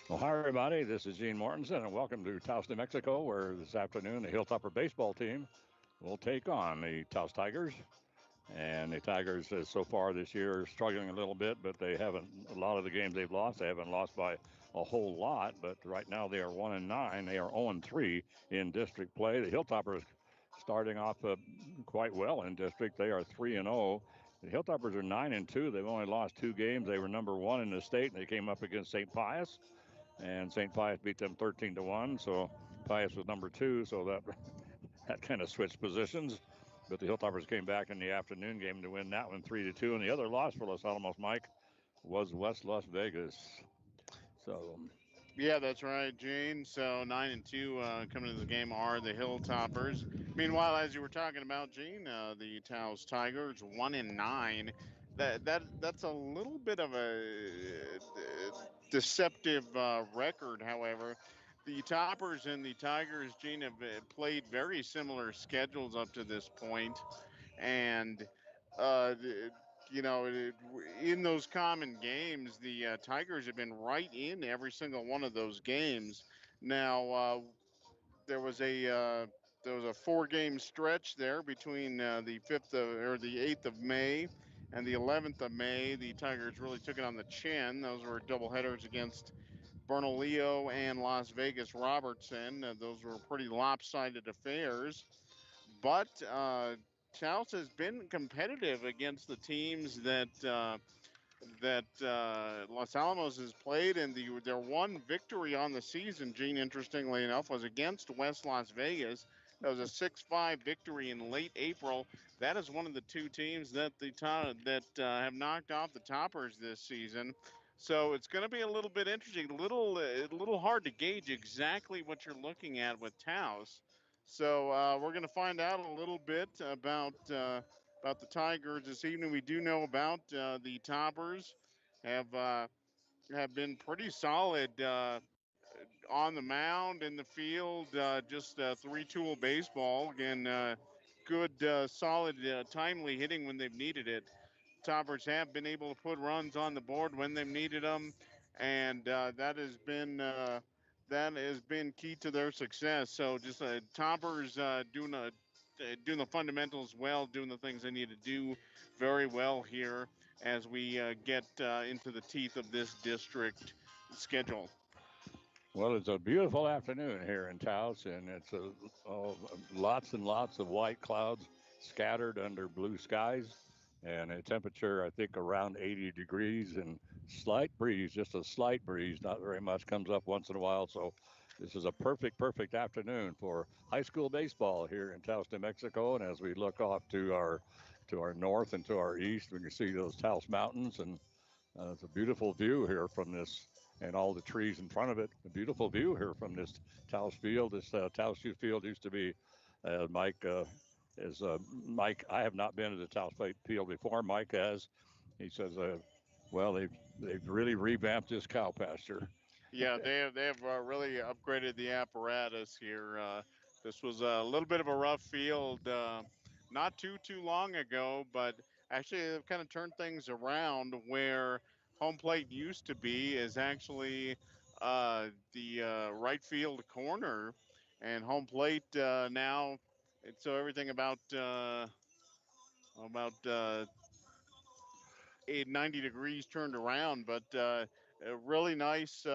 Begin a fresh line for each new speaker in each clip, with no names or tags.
Well, hi, everybody. This is Gene Mortensen, and welcome to Taos, New Mexico, where this afternoon the Hilltopper baseball team will take on the Taos Tigers. And the Tigers, so far this year, are struggling a little bit, but they haven't. A lot of the games they've lost, they haven't lost by a whole lot. But right now, they are 1-9. They are 0-3 in district play. The Hilltoppers starting off quite well in district. They are 3-0. The Hilltoppers are 9-2. They've only lost two games. They were number one in the state, and they came up against St. Pius, and St. Pius beat them 13-1. So Pius was number two, so that kind of switched positions. But the Hilltoppers came back in the afternoon game to win that one 3-2. And the other loss for Los Alamos, Mike, was West Las Vegas. So
Yeah, that's right, Gene. So 9-2 coming into the game are the Hilltoppers. Meanwhile, as you were talking about, Gene, the Taos Tigers 1-9. That's a little bit of a deceptive record. However, the Toppers and the Tigers, Gene, have played very similar schedules up to this point, and uh, in those common games, the Tigers have been right in every single one of those games. Now, there was a there was a 4-game stretch there between the 8th of May and the 11th of May. The Tigers really took it on the chin. Those were double headers against Bernalillo and Las Vegas Robertson. Those were pretty lopsided affairs. But Taos has been competitive against the teams that Los Alamos has played, and their one victory on the season, Gene, interestingly enough, was against West Las Vegas. That was a 6-5 victory in late April. That is one of the two teams that have knocked off the Toppers this season. So it's going to be a little bit interesting, a little hard to gauge exactly what you're looking at with Taos. So we're going to find out a little bit about the Tigers this evening. We do know about the Toppers have uh, have been pretty solid on the mound, in the field, just three-tool baseball. Again, good, solid, timely hitting when they've needed it. Toppers have been able to put runs on the board when they've needed them, and that has been key to their success. So just Toppers doing the fundamentals well, doing the things they need to do very well here as we get into the teeth of this district schedule.
well, it's a beautiful afternoon here in Taos, and it's lots and lots of white clouds scattered under blue skies, and a temperature I think around 80 degrees, and slight breeze, just a slight breeze, not very much, comes up once in a while. So this is a perfect afternoon for high school baseball here in Taos, New Mexico. And as we look off to our north and to our east, we can see those Taos Mountains, and it's a beautiful view here from this, and all the trees in front of it. A beautiful view here from this Taos field. This Taos field used to be, Mike Mike. I have not been to the Taos field before. Mike has. He says, well, they've really revamped this cow pasture.
Yeah, they have really upgraded the apparatus here. This was a little bit of a rough field not too long ago, but actually they've kind of turned things around where home plate used to be is actually the right field corner, and home plate now. So everything about 90 degrees turned around, but really nice.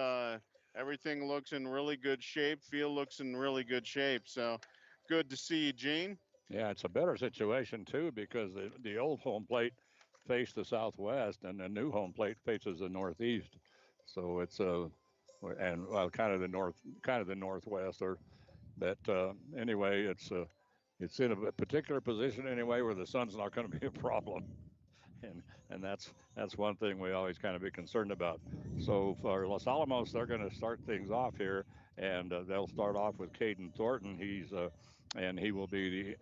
Everything looks in really good shape. Field looks in really good shape. So good to see you, Gene.
Yeah, it's a better situation too because the old home plate faced the southwest, and the new home plate faces the northeast. So it's and well, kind of the northwest, or but anyway, it's in a particular position anyway where the sun's not going to be a problem. And that's one thing we always kind of be concerned about. So for Los Alamos, they're going to start things off here, and they'll start off with Caden Thornton. And he will be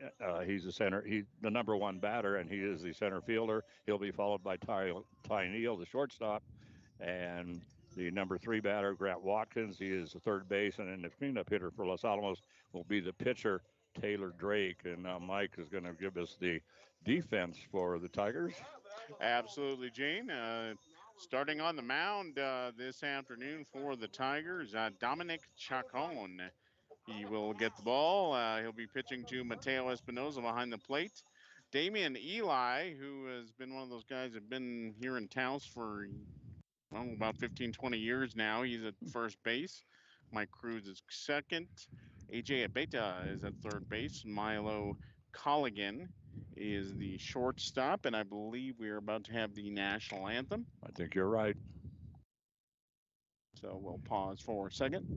he's the center, the number one batter, and he is the center fielder. He'll be followed by Ty Neal, the shortstop, and the number three batter, Grant Watkins. He is the third baseman, and the cleanup hitter for Los Alamos will be the pitcher, Taylor Drake. And now Mike is going to give us the defense for the Tigers.
Absolutely, Gene. Starting on the mound this afternoon for the Tigers, Dominic Chacon. He will get the ball. He'll be pitching to Mateo Espinoza behind the plate. Damian Eli, who has been one of those guys that have been here in Taos for about 15, 20 years now. He's at first base. Mike Cruz is second. AJ Abeta is at third base. Milo Colligan is the shortstop, and I believe we are about to have the national anthem.
I think you're right.
So we'll pause for a second.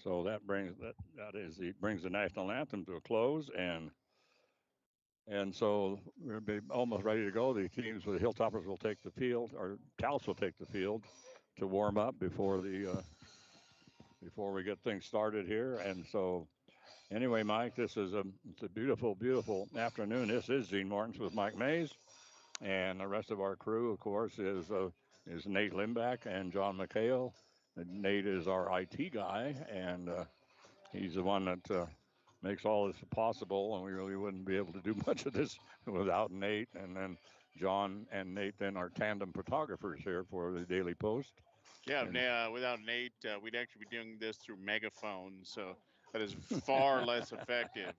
So that brings brings the national anthem to a close, and so we'll be almost ready to go. The teams with the Hilltoppers will take the field, or Taos will take the field to warm up before we get things started here. And so, anyway, Mike, it's a beautiful, beautiful afternoon. This is Gene Martins with Mike Mays, and the rest of our crew, of course, is Nate Limback and John McHale. Nate is our IT guy, and he's the one that makes all this possible, and we really wouldn't be able to do much of this without Nate. And then John and Nate then are tandem photographers here for the Daily Post.
Yeah, without Nate, we'd actually be doing this through megaphone, so that is far less effective.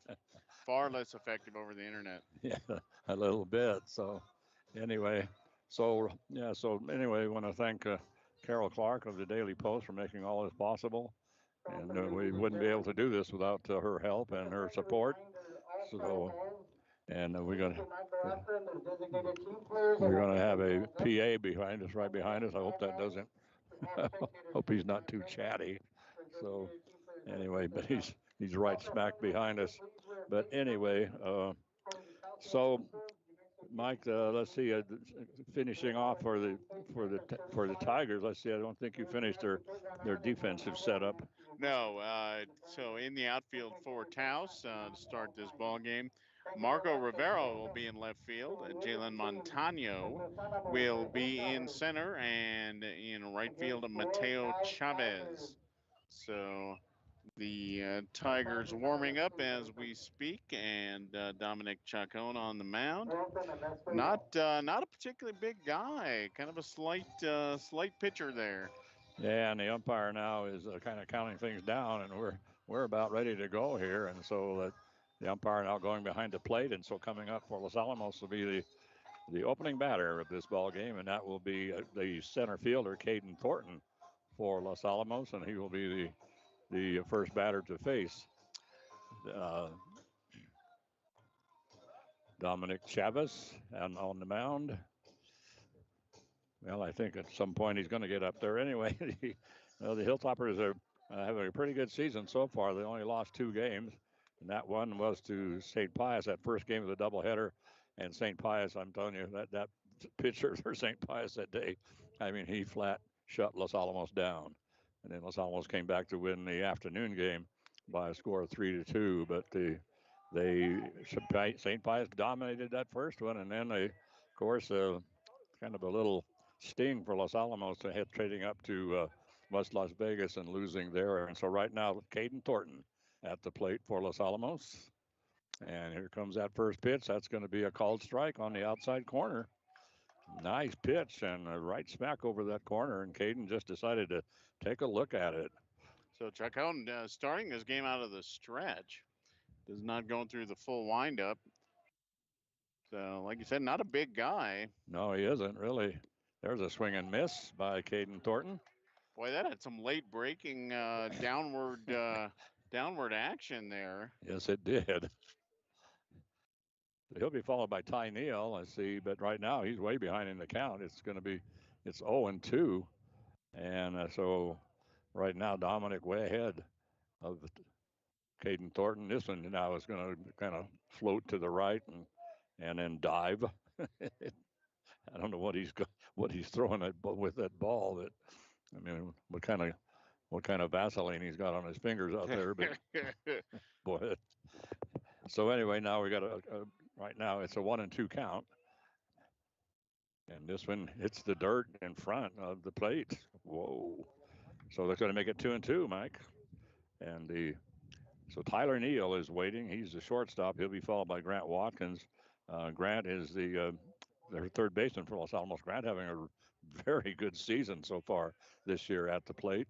Far less effective over the internet.
Yeah, a little bit. So anyway, I want to thank Carol Clark of the Daily Post for making all this possible. And we wouldn't be able to do this without her help and her support. So, and we're gonna have a PA behind us, right behind us. I hope that doesn't. Hope he's not too chatty. So, anyway, but he's right smack behind us. But anyway, so Mike, let's see. Finishing off for the Tigers. Let's see. I don't think you finished their defensive setup.
No. So in the outfield for Taos to start this ball game, Marco Rivera will be in left field. Jalen Montano will be in center, and in right field, Mateo Chavez. So the Tigers warming up as we speak, and Dominic Chacon on the mound. Not a particularly big guy, kind of a slight pitcher there.
Yeah, and the umpire now is kind of counting things down, and we're about ready to go here, and so the umpire now going behind the plate, and so coming up for Los Alamos will be the opening batter of this ball game, and that will be the center fielder Caden Thornton for Los Alamos, and he will be the first batter to face Dominic Chavez and on the mound. Well, I think at some point he's going to get up there anyway. The Hilltoppers are having a pretty good season so far. They only lost 2 games, and that one was to St. Pius, that first game of the doubleheader. And St. Pius, I'm telling you, that pitcher for St. Pius that day, I mean, he flat shut Los Alamos down. And then Los Alamos came back to win the afternoon game by a score of 3-2. But St. Pius dominated that first one, and then they, of course, kind of a little sting for Los Alamos to head trading up to West Las Vegas and losing there. And so right now, Caden Thornton at the plate for Los Alamos. And here comes that first pitch. That's going to be a called strike on the outside corner. Nice pitch and right smack over that corner. And Caden just decided to take a look at it.
So Chacon starting this game out of the stretch. Does not going through the full windup. So, like you said, not a big guy.
No, he isn't really. There's a swing and miss by Caden Thornton.
Boy, that had some late breaking downward action there.
Yes, it did. He'll be followed by Ty Neal, I see, but right now he's way behind in the count. It's 0-2, and so right now Dominic way ahead of Caden Thornton. This one now is going to kind of float to the right and then dive. I don't know what he's throwing with that ball. That I mean, what kind of Vaseline he's got on his fingers out there, but boy. So anyway, now we got right now it's a 1-2 count, and this one hits the dirt in front of the plate. Whoa! So that's going to make it 2-2, Mike. And so Tyler Neal is waiting. He's the shortstop. He'll be followed by Grant Watkins. Grant is their third baseman for Los Alamos. Grant having a very good season so far this year at the plate.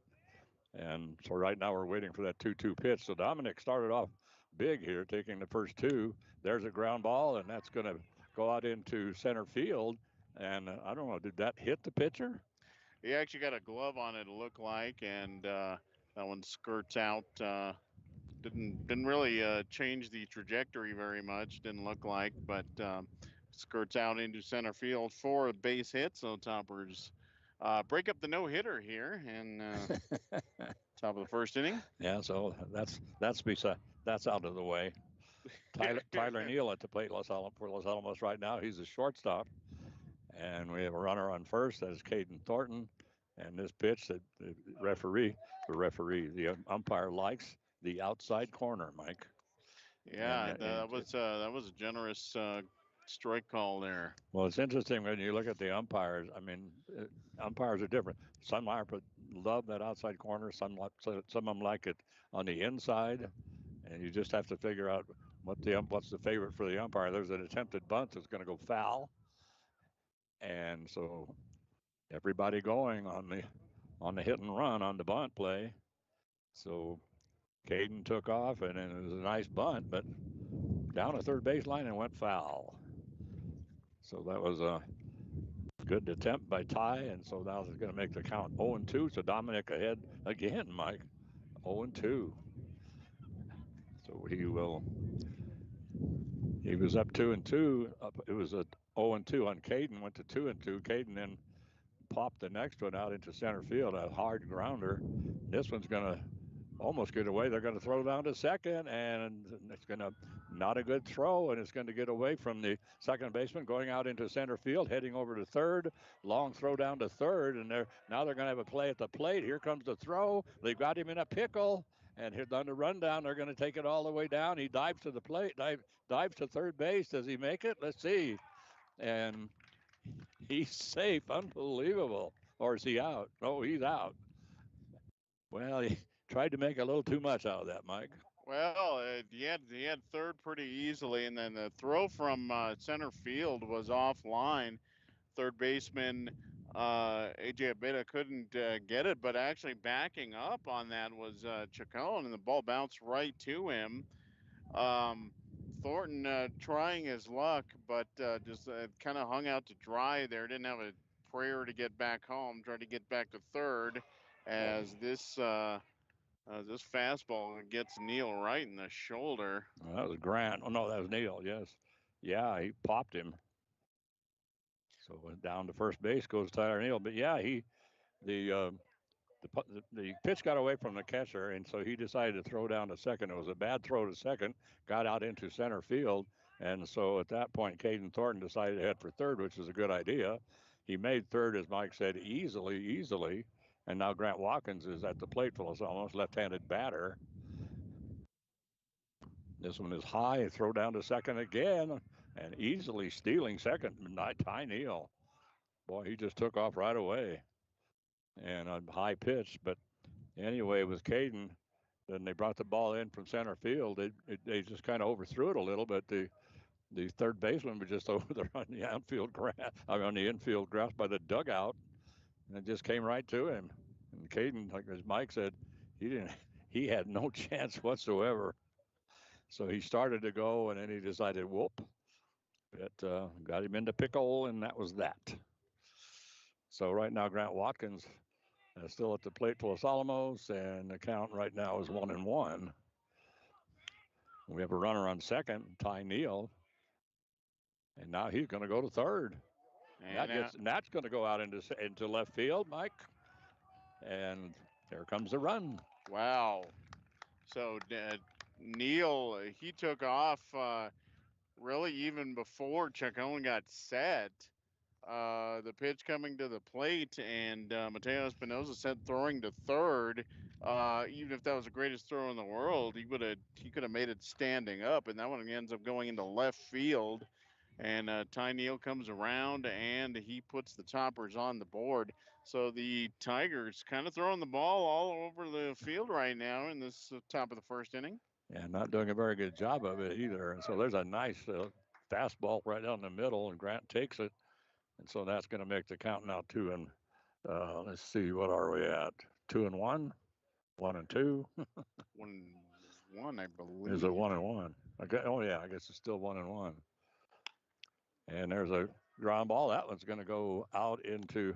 And so right now we're waiting for that 2-2 pitch. So Dominic started off big here, taking the first two. There's a ground ball, and that's going to go out into center field. And I don't know, did that hit the pitcher?
He actually got a glove on it, looked like, and that one skirts out. Didn't really change the trajectory very much. Didn't look like, but skirts out into center field for a base hit. So Toppers break up the no hitter here and top of the first inning.
Yeah, so that's out of the way. Tyler Neal at the plate for Los Alamos right now. He's a shortstop, and we have a runner on first. That is Caden Thornton, and this pitch that the umpire likes the outside corner, Mike.
Yeah, that was a generous strike call there.
Well, it's interesting when you look at the umpires. I mean, umpires are different. Some love that outside corner. Some of them like it on the inside, and you just have to figure out what's the favorite for the umpire. There's an attempted bunt that's going to go foul, and so everybody going on the hit and run on the bunt play. So Caden took off, and it was a nice bunt, but down a third baseline and went foul. So that was a good attempt by Ty, and so now it's going to make the count 0-2. So Dominic ahead again, Mike, 0-2. So he was up 2-2. It was a 0-2 on Caden, went to 2-2. Caden then popped the next one out into center field, a hard grounder. This one's going to almost get away. They're going to throw down to second, and it's going to not a good throw, and it's going to get away from the second baseman, going out into center field, heading over to third. Long throw down to third, and now they're going to have a play at the plate. Here comes the throw. They've got him in a pickle, and on the rundown, they're going to take it all the way down. He dives to the plate, dives to third base. Does he make it? Let's see. And he's safe. Unbelievable. Or is he out? Oh, he's out. Well, he tried to make a little too much out of that, Mike.
Well, he had third pretty easily, and then the throw from center field was offline. Third baseman AJ Abeda couldn't get it, but actually backing up on that was Chacon, and the ball bounced right to him. Thornton trying his luck, but just kind of hung out to dry there. Didn't have a prayer to get back home. Tried to get back to third as this fastball gets Neal right in the shoulder.
Well, that was Grant. Oh, no, that was Neal, yes. Yeah, he popped him. So down to first base goes Tyler Neal. But yeah, the pitch got away from the catcher, and so he decided to throw down to second. It was a bad throw to second, got out into center field, and so at that point, Caden Thornton decided to head for third, which is a good idea. He made third, as Mike said, easily, and now Grant Watkins is at the plate for Los Alamos, left-handed batter. This one is high, throw down to second again, and easily stealing second, Ty Neal. Boy, he just took off right away. And a high pitch, but anyway, with Caden, then they brought the ball in from center field. They just kind of overthrew it a little, but the third baseman was just over there on the outfield grass, on the infield grass by the dugout, and it just came right to him. And Caden, like as Mike said, he had no chance whatsoever. So he started to go, and then he decided, whoop, it got him into pickle, and that was that. So right now, Grant Watkins still at the plate for Los Alamos, and the count right now is 1-1. We have a runner on second, Ty Neal, and now he's going to go to third. And that's going to go out into left field, Mike. And there comes the run.
Wow. So Neal, he took off really even before Chacon got set. The pitch coming to the plate, and Mateo Espinosa said throwing to third. Even if that was the greatest throw in the world, he could have made it standing up, and that one ends up going into left field. And Ty Neal comes around, and he puts the toppers on the board. So the Tigers kind of throwing the ball all over the field right now in this top of the first inning.
And not doing a very good job of it either. And so there's a nice fastball right down the middle, and Grant takes it. And so that's going to make the count now 2 and let's see, what are we at? 2-1, 1-2.
1-1, I believe.
Is it 1-1? Okay. Oh yeah, I guess it's still 1-1. And there's a ground ball. That one's going to go out into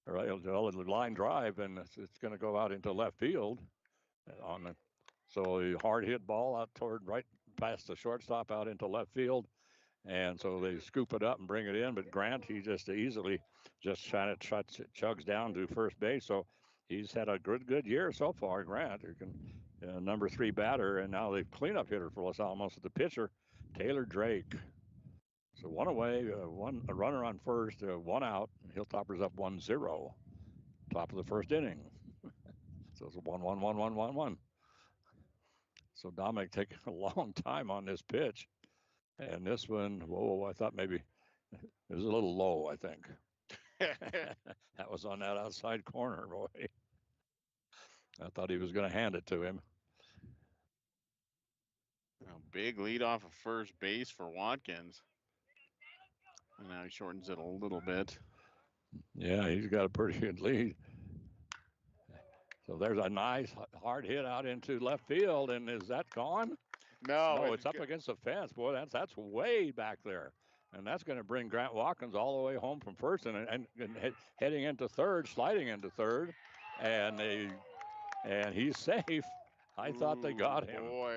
the line drive, and it's going to go out into left field. So a hard hit ball out toward right past the shortstop out into left field. And so they scoop it up and bring it in. But Grant, he just easily just kind of chugs down to first base. So he's had a good year so far, Grant. Number 3 batter, and now the cleanup hitter for Los Alamos is the pitcher, Taylor Drake. So one away, a runner on first, 1 out. Hilltoppers up 1-0. Top of the first inning. So it's a 1-1-1-1-1-1. So Dominic taking a long time on this pitch. And this one, whoa, I thought maybe it was a little low, I think. That was on that outside corner, boy. I thought he was going to hand it to him.
A big lead off of first base for Watkins. And now he shortens it a little bit.
Yeah, he's got a pretty good lead. So there's a nice hard hit out into left field, and is that gone?
No,
it's up against the fence. Boy, that's way back there. And that's going to bring Grant Watkins all the way home from first and heading into third, sliding into third. And he's safe. I thought they got him.
Boy,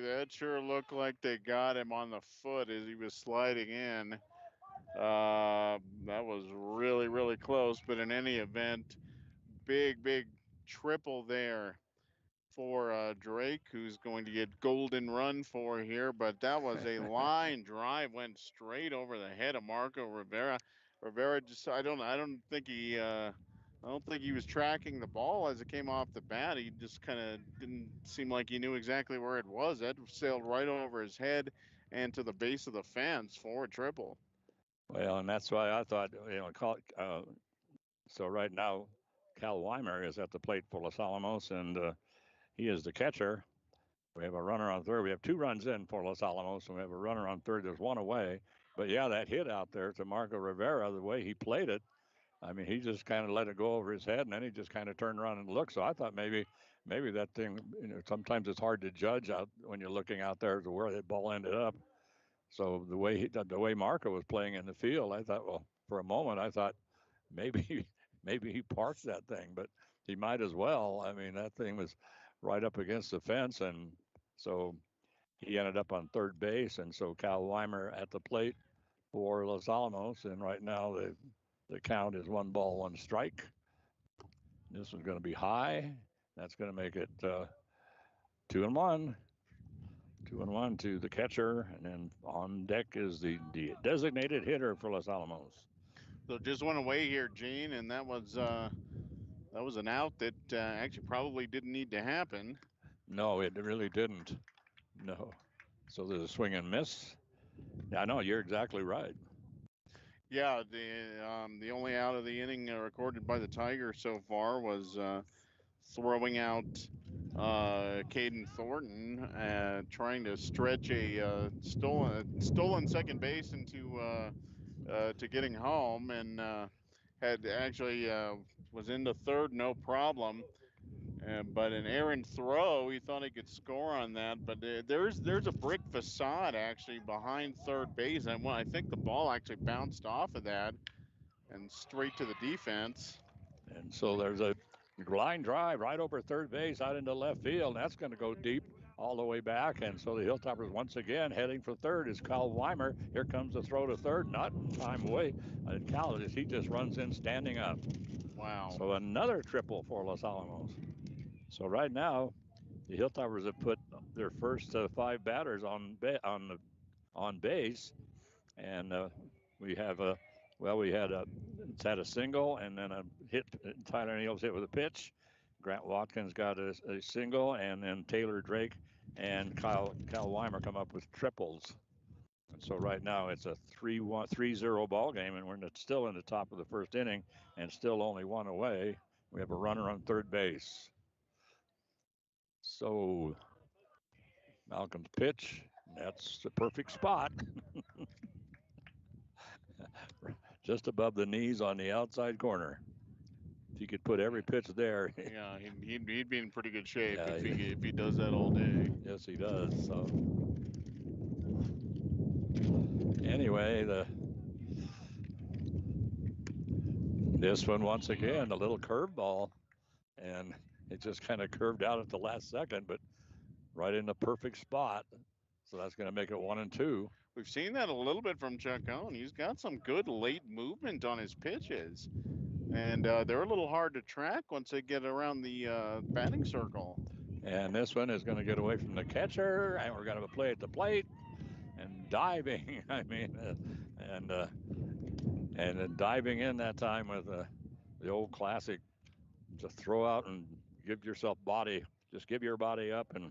that sure looked like they got him on the foot as he was sliding in. That was really, really close. But in any event, big triple there for Drake, who's going to get golden run for here. But that was a line drive, went straight over the head of Marco Rivera. Rivera just, I don't think he was tracking the ball as it came off the bat. He just kind of didn't seem like he knew exactly where it was. That sailed right over his head and to the base of the fence for a triple.
Well, and that's why I thought, so right now, Cal Weimer is at the plate for Los Alamos, and he is the catcher. We have a runner on third. We have 2 runs in for Los Alamos, and we have a runner on third. There's 1 away. But, yeah, that hit out there to Marco Rivera, the way he played it, I mean, he just kind of let it go over his head, and then he just kind of turned around and looked. So I thought maybe that thing, sometimes it's hard to judge out when you're looking out there to where the ball ended up. So the way Marco was playing in the field, I thought, well, for a moment, I thought maybe he parked that thing, but he might as well. I mean, that thing was right up against the fence, and so he ended up on third base. And so Cal Weimer at the plate for Los Alamos, and right now the count is 1 ball, 1 strike. This one's going to be high. That's going to make it 2-1. 2-1 to the catcher, and then on deck is the designated hitter for Los Alamos.
So just 1 away here, Gene, and that was an out that actually probably didn't need to happen.
No, it really didn't. No. So there's a swing and miss. Yeah, I know, you're exactly right.
Yeah, the only out of the inning recorded by the Tigers so far was throwing out Caden Thornton, trying to stretch a stolen second base into to getting home, and had actually was into third, no problem. But an errant throw, he thought he could score on that. But there's a brick facade actually behind third base. I think the ball actually bounced off of that and straight to the defense.
And so there's a line drive right over third base out into left field. And that's going to go deep all the way back. And so the Hilltoppers once again heading for third is Kyle Weimer. Here comes the throw to third, not in time away. And Cal, he just runs in standing up.
Wow.
So another triple for Los Alamos. So right now, the Hilltoppers have put their first 5 batters on base, and we have it's had a single and then a hit. Tyler Neal's hit with a pitch. Grant Watkins got a single, and then Taylor Drake and Kyle Weimer come up with triples. And so right now it's a 3-0 ball game, and we're still in the top of the first inning, and still only 1 away. We have a runner on third base. So Malcolm's pitch, that's the perfect spot. Just above the knees on the outside corner. If you could put every pitch there.
Yeah, he'd be in pretty good shape
Yeah,
if he does that all day.
Yes, he does. So anyway, this one once again, a little curveball, and it just kind of curved out at the last second, but right in the perfect spot. So that's going to make it 1-2.
We've seen that a little bit from Chacon. He's got some good late movement on his pitches, and they're a little hard to track once they get around the batting circle.
And this one is going to get away from the catcher, and we're going to play at the plate and diving. I mean, and then diving in that time with the old classic, just throw out and give yourself body, just give your body up, and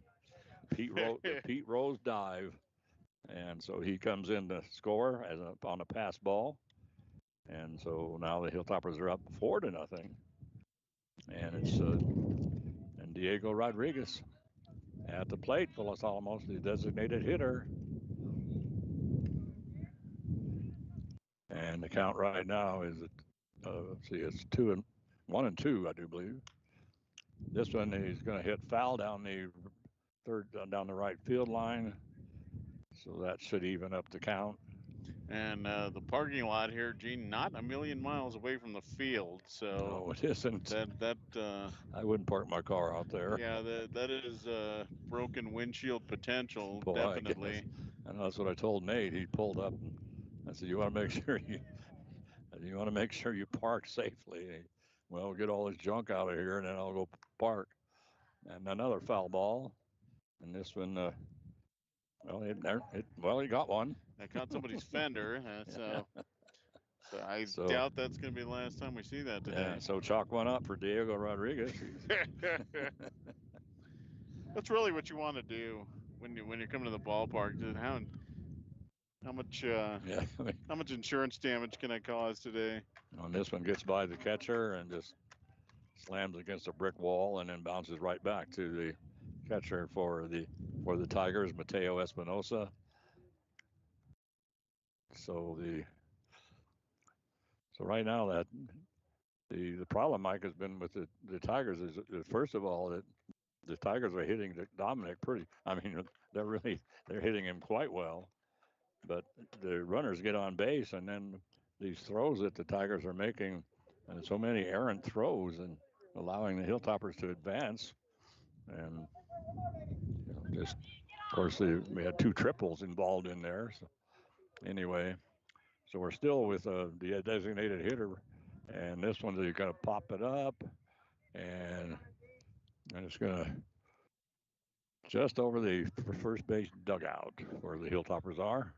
Pete Rose dive. And so he comes in to score on a pass ball. And so now the Hilltoppers are up 4-0. And it's and Diego Rodriguez at the plate for Los Alamos, the designated hitter. And the count right now is let's see, it's 1-2, I do believe. This one he's going to hit foul down the right field line, so that should even up the count.
And the parking lot here, Gene, not a million miles away from the field, so
no, it isn't.
That
I wouldn't park my car out there.
Yeah, that is broken windshield potential,
Boy,
definitely.
And that's what I told Nate. He pulled up, and I said, "You want to make sure you park safely." Well, get all this junk out of here, and then I'll go park. And another foul ball, and this one, he got one.
I caught somebody's fender, so I doubt that's going to be the last time we see that today.
Yeah, so chalk one up for Diego Rodriguez.
That's really what you want to do when you're coming to the ballpark. How much insurance damage can I cause today?
And this one gets by the catcher and just slams against a brick wall, and then bounces right back to the catcher for the Tigers, Mateo Espinosa. So right now that the problem, Mike, has been with the Tigers is first of all that the Tigers are hitting Dominic pretty. I mean, they're hitting him quite well, but the runners get on base, and then these throws that the Tigers are making, and so many errant throws, and allowing the Hilltoppers to advance, and just of course we had 2 triples involved in there. So anyway, so we're still with the designated hitter, and this one's going to pop it up, and it's going to just over the first base dugout where the Hilltoppers are.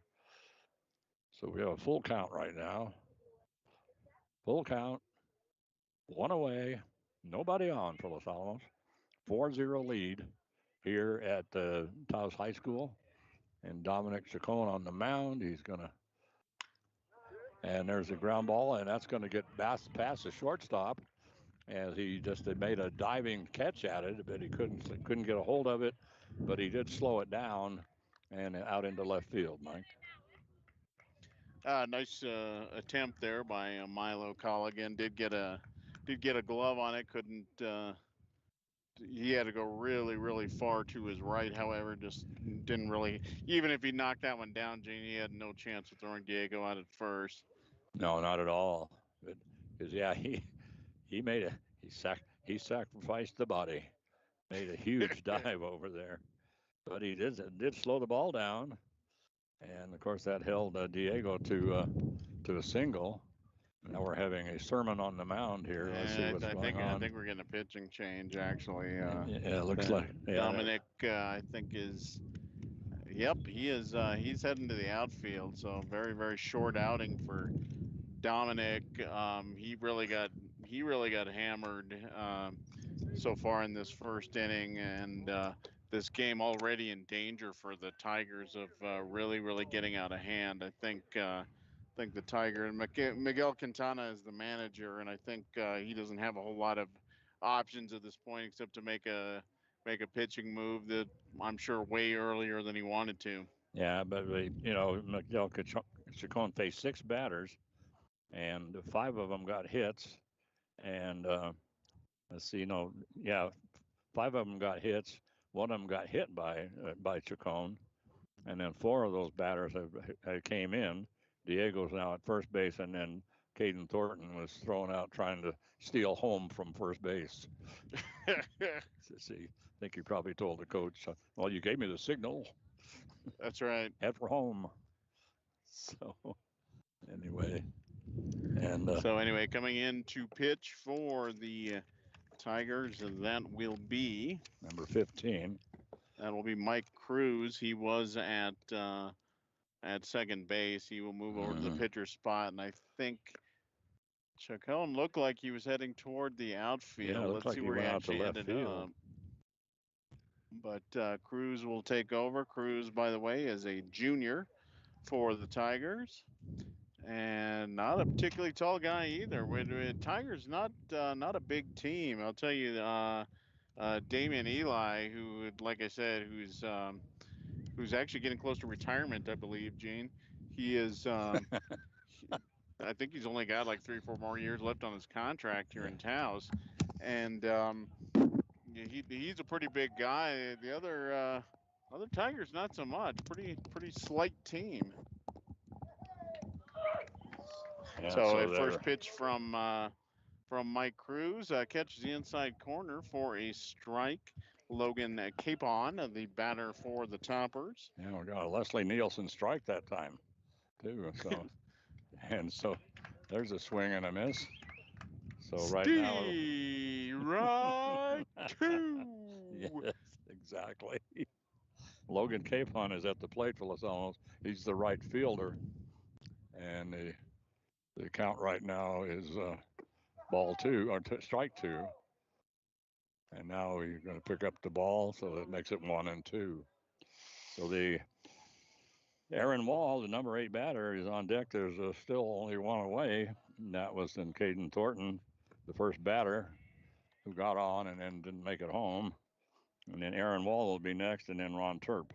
So we have a full count right now. Full count, 1 away, nobody on for Los Alamos. 4-0 lead here at Taos High School. And Dominic Chacon on the mound. He's going to, and there's a ground ball, and that's going to get past the shortstop. as he just had made a diving catch at it, but he couldn't get a hold of it. But he did slow it down and out into left field, Mike.
Nice attempt there by Milo Colligan. Did get a glove on it. Couldn't. He had to go really, really far to his right. However, just didn't really. Even if he knocked that one down, Gene, he had no chance of throwing Diego out at first.
No, not at all. Because yeah, he made a he sacrificed the body, made a huge dive over there. But he did slow the ball down, and of course that held Diego to a single. Now we're having a sermon on the mound here. Let's see what's going on.
I think we're getting a pitching change actually.
Yeah, it looks like
Dominic. I think is. Yep, he is. He's heading to the outfield. So very, very short outing for Dominic. He really got hammered so far in this first inning, and this game already in danger for the Tigers of really getting out of hand. I think the Tiger and Miguel Quintana is the manager, and I think he doesn't have a whole lot of options at this point except to make a pitching move that I'm sure way earlier than he wanted to.
Yeah, but Miguel Chacon faced 6 batters, and 5 of them got hits, and let's see, 5 of them got hits. One of them got hit by Chacon, and then 4 of those batters have came in. Diego's now at first base, and then Caden Thornton was thrown out trying to steal home from first base. See, I think he probably told the coach, "Well, you gave me the signal."
That's right.
Head for home. So anyway,
coming in to pitch for the Tigers, that will be
number 15.
That will be Mike Cruz. He was at second base. He will move over to the pitcher spot, and I think Chacon looked like he was heading toward the outfield.
Yeah,
Let's see where he actually ended up. But Cruz will take over. Cruz, by the way, is a junior for the Tigers, and not a particularly tall guy either. Tigers not a big team. I'll tell you, Damian Eli, who, like I said, who's actually getting close to retirement, I believe, Gene. He is. I think he's only got like 3 or 4 more years left on his contract here in Taos, and he's a pretty big guy. The other Tigers not so much. Pretty slight team. Yeah, so first pitch from Mike Cruz catches the inside corner for a strike. Logan Capon, the batter for the Toppers.
Yeah, we got a Leslie Nielsen strike that time, too. So, and so there's a swing and a miss. So right now,
right two.
Yes, exactly. Logan Capon is at the plate for Los Alamos. He's the right fielder, and the count right now is ball 2 or strike 2. And now you're going to pick up the ball, so that makes it 1-2. So the Aaron Wall, the number 8 batter, is on deck. There's still only one away, and that was then Caden Thornton, the first batter, who got on and then didn't make it home. And then Aaron Wall will be next, and then Ron Terp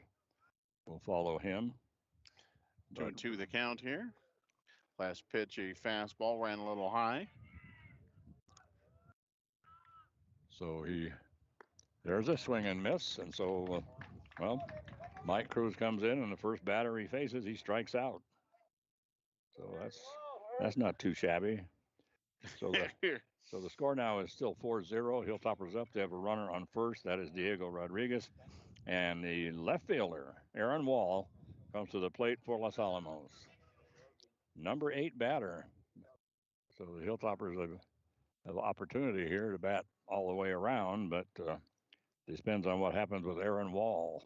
will follow him.
2-2 the count here. Last pitch, a fastball, ran a little high.
So there's a swing and miss, and so, Mike Cruz comes in, and the first batter he faces, he strikes out. So that's not too shabby. So the score now is still 4-0. Hilltoppers up. They have a runner on first. That is Diego Rodriguez. And the left fielder, Aaron Wall, comes to the plate for Los Alamos. Number 8 batter. So the Hilltoppers have an opportunity here to bat all the way around, but it depends on what happens with Aaron Wall.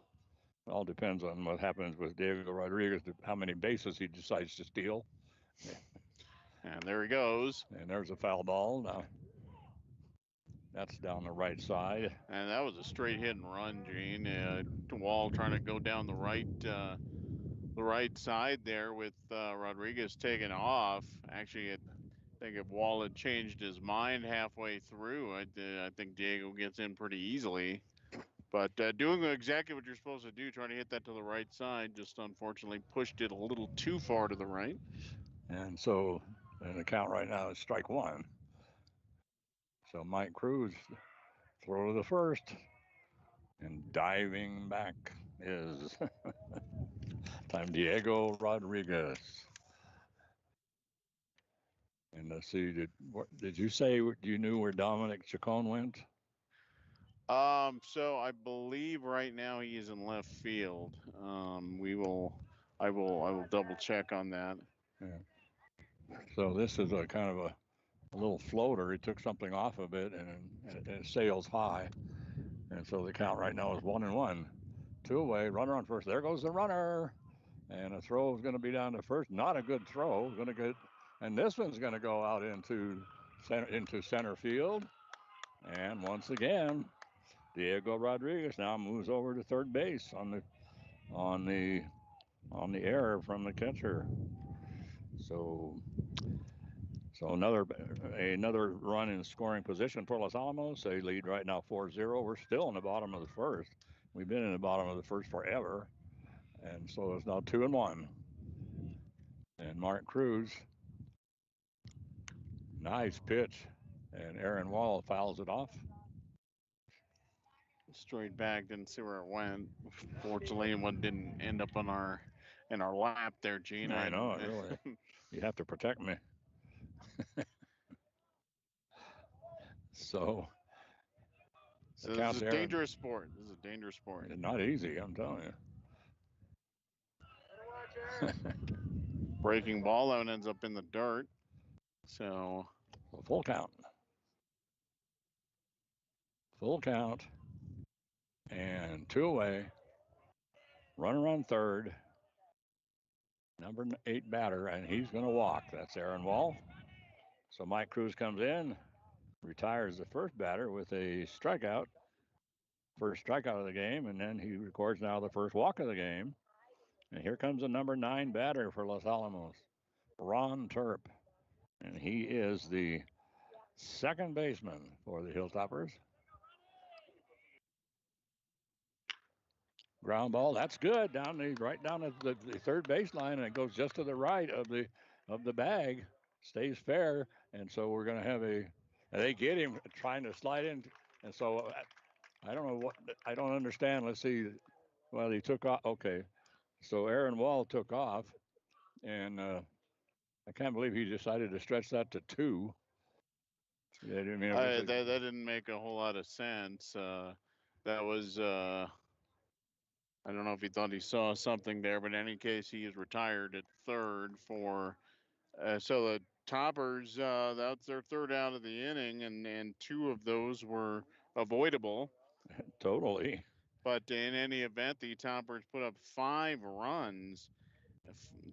It all depends on what happens with Diego Rodriguez, how many bases he decides to steal.
And there he goes.
And there's a foul ball. Now that's down the right side.
And that was a straight hit and run, Gene. Wall trying to go down the right side there with Rodriguez taking off. Actually, think if Wall had changed his mind halfway through, I think Diego gets in pretty easily. But doing exactly what you're supposed to do, trying to hit that to the right side, just unfortunately pushed it a little too far to the right.
And so the count right now is strike one. So Mike Cruz throw to the first, and diving back is time Diego Rodriguez. And let's see, did you say you knew where Dominic Chacon went?
So I believe right now he is in left field. I will double check on that.
Yeah. So this is a kind of a little floater. He took something off of it and it sails high. And so the count right now is 1-1. Two away, runner on first. There goes the runner. And the throw is going to be down to first. Not a good throw. Going to get, and this one's going to go out into center field. And once again, Diego Rodriguez now moves over to third base on the error from the catcher. So another run in scoring position for Los Alamos. They lead right now 4-0. We're still in the bottom of the first. We've been in the bottom of the first forever. And so it's now 2-1. And Mark Cruz, nice pitch. And Aaron Wall fouls it off.
Straight back, didn't see where it went. Fortunately, one didn't end up in our lap there, Gene.
I know, really. You have to protect me. So
this is a dangerous sport. This is a dangerous sport.
Not easy, I'm telling you.
Breaking ball out ends up in the dirt. So
full count. Full count. And two away. Runner on third. Number 8 batter, and he's going to walk. That's Aaron Wall. So Mike Cruz comes in, retires the first batter with a strikeout. First strikeout of the game, and then he records now the first walk of the game. And here comes the number 9 batter for Los Alamos, Ron Terp. And he is the second baseman for the Hilltoppers. Ground ball, that's good right down at the third baseline, and it goes just to the right of the bag. Stays fair, and so we're going to have they get him trying to slide in, and so I don't know what, I don't understand. Let's see. Well, he took off. Okay, so Aaron Wall took off, and I can't believe he decided to stretch that to 2.
Yeah, that didn't make a whole lot of sense. That was I don't know if he thought he saw something there, but in any case, he is retired at third for. So the Toppers, that's their third out of the inning, and 2 of those were avoidable.
Totally.
But in any event, the Toppers put up 5 runs,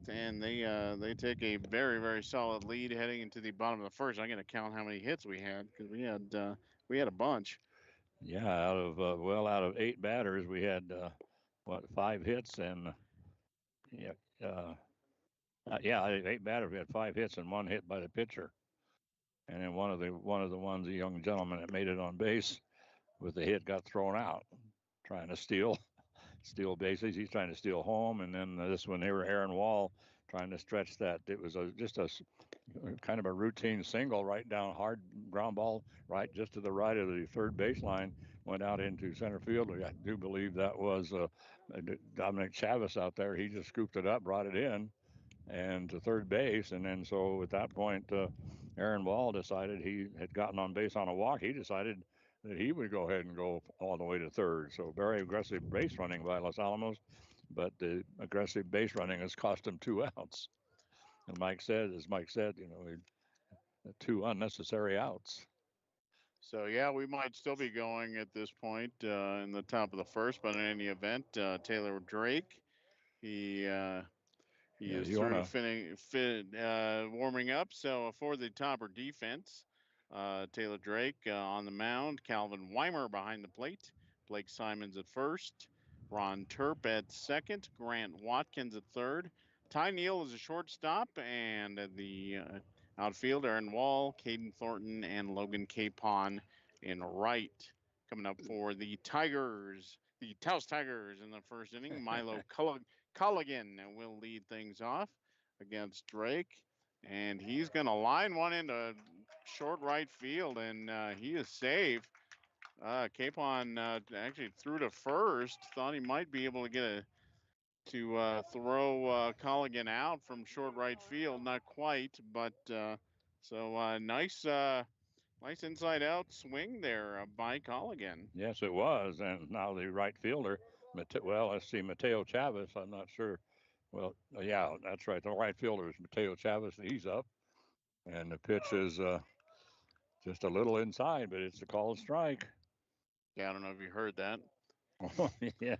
and they take a very, very solid lead heading into the bottom of the first. I'm going to count how many hits we had because we had a bunch.
Yeah, out of 8 batters, we had 5 hits and 8 batters. We had 5 hits and 1 hit by the pitcher, and then one of the ones, the young gentleman that made it on base with the hit, got thrown out, trying to steal bases. He's trying to steal home, and then this one here, Aaron Wall trying to stretch that. It was just a kind of a routine single, right down, hard ground ball, right just to the right of the third baseline, went out into center field. I do believe that was Dominic Chavez out there. He just scooped it up, brought it in, and to third base. And then so at that point, Aaron Wall decided, he had gotten on base on a walk. He decided that he would go ahead and go all the way to third. So very aggressive base running by Los Alamos, but the aggressive base running has cost him 2 outs. And as Mike said, 2 unnecessary outs.
So yeah, we might still be going at this point in the top of the first, but in any event, Taylor Drake, he is through warming up. So for the Topper defense, Taylor Drake on the mound, Calvin Weimer behind the plate, Blake Simons at first, Ron Terp at second, Grant Watkins at third, Ty Neal is a shortstop, and the Outfield, Aaron Wall, Caden Thornton, and Logan Capon in right. Coming up for the Tigers, the Taos Tigers in the first inning, Milo Culligan will lead things off against Drake. And he's going to line one into short right field, and he is safe. Capon actually threw to first, thought he might be able to get to throw Colligan out from short right field. Not quite, but nice inside out swing there by Colligan.
Yes, it was. And now the right fielder, well, let's see, Mateo Chavez. I'm not sure. Well, yeah, that's right. The right fielder is Mateo Chavez. He's up. And the pitch is just a little inside, but it's a called strike.
Yeah, I don't know if you heard that.
Yeah,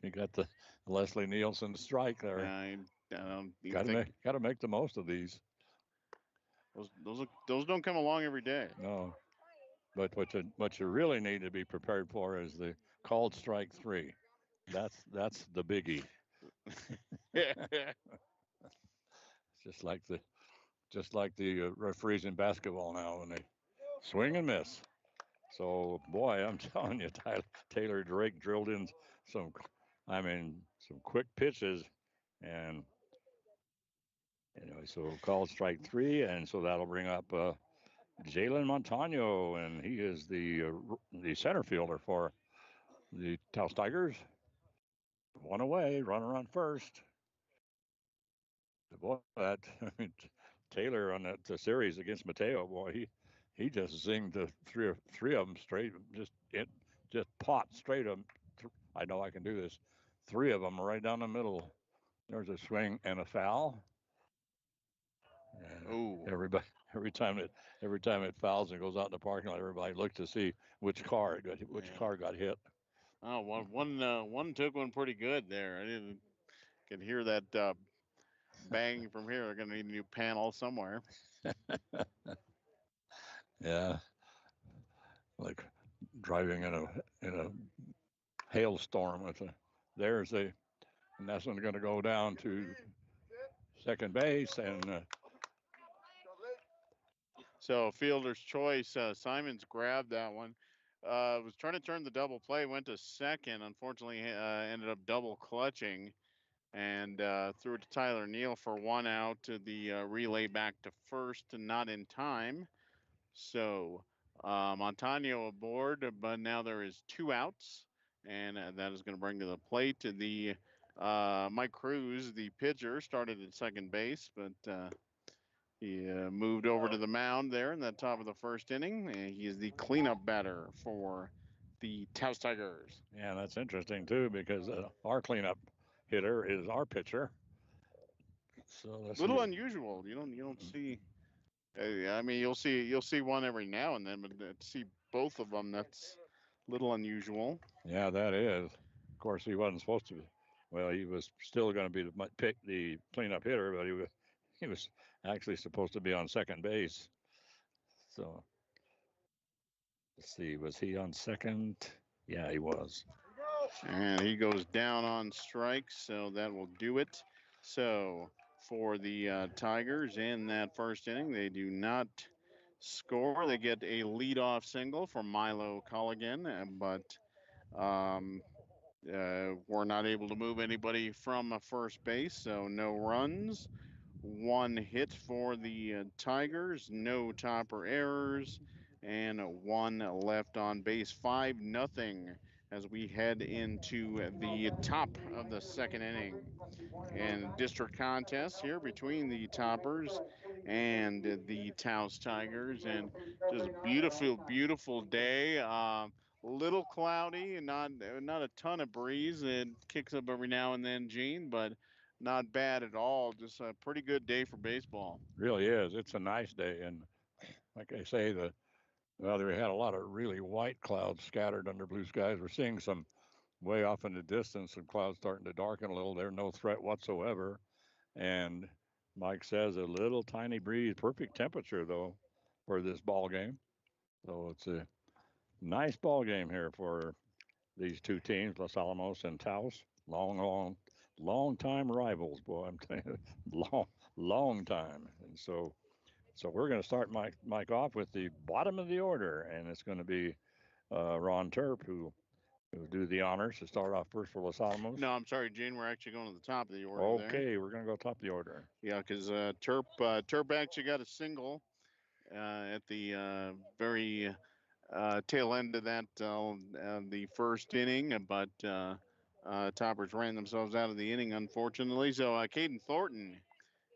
you got the Leslie Nielsen strike there. Got to make the most of these.
Those don't come along every day.
No, but what you really need to be prepared for is the called strike 3. That's the biggie. just like the referees in basketball now when they swing and miss. So boy, I'm telling you, Taylor Drake drilled in some quick pitches, and anyway, so called strike 3, and so that'll bring up Jalen Montano, and he is the center fielder for the Taos Tigers. One away, runner on first. Boy, Taylor on that series against Mateo, boy, he just zinged three of them straight, just pot straight them. I know I can do this. 3 of them right down the middle. There's a swing and a foul. And every time it fouls and goes out in the parking lot, everybody looks to see which car got hit.
Oh, one took one pretty good there. I could hear that bang from here. They're going to need a new panel somewhere.
Yeah, like driving in a hailstorm and that's going to go down to second base, and
so fielder's choice. Simons grabbed that one. Was trying to turn the double play, went to second. Unfortunately, ended up double clutching and threw it to Tyler Neal for 1 out. To the relay back to first, not in time. So Montano aboard, but now there is 2 outs, and that is going to bring to the plate the Mike Cruz, the pitcher, started at second base, but he moved over to the mound there in the top of the first inning. And he is the cleanup batter for the Taos Tigers.
Yeah, that's interesting too, because our cleanup hitter is our pitcher. So that's
a little unusual. You don't see. I mean, you'll see one every now and then, but to see both of them, that's a little unusual.
Yeah, that is. Of course, he wasn't supposed to be. Well, he was still going to be the cleanup hitter, but he was actually supposed to be on second base. So let's see, was he on second? Yeah, he was.
And he goes down on strikes, so that will do it. So for the Tigers in that first inning, they do not score. They get a leadoff single from Milo Colligan, but we're not able to move anybody from first base, so no runs. 1 hit for the Tigers, no topper errors, and 1 left on base. 5-0 as we head into the top of the second inning. And district contest here between the Toppers and the Taos Tigers, and just a beautiful day. Little cloudy and not a ton of breeze. It kicks up every now and then, Gene, but not bad at all. Just a pretty good day for baseball.
Really is. It's a nice day, and like I say, they had a lot of really white clouds scattered under blue skies. We're seeing some way off in the distance, some clouds starting to darken a little. There's no threat whatsoever, and Mike says a little tiny breeze. Perfect temperature though for this ball game. So it's a nice ball game here for these 2 teams, Los Alamos and Taos. Long time rivals, boy. I'm telling you, long time. And so we're going to start Mike off with the bottom of the order, and it's going to be Ron Terp who will do the honors to start off first for Los Alamos.
No, I'm sorry, Gene. We're actually going to the top of the order.
Okay, we're going to go top of the order.
Yeah, because Terp actually got a single at the very tail end of that the first inning, but Toppers ran themselves out of the inning, unfortunately. So Caden Thornton,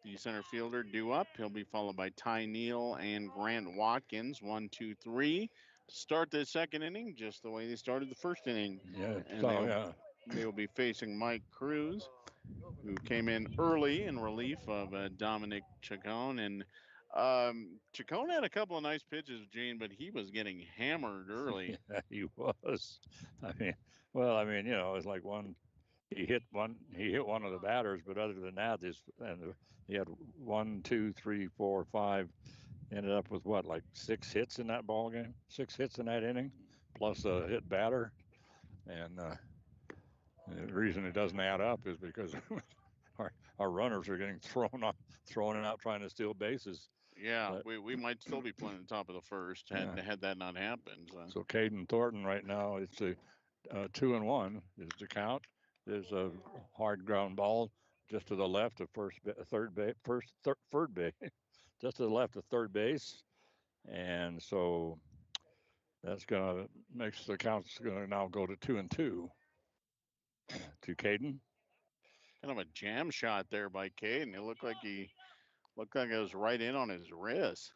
the center fielder, due up. He'll be followed by Ty Neal and Grant Watkins. 1, 2, 3. Start the second inning just the way they started the first inning.
Yeah,
and they will be facing Mike Cruz, who came in early in relief of Dominic Chacon. And Chacon had a couple of nice pitches, Gene, but he was getting hammered early.
Yeah, he was. I mean, it's like he hit one of the batters, but other than that, he had 1, 2, 3, 4, 5. Ended up with what, like 6 hits in that ball game? 6 hits in that inning, plus a hit batter. And the reason it doesn't add up is because our runners are getting thrown out trying to steal bases.
Yeah, we might still be playing the top of the first had that not happened.
So Caden Thornton right now, it's a 2-1 is the count. There's a hard ground ball just to the left of third base, just to the left of third base, and so that's makes the count's gonna now go to 2-2 to Caden.
Kind of a jam shot there by Caden. It looked like it was right in on his wrist.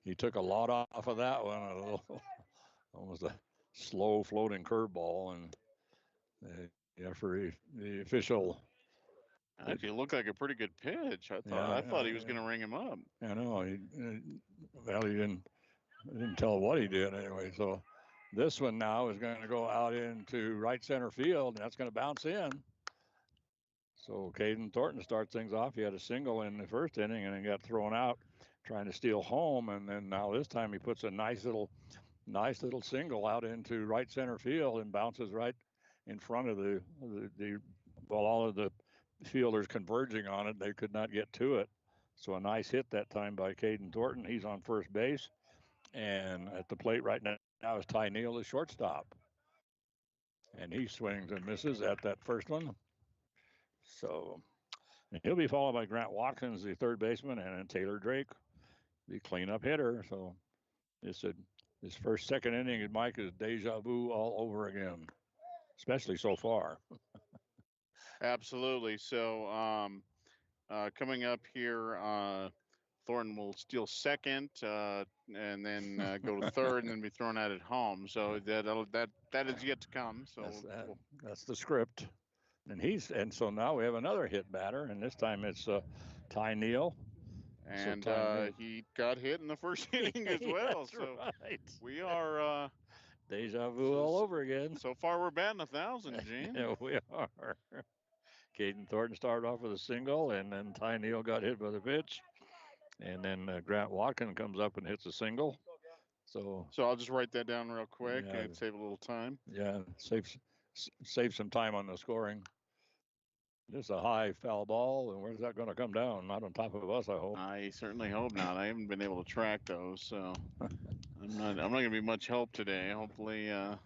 He took a lot off of that one. Almost a slow floating curveball, and the official.
Actually, looked like a pretty good pitch. I thought he was going to ring him up.
I know. He didn't tell what he did anyway. So this one now is going to go out into right center field, and that's going to bounce in. So Caden Thornton starts things off. He had a single in the first inning and then got thrown out trying to steal home, and then now this time he puts a nice little single out into right center field and bounces right in front of all of the fielders converging on it. They could not get to it. So a nice hit that time by Caden Thornton. He's on first base, and at the plate right now is Ty Neal, the shortstop, and he swings and misses at that first one. So he'll be followed by Grant Watkins, the third baseman, and then Taylor Drake, the cleanup hitter. So this second inning, Mike, is deja vu all over again, especially so far.
Absolutely. So coming up here, Thornton will steal second and then go to third and then be thrown out at home. So that is yet to come. So
that's the script. And so now we have another hit batter, and this time it's Ty Neal.
And he got hit in the first inning as well.
So right.
We are
deja vu all over again.
So far we're batting 1,000, Gene.
Yeah, we are. Caden Thornton started off with a single, and then Ty Neal got hit by the pitch. And then Grant Watkins comes up and hits a single. So
I'll just write that down real quick and save a little time.
Yeah, save some time on the scoring. This is a high foul ball, and where's that going to come down? Not on top of us, I hope.
I certainly hope not. I haven't been able to track those, so I'm not going to be much help today. Hopefully.
Yeah,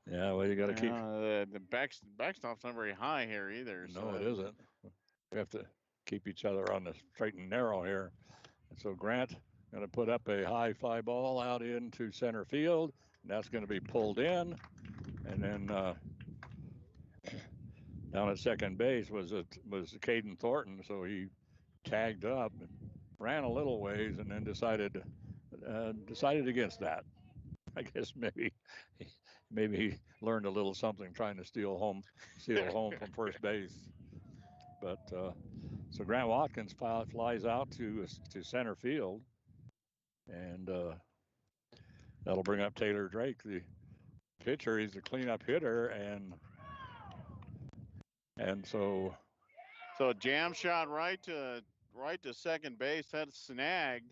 well, you got to keep.
The backstop's not very high here either.
No, it isn't. We have to keep each other on the straight and narrow here. And so Grant going to put up a high fly ball out into center field, and that's going to be pulled in, and then down at second base was Caden Thornton, so he tagged up and ran a little ways, and then decided against that. I guess maybe he learned a little something trying to steal home from first base. But so Grant Watkins flies out to center field, and that'll bring up Taylor Drake, the pitcher. He's the cleanup hitter, and so
a jam shot right to second base. That's snagged.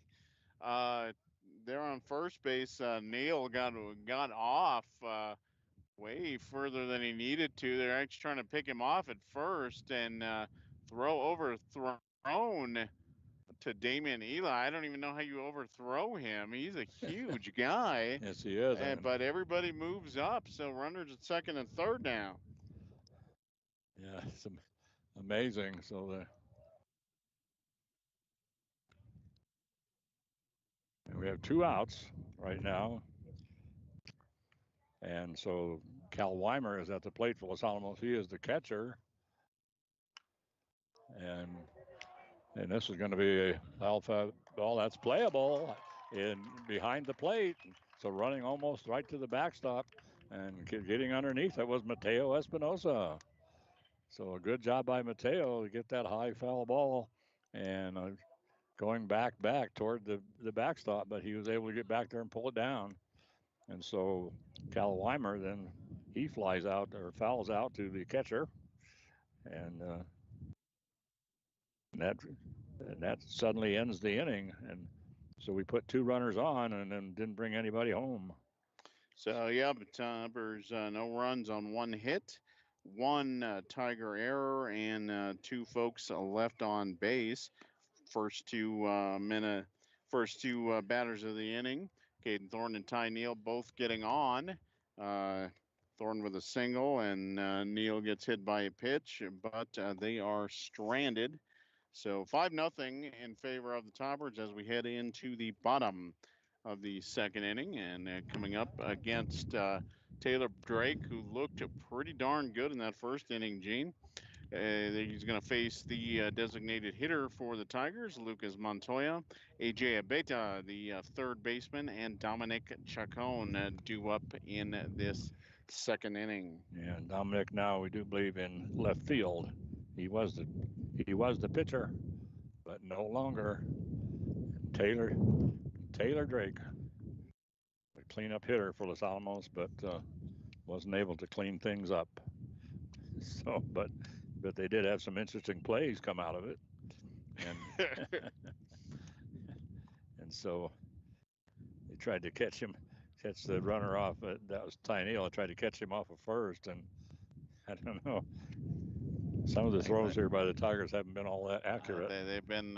there on first base, Neal got off way further than he needed to. They're actually trying to pick him off at first and overthrown to Damian Eli. I don't even know how you overthrow him. He's a huge guy.
Yes, he is.
But everybody moves up, so runners at second and third now.
Yeah, it's amazing. So we have 2 outs right now. And so Cal Weimer is at the plate for Los Alamos. He is the catcher. And this is going to be a alpha ball that's playable behind the plate. So running almost right to the backstop and getting underneath. That was Mateo Espinosa. So a good job by Mateo to get that high foul ball and going back toward the backstop, but he was able to get back there and pull it down. And so Cal Weimer then he flies out or fouls out to the catcher, and that suddenly ends the inning. And so we put 2 runners on and then didn't bring anybody home.
So yeah, but there's no runs on 1 hit, 1 Tiger error, and 2 folks left on base. First 2 batters of the inning, Caden Thorne and Ty Neal both getting on. Thorne with a single, and Neal gets hit by a pitch, but they are stranded. So 5-0 in favor of the Toppers as we head into the bottom of the second inning, and coming up against Taylor Drake, who looked pretty darn good in that first inning, Gene. He's going to face the designated hitter for the Tigers, Lucas Montoya, AJ Abeta, the third baseman, and Dominic Chacon due up in this second inning.
Yeah, and Dominic now we do believe in left field. He was the pitcher, but no longer. Taylor Drake, the cleanup hitter for Los Alamos, but wasn't able to clean things up. So, but they did have some interesting plays come out of it, and and so they tried to catch the runner off. That was Ty Neal. I tried to catch him off of first, and I don't know. Some of the throws here by the Tigers haven't been all that accurate.
They've been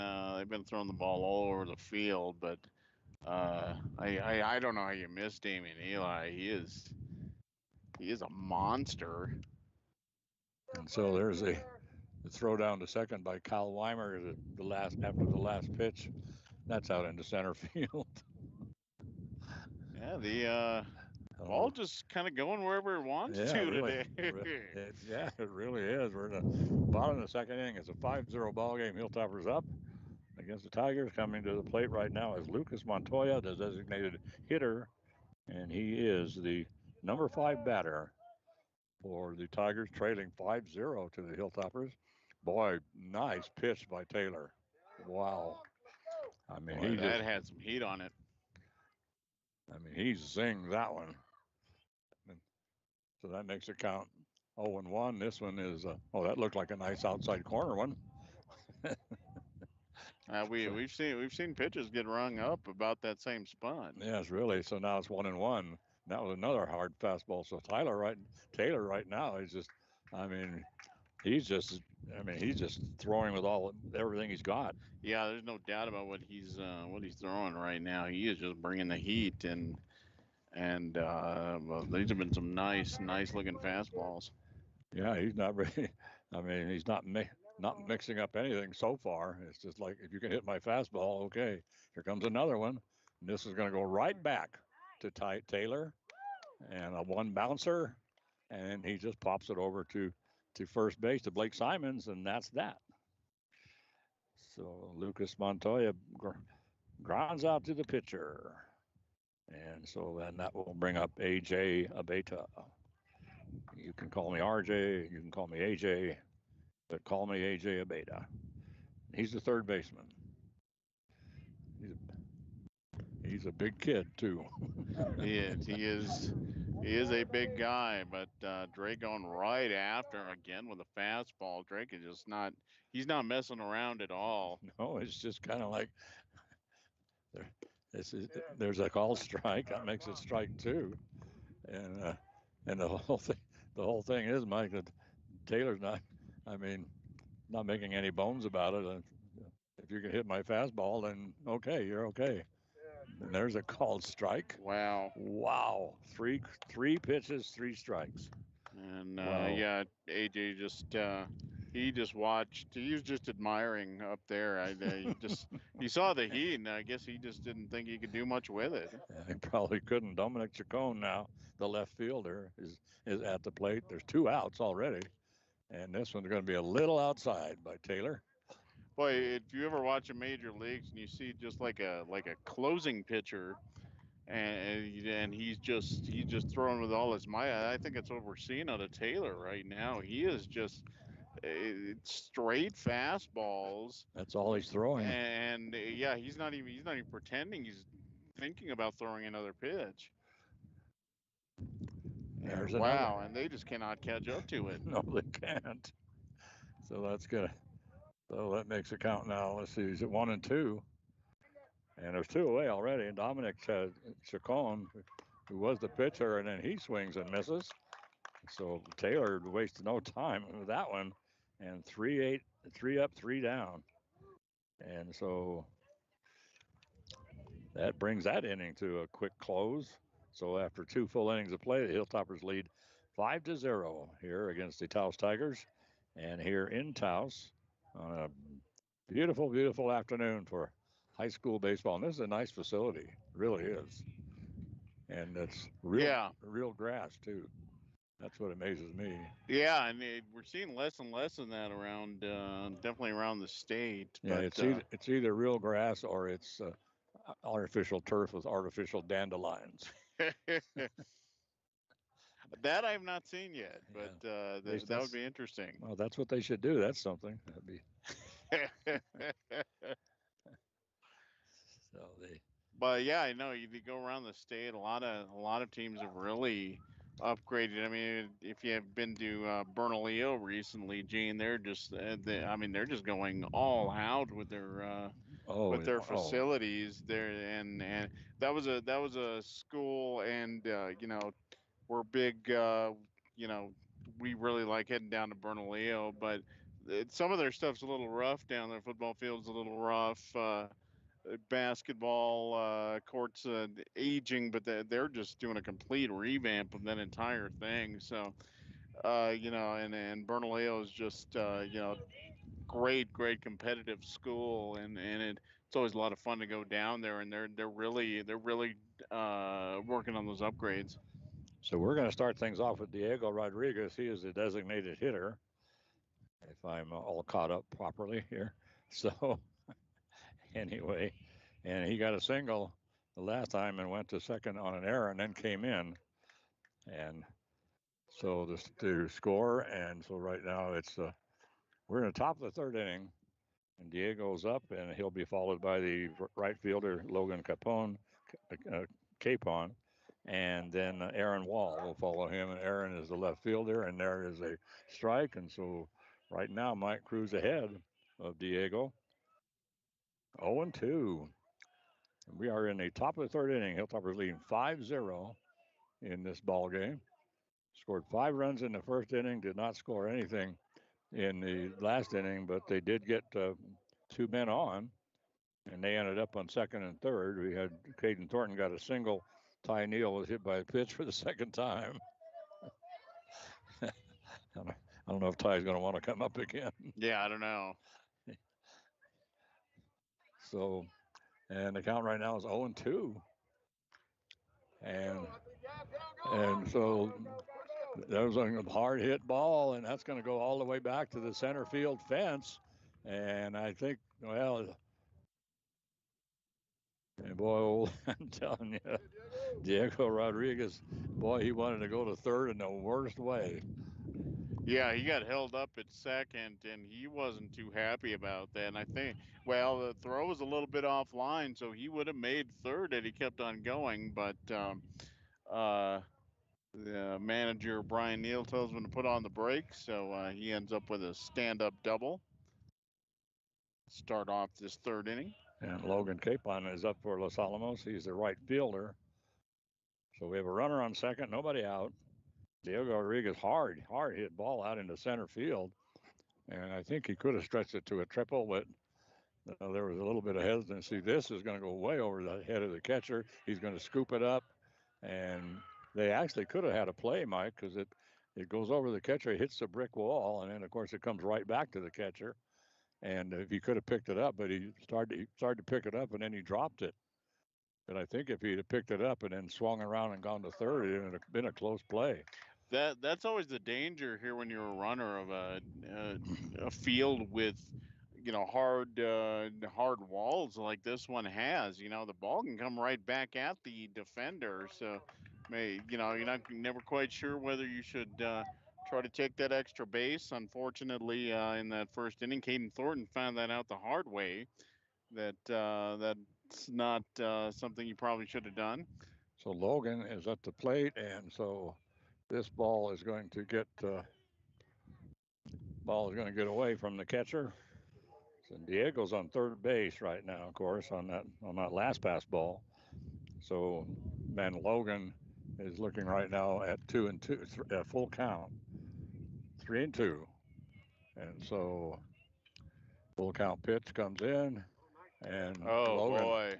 throwing the ball all over the field, but I don't know how you miss Damian Eli. He is a monster.
And so there's the throw down to second by Kyle Weimer after the last pitch. That's out into center field.
Yeah, the ball just kind of going wherever it wants to
really,
today.
it really is. We're in the bottom of the second inning. It's a 5-0 ball game. Hilltoppers up against the Tigers. Coming to the plate right now is Lucas Montoya, the designated hitter, and he is the number 5 batter for the Tigers, trailing 5-0 to the Hilltoppers. Boy, nice pitch by Taylor. Wow. I mean,
that had some heat on it.
I mean, he zinged that one. So that makes it count 0-1. This one is, that looked like a nice outside corner one.
We've seen pitches get rung up about that same spot.
Yes, really. So now it's 1-1. That was another hard fastball. So Taylor right now is just, I mean, he's just throwing with everything he's got.
Yeah, there's no doubt about what he's throwing right now. He is just bringing the heat, and well, these have been some nice looking fastballs.
Yeah, he's not really. I mean, he's not mixing up anything so far. It's just like, if you can hit my fastball, okay, here comes another one. And this is going to go right back to Taylor, and a 1 bouncer, and he just pops it over to first base to Blake Simons, and that's that. So Lucas Montoya grounds out to the pitcher, and so then that will bring up AJ Abeta. You can call me RJ, you can call me AJ, but call me AJ Abeta. He's the third baseman. He's a big kid too.
He is a big guy, but Drake going right after again with a fastball. Drake is just he's not messing around at all.
No, it's just kind of like There's a called strike that makes it strike two, and the whole thing is, Mike, that Taylor's not. I mean, not making any bones about it. If you can hit my fastball, then okay, you're okay. And there's a called strike.
Wow.
Wow, three pitches, three strikes.
And
Wow.
yeah, AJ he just watched. He was just admiring up there. He saw the heat, and I guess he just didn't think he could do much with it.
He probably couldn't. Dominic Chacon now, the left fielder, is at the plate. There's two outs already, and this one's going to be a little outside by Taylor.
Boy, if you ever watch a major leagues and you see just like a closing pitcher, and he's just throwing with all his might. I think that's what we're seeing out of Taylor right now. He is just straight fastballs.
That's all he's throwing.
And yeah, he's not even pretending. He's thinking about throwing another pitch.
There's
wow,
another.
And they just cannot catch up to it.
No, they can't. So that's good. So that makes it count now. Let's see, he's at 1-2. And there's two away already. And Dominic Chacon, who was the pitcher, and then he swings and misses. So Taylor wasted no time with that one. And 3-8, 3 up, 3 down. And so that brings that inning to a quick close. So after two full innings of play, the Hilltoppers lead 5-0 here against the Taos Tigers. And here in Taos on a beautiful, beautiful afternoon for high school baseball. And this is a nice facility, it really is. And it's real grass too. That's what amazes me.
Yeah, and we're seeing less and less of that around, definitely around the state.
Yeah,
but,
it's either real grass or it's artificial turf with artificial dandelions.
That I've not seen yet, but that would be interesting.
Well, that's what they should do. That's something. That'd be. So they.
But yeah, I know you go around the state. A lot of teams have really upgraded. I mean, if you have been to Bernalillo recently, Gene, they're just they're just going all out with their facilities there, and that was a school, and we're big. We really like heading down to Bernalillo, but some of their stuff's a little rough down there. Football field's a little rough. Basketball courts aging, but they're just doing a complete revamp of that entire thing. So, and Bernalillo is just great competitive school, and it's always a lot of fun to go down there, and they're really working on those upgrades.
So we're going to start things off with Diego Rodriguez. He is a designated hitter, if I'm all caught up properly here. So anyway, and he got a single the last time and went to second on an error and then came in. And so to score, and so right now we're in the top of the third inning, and Diego's up, and he'll be followed by the right fielder Logan Capon, and then Aaron Wall will follow him, and Aaron is the left fielder, and there is a strike, and so right now Mike Cruz ahead of Diego, 0-2. We are in the top of the third inning. Hilltoppers leading 5-0 in this ball game. Scored 5 runs in the first inning, did not score anything in the last inning, but they did get 2 men on, and they ended up on second and third. We had Caden Thornton got a single. Ty Neal was hit by a pitch for the second time. I don't know if Ty's going to want to come up again.
Yeah, I don't know.
So, and the count right now is 0-2. And so that was a hard hit ball, and that's going to go all the way back to the center field fence. And I think, well, and boy, I'm telling you, Diego Rodriguez, boy, he wanted to go to third in the worst way.
Yeah, he got held up at second, and he wasn't too happy about that. And I think, well, the throw was a little bit offline, so he would have made third had he kept on going. But the manager, Brian Neal, tells him to put on the brakes, so he ends up with a stand-up double. Start off this third inning.
And Logan Capon is up for Los Alamos. He's the right fielder. So we have a runner on second, nobody out. Diego Rodriguez hard hit ball out into center field. And I think he could have stretched it to a triple, but there was a little bit of hesitancy. This is going to go way over the head of the catcher. He's going to scoop it up. And they actually could have had a play, Mike, because it goes over the catcher, hits the brick wall, and then, of course, it comes right back to the catcher. And if he could have picked it up, but he started to pick it up, and then he dropped it. But I think if he'd have picked it up and then swung around and gone to third, it would have been a close play.
That's always the danger here when you're a runner of a field with hard walls like this one has. The ball can come right back at the defender. So you're never quite sure whether you should try to take that extra base. Unfortunately, in that first inning, Caden Thornton found that out the hard way. That's not something you probably should have done.
So Logan is at the plate, and so this ball is going to get away from the catcher. So Diego's on third base right now, of course, on that last pass ball. So man, Logan is looking right now at 2-2, full count, 3-2, and so full count pitch comes in, and Logan,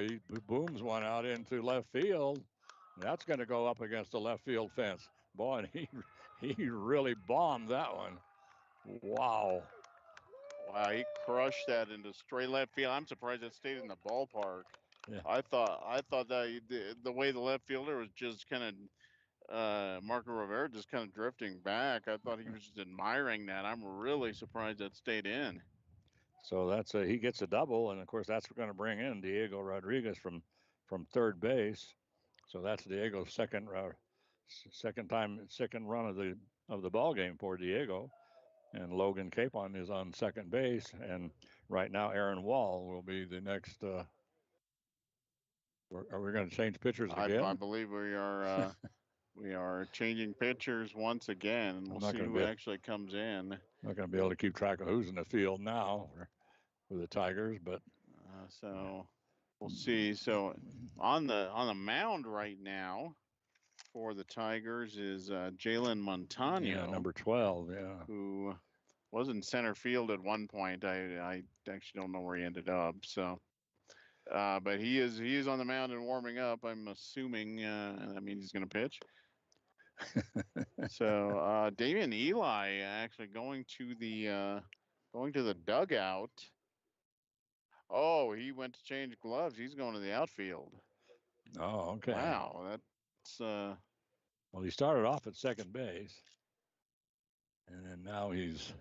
he booms one out into left field. That's going to go up against the left field fence. Boy, and he really bombed that one. Wow.
Wow, he crushed that into straight left field. I'm surprised it stayed in the ballpark.
Yeah.
I thought that the way the left fielder was just kind of Marco Rivera just kind of drifting back. I thought he was just admiring that. I'm really surprised that stayed in.
So that's he gets a double, and of course that's going to bring in Diego Rodriguez from third base. So that's Diego's second run of the ball game for Diego. And Logan Capon is on second base, and right now Aaron Wall will be the next. Are we going to change pitchers again?
I believe we are. We are changing pitchers once again, and we'll see who actually comes in.
I'm not going to be able to keep track of who's in the field now for the Tigers, but
so we'll see. So on the mound right now for the Tigers is Jalen Montano.
Yeah, number 12, yeah.
Who was in center field at one point. I actually don't know where he ended up. So, but he is on the mound and warming up. I'm assuming that means he's going to pitch. So Damian Eli actually going to the dugout. Oh, he went to change gloves. He's going to the outfield.
Oh, okay.
Wow, that's.
Well, he started off at second base, and then now he's,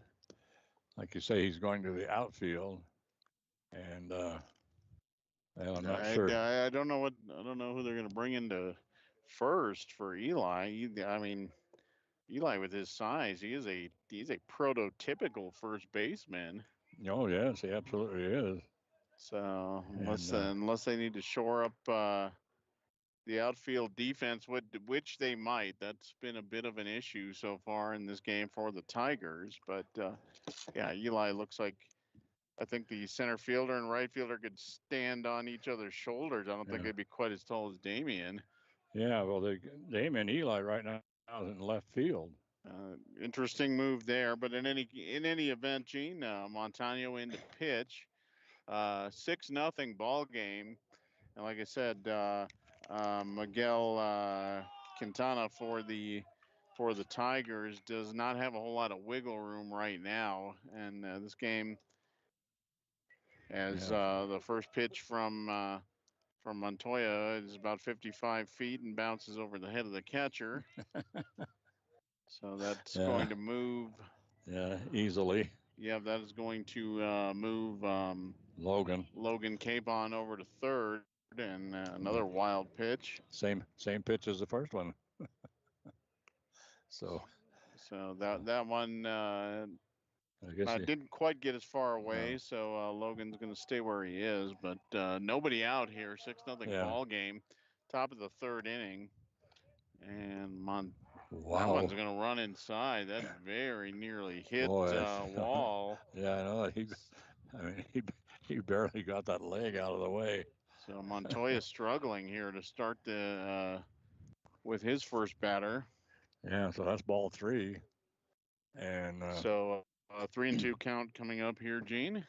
like you say, he's going to the outfield, and well, I'm not sure.
I don't know who they're going to bring into first for Eli. I mean, Eli with his size, he's a prototypical first baseman.
Oh yes, he absolutely is.
So unless they need to shore up the outfield defense, which they might, that's been a bit of an issue so far in this game for the Tigers. But yeah, Eli looks like, I think the center fielder and right fielder could stand on each other's shoulders. I don't think they'd be quite as tall as Damian.
Yeah, well, Damian Eli right now is in left field.
Interesting move there, but in any event, Gene, Montano in to pitch, 6-0 ball game, and like I said, Miguel Quintana for the Tigers does not have a whole lot of wiggle room right now, and this game, as the first pitch from Montoya is about 55 feet and bounces over the head of the catcher. So that's going to move.
Yeah, easily.
Yeah, that is going to move Logan Capon over to third, and another wild pitch.
Same pitch as the first one. So
that one didn't quite get as far away. So Logan's going to stay where he is, but nobody out here. 6-0 ball game, top of the third inning, and that one's going to run inside. That very nearly hit Wall.
Yeah, I know. he barely got that leg out of the way.
So Montoya struggling here to start the with his first batter.
Yeah, so that's ball 3. And
so 3-2 count coming up here, Gene,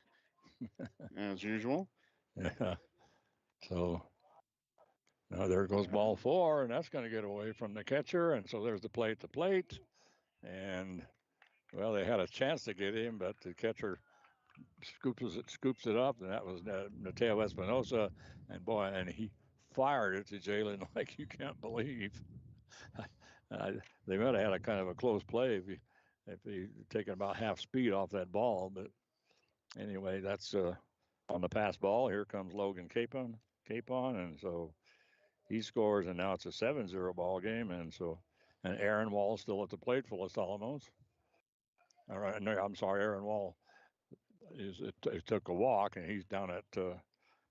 as usual.
Yeah. So now there goes ball 4, and that's going to get away from the catcher. And so there's the plate. And well, they had a chance to get him, but the catcher scoops it up, and that was Mateo Espinosa. And boy, and he fired it to Jalen like you can't believe. They might have had a kind of a close play if he taken about half speed off that ball. But anyway, that's on the pass ball. Here comes Logan Capon, and so he scores, and now it's a 7-0 ball game. And Aaron Wall still at the plate for Los Alamos. All right, no, I'm sorry, Aaron Wall it took a walk, and he's down at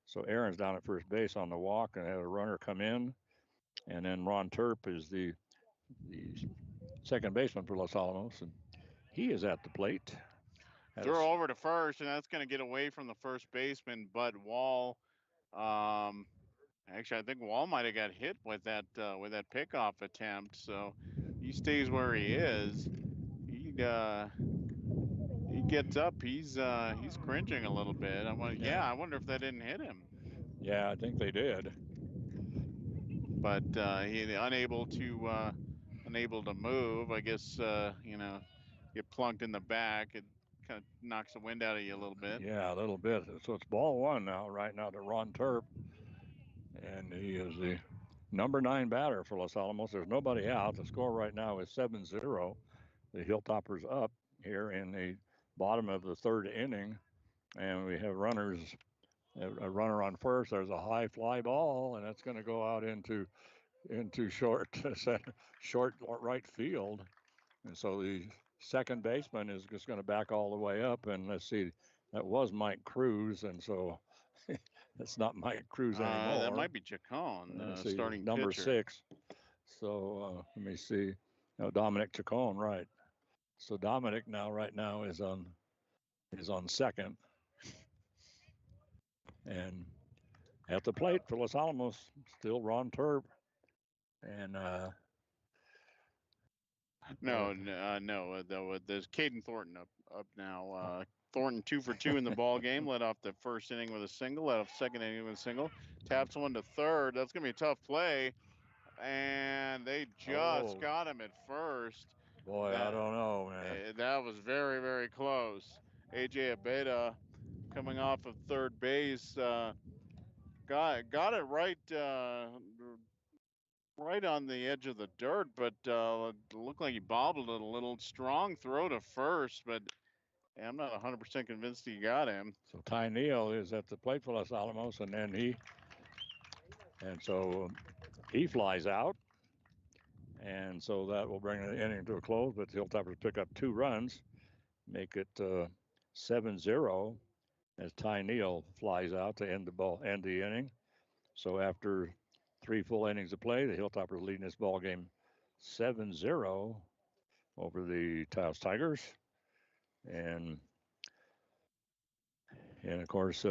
so Aaron's down at first base on the walk, and had a runner come in, and then Ron Turp is the second baseman for Los Alamos, and he is at the plate.
Throw over to first, and that's going to get away from the first baseman, Bud Wall. Actually, I think Wall might have got hit with that pickoff attempt, so he stays where he is. He gets up. He's cringing a little bit. I wonder if that didn't hit him.
Yeah, I think they did.
But he unable to move. I guess get plunked in the back. It kind of knocks the wind out of you a little bit.
Yeah, a little bit. So it's ball 1 right now to Ron Turp, and he is the number 9 batter for Los Alamos. There's nobody out. The score right now is 7-0. The Hilltoppers up here in the bottom of the 3rd inning, and we have runners. A runner on first. There's a high fly ball, and that's going to go out into short right field. And so the second baseman is just going to back all the way up. And let's see, that was Mike Cruz, and so it's not Mike Cruz anymore.
That might be Chacon, starting
number
pitcher.
6. So let me see. No, Dominic Chacon, right? So Dominic right now is on second, and at the plate for Los Alamos, still Ron Turp, and
no. There's Caden Thornton up now. Thornton 2 for 2 in the ball game. Led off the first inning with a single. Led off second inning with a single. Taps one to third. That's gonna be a tough play, and they just got him at first.
Boy, I don't know, man.
That was very, very close. AJ Abeda coming off of third base. Got it right on the edge of the dirt, but it looked like he bobbled it a little. Strong throw to first, but I'm not 100% convinced he got him.
So Ty Neal is at the plate for Los Alamos, and then he flies out, and so that will bring the inning to a close. But the Hilltoppers pick up 2 runs, make it 7-0 as Ty Neal flies out to end the inning. So after 3 full innings of play, the Hilltoppers leading this ball game 7-0 over the Taos Tigers, and of course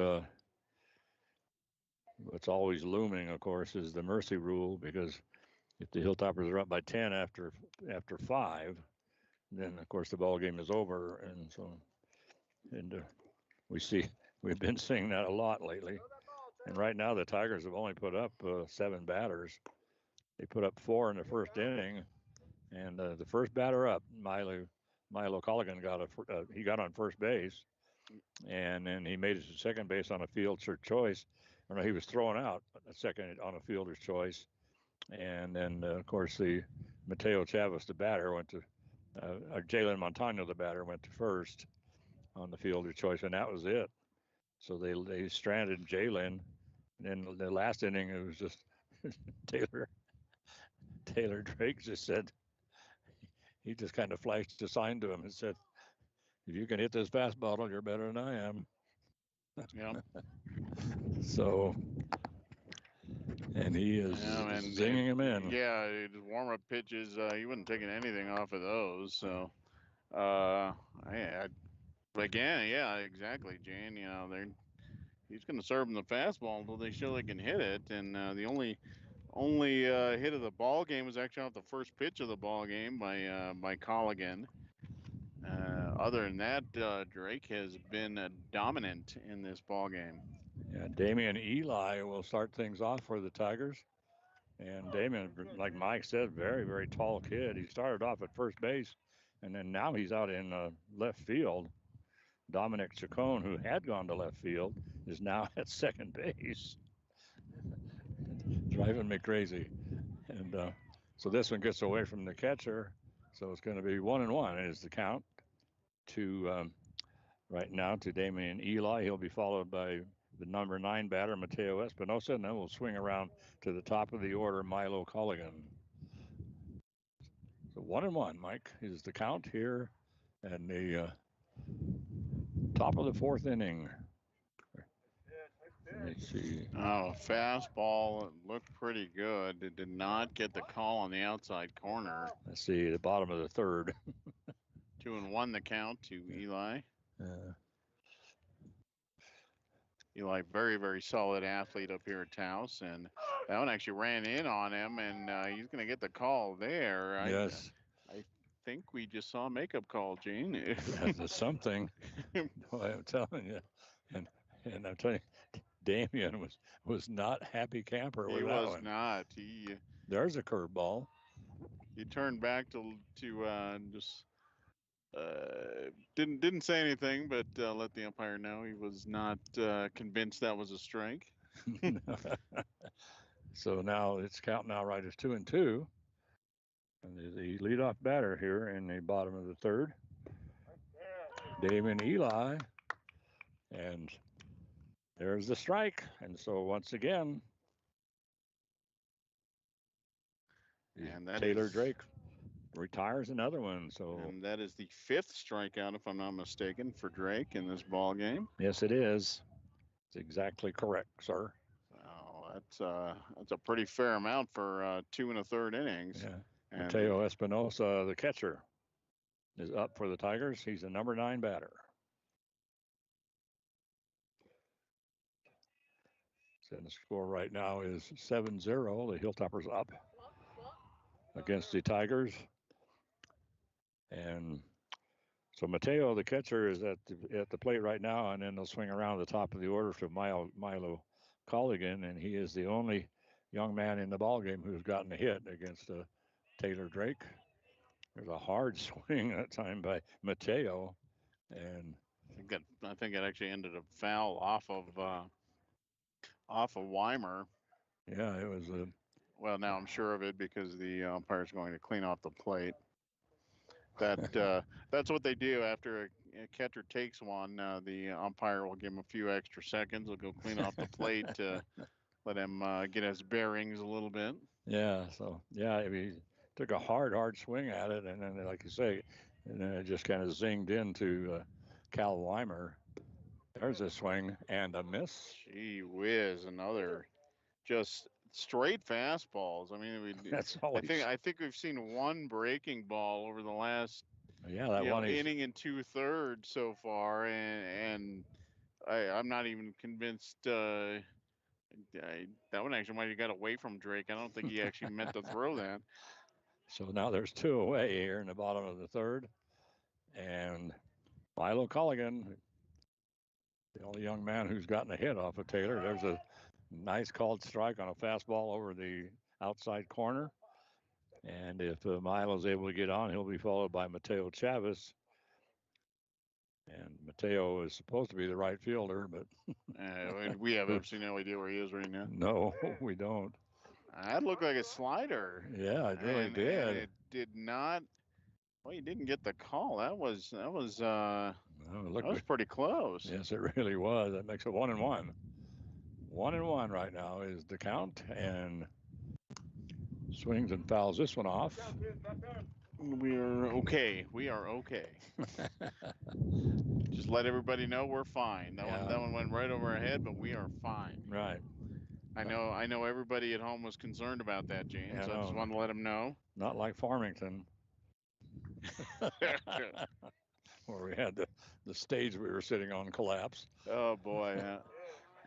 what's always looming, of course, is the mercy rule, because if the Hilltoppers are up by 10 after 5, then of course the ball game is over, and so we've been seeing that a lot lately. And right now the Tigers have only put up 7 batters. They put up 4 in the first inning, and the first batter up, Milo Colligan he got on first base, and then he made it to second base on a fielder's choice. Or no, he was thrown out a second on a fielder's choice, and then of course the Mateo Chavez, the batter, went to Jalen Montano, the batter, went to first on the fielder's choice, and that was it. So they stranded Jalen, and then the last inning it was just Taylor Drake just said, he just kind of flashed a sign to him and said, "If you can hit this fastball, you're better than I am."
Yeah.
So, and he is zinging him in.
Yeah, his warm-up pitches, he wasn't taking anything off of those. So, again, yeah, exactly, Jane. he's going to serve him the fastball until they show they can hit it. And the only hit of the ball game was actually off the first pitch of the ball game by Colligan. Other than that, Drake has been dominant in this ball game.
Yeah, Damian Eli will start things off for the Tigers. And Damian, like Mike said, very, very tall kid. He started off at first base, and then now he's out in left field. Dominic Chacon, who had gone to left field, is now at second base. Driving me crazy. And so this one gets away from the catcher. So it's going to be 1-1 is the count to right now to Damian Eli. He'll be followed by the number 9 batter, Mateo Espinosa, and then we'll swing around to the top of the order, Milo Colligan. So 1-1, Mike, is the count here, and the top of the 4th inning. Let's see.
Oh, fastball looked pretty good. It did not get the call on the outside corner.
Let's see, the bottom of the 3rd.
2-1 the count to Eli. Eli, very, very solid athlete up here at Taos, and that one actually ran in on him, and he's going to get the call there.
Yes.
I think we just saw a makeup call, Gene.
That's something. Boy, I'm telling you. And I'm telling you, Damian was not happy camper with that one.
He was not.
There's a curveball.
He turned back to just didn't say anything, but let the umpire know he was not convinced that was a strike.
So now it's counting now right as 2-2. And the leadoff batter here in the bottom of the 3rd, Damian Eli, and there's the strike. And so once again, and Taylor Drake retires another one. So
and that is the 5th strikeout, if I'm not mistaken, for Drake in this ball game.
Yes, it is. It's exactly correct, sir.
Oh, that's a pretty fair amount for 2 1/3 innings.
Yeah.
And
Mateo Espinosa, the catcher, is up for the Tigers. He's the number 9 batter. So the score right now is 7-0. The Hilltoppers up against the Tigers. And so Mateo, the catcher, is at the plate right now, and then they'll swing around the top of the order to Milo Colligan, and he is the only young man in the ballgame who's gotten a hit against Taylor Drake. There's a hard swing that time by Mateo, and
I think it actually ended up foul off of Weimer.
Yeah, it was a.
Well, now I'm sure of it because the umpire's going to clean off the plate. That's what they do after a catcher takes one. The umpire will give him a few extra seconds. He'll go clean off the plate to let him get his bearings a little bit.
Yeah. So yeah, he took a hard swing at it, and then, like you say, and then it just kind of zinged into Cal Weimer. There's a swing and a miss.
Gee whiz, another just straight fastballs. I mean,
that's always.
I think we've seen one breaking ball over the last
one
inning and 2/3 so far, and I'm not even convinced. That one actually might have got away from Drake. I don't think he actually meant to throw that.
So now there's 2 away here in the bottom of the 3rd, and Milo Colligan, the only young man who's gotten a hit off of Taylor. There's a nice called strike on a fastball over the outside corner. And if Milo's able to get on, he'll be followed by Mateo Chavez. And Mateo is supposed to be the right fielder, but
we have absolutely no idea where he is right now.
No, we don't.
That looked like a slider.
Yeah, it really did.
And it did not. Well, he didn't get the call. That was pretty close.
Yes, it really was. That makes it 1-1. 1-1 right now is the count, and swings and fouls this one off.
We are okay. Just let everybody know we're fine. That one went right over our head, but we are fine.
Right.
I know everybody at home was concerned about that, Gene.
Yeah,
so I just wanted to let them know.
Not like Farmington. Where we had the stage we were sitting on collapse.
Oh boy, yeah.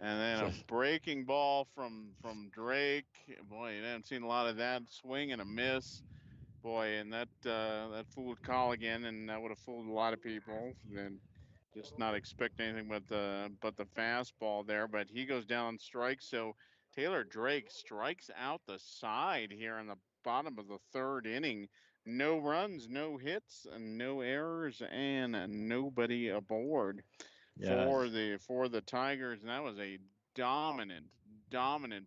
And then a breaking ball from Drake. Boy, you haven't seen a lot of that. Swing and a miss. Boy, and that fooled Colligan, and that would have fooled a lot of people. And just not expect anything but the fastball there. But he goes down on strikes. So Taylor Drake strikes out the side here in the bottom of the third inning. No runs, no hits, and no errors, and nobody aboard for the Tigers. And that was a dominant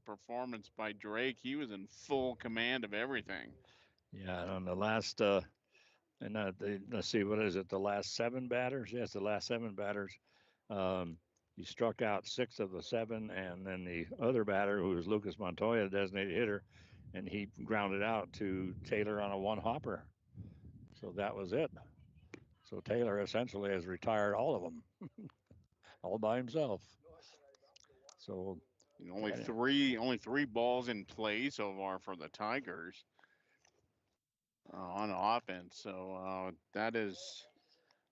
performance by Drake. He was in full command of everything.
Yeah, and on the last let's see, what is it? The last 7 batters? Yes, the last 7 batters. He struck out 6 of the 7, and then the other batter, who was Lucas Montoya, the designated hitter, and he grounded out to Taylor on a 1-hopper. So that was it. So Taylor essentially has retired all of them, all by himself. So
only three balls in play so far for the Tigers on offense. So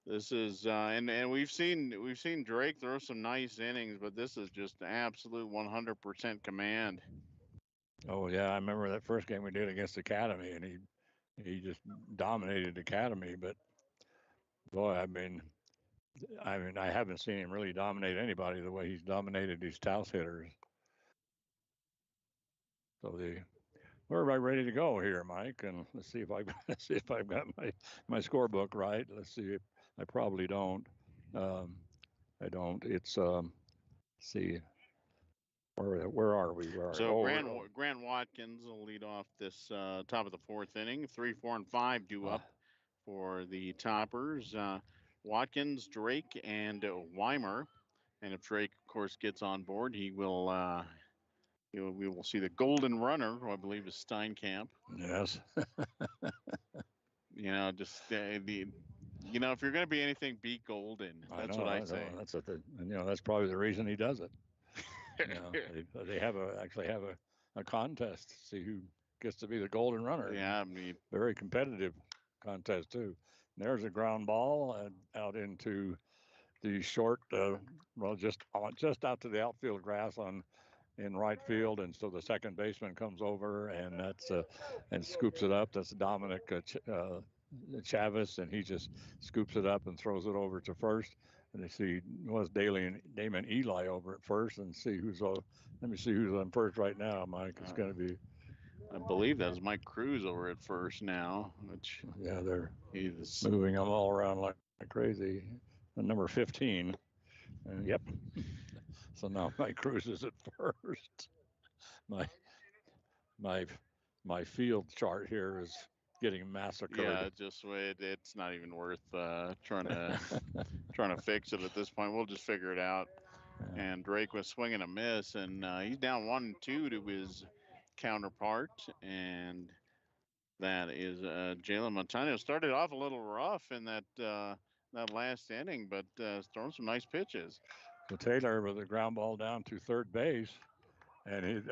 this is and we've seen Drake throw some nice innings, but this is just absolute 100% command.
Oh yeah, I remember that first game we did against Academy, and he just dominated Academy. But boy, I haven't seen him really dominate anybody the way he's dominated these Taos hitters. So we're about ready to go here, Mike, and let's see if I've got my scorebook right. Let's see if I probably don't. I don't. It's see where are we?
So Grant Watkins will lead off this top of the fourth inning. 3, 4, and 5 due up for the toppers. Watkins, Drake, and Weimer. And if Drake, of course, gets on board, we will see the golden runner, who I believe is Steinkamp.
Yes.
Just if you're going to be anything, be golden. That's what I say.
That's probably the reason he does it. They actually have a contest to see who gets to be the golden runner.
Yeah,
very competitive contest too. And there's a ground ball out into the short, just out to the outfield grass in right field, and so the second baseman comes over and and scoops it up. That's Dominic Chavis, and he just scoops it up and throws it over to first. And they see Damon Eli over at first, and see let me see who's on first right now, Mike. It's going to be,
I believe that's Mike Cruz over at first now. Which
he's moving them all around like crazy. And number 15, and yep. So now Mike Cruz is at first. My field chart here is getting massacred.
Yeah, it's not even worth trying to fix it at this point. We'll just figure it out. Yeah. And Drake was swinging a miss, and he's down 1-2 to his counterpart, and that is Jalen Montano. Started off a little rough in that last inning, but throwing some nice pitches.
So Taylor with a ground ball down to third base. And he's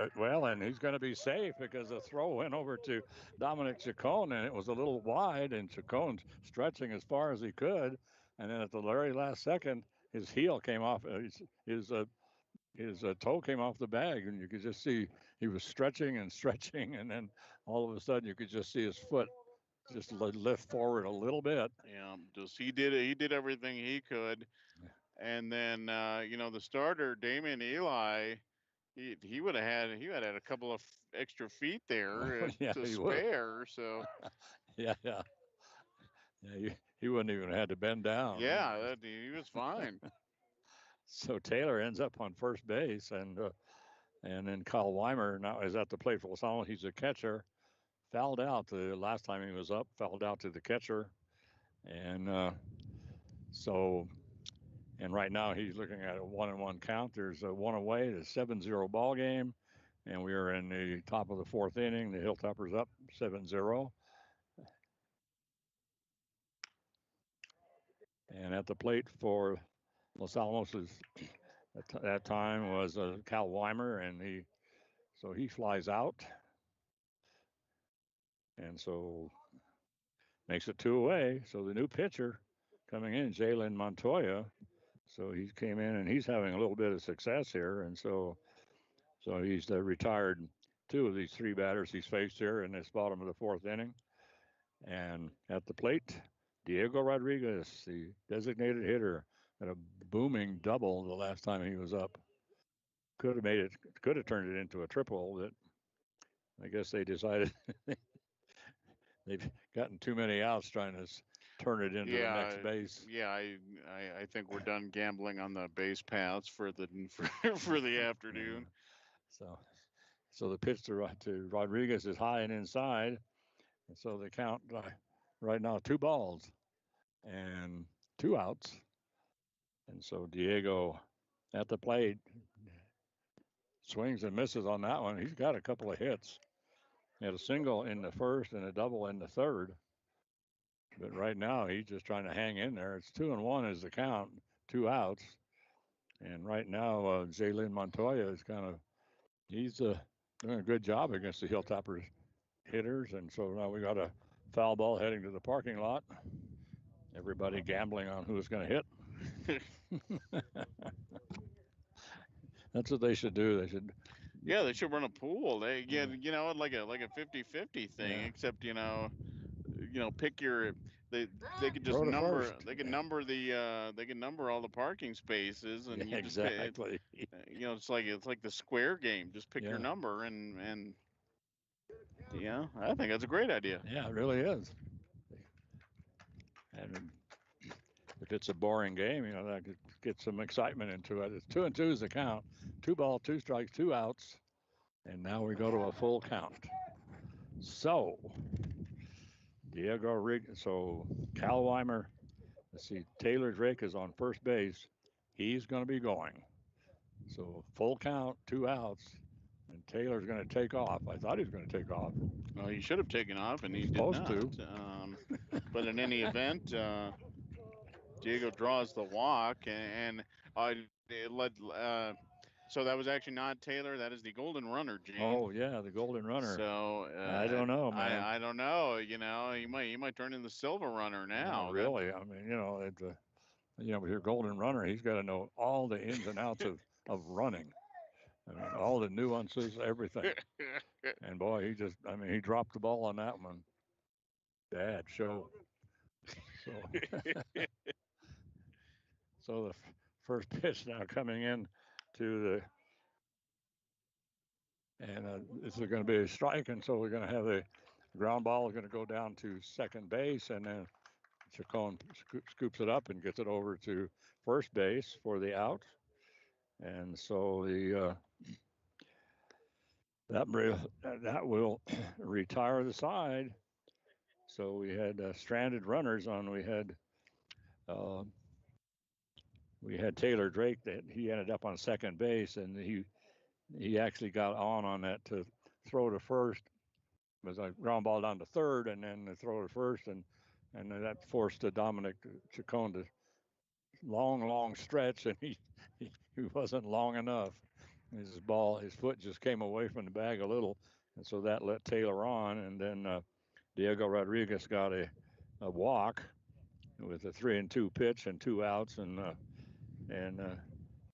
going to be safe because the throw went over to Dominic Chacon, and it was a little wide, and Chacon's stretching as far as he could. And then at the very last second, his heel came off, his toe came off the bag, and you could just see he was stretching, and then all of a sudden you could just see his foot just lift forward a little bit.
Yeah, he did everything he could. And then the starter, Damian Eli, he would have had a couple of extra feet there to spare. So
yeah, he wouldn't even had to bend down.
Yeah, he was fine.
So Taylor ends up on first base, and then Kyle Weimer now is at the plate for Los Alamos. He's a catcher. Fouled out the last time he was up. Fouled out to the catcher, and and right now he's looking at a 1-1 count. There's a 1 away. It's a 7-0 ball game, and we are in the top of the fourth inning. The Hilltoppers up 7-0. And at the plate for Los Alamos at that time was Cal Weimer, and he flies out, and so makes it 2 away. So the new pitcher coming in, Jalen Montoya, So he came in and he's having a little bit of success here, and so he's retired two of these three batters he's faced here in this bottom of the fourth inning. And at the plate, Diego Rodriguez, the designated hitter, had a booming double the last time he was up. Could have turned it into a triple, but I guess they decided they've gotten too many outs trying to turn it into the next base.
Yeah, I think we're done gambling on the base paths for the for the afternoon.
So the pitch to Rodriguez is high and inside, and so the count right now 2 balls and 2 outs, and so Diego at the plate swings and misses on that one. He's got a couple of hits. He had a single in the first and a double in the third. But right now he's just trying to hang in there. It's 2-1 is the count, 2 outs. And right now Jalen Montoya is he's doing a good job against the Hilltoppers hitters. And so now we got a foul ball heading to the parking lot. Everybody gambling on who's going to hit. That's what they should do.
They should run a pool. Like a 50-50 thing, except pick your they could just number first. They can number all the parking spaces and
exactly.
It's like the square game. Just pick your number and I think that's a great idea.
Yeah, it really is. And if it's a boring game, that could get some excitement into it. It's 2-2 is the count. 2-2 strikes, 2 outs. And now we go to a full count. So so Cal Weimer, let's see, Taylor Drake is on first base. He's going to be going. So full count, 2 outs, and Taylor's going to take off. I thought he was going to take off.
Well, he should have taken off, and he did not. But in any event, Diego draws the walk, and it led. So that was actually not Taylor. That is the golden runner, Gene.
Oh yeah, the golden runner.
So
I don't know, man.
I don't know. He might turn into the silver runner now.
No, really, I mean, with your golden runner, he's got to know all the ins and outs of running. I mean, all the nuances, everything. And boy, he dropped the ball on that one. Bad show. So the first pitch now coming in to this is going to be a strike, and so we're going to have the ground ball is going to go down to second base, and then Chacon scoops it up and gets it over to first base for the out. And so that will retire the side. So we had stranded runners on. We had Taylor Drake that he ended up on second base, and he actually got on that to throw to first. It was a ground ball down to third, and then the throw to first, and that forced Dominic Chacon to long stretch, and he wasn't long enough. His foot just came away from the bag a little, and so that let Taylor on, and then Diego Rodriguez got a walk with a 3-2 pitch and 2 outs, and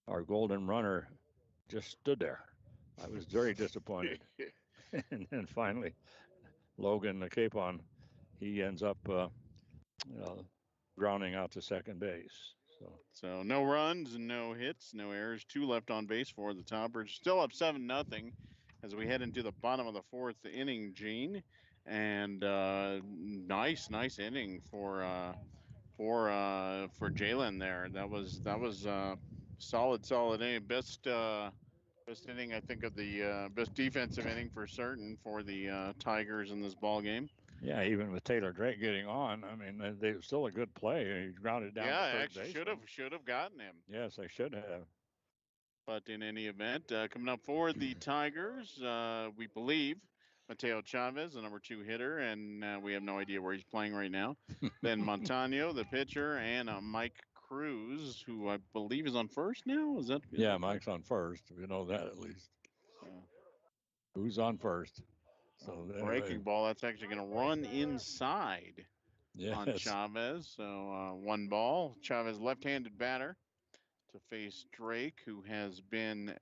our golden runner just stood there. I was very disappointed. And then finally, Logan the Capon, he ends up grounding out to second base.
So no runs and no hits, no errors. 2 left on base for the Toppers. Still up 7-0 as we head into the bottom of the fourth inning, Gene. And nice inning for Jalen there. That was solid inning. Best inning, I think, of the best defensive inning for certain for the Tigers in this ball game.
Yeah, even with Taylor Drake getting on, I mean, they were still a good play. He grounded down.
Yeah, actually should have gotten him.
Yes, they should have.
But in any event, coming up for the Tigers, we believe Mateo Chavez, the number 2 hitter, and we have no idea where he's playing right now. Then Montano, the pitcher, and Mike Cruz, who I believe is on first now. Is that?
Yeah, Mike's on first. We know that at least. Who's on first?
So breaking ball. That's actually going to run inside on Chavez. So 1 ball. Chavez, left-handed batter. to face Drake, who has been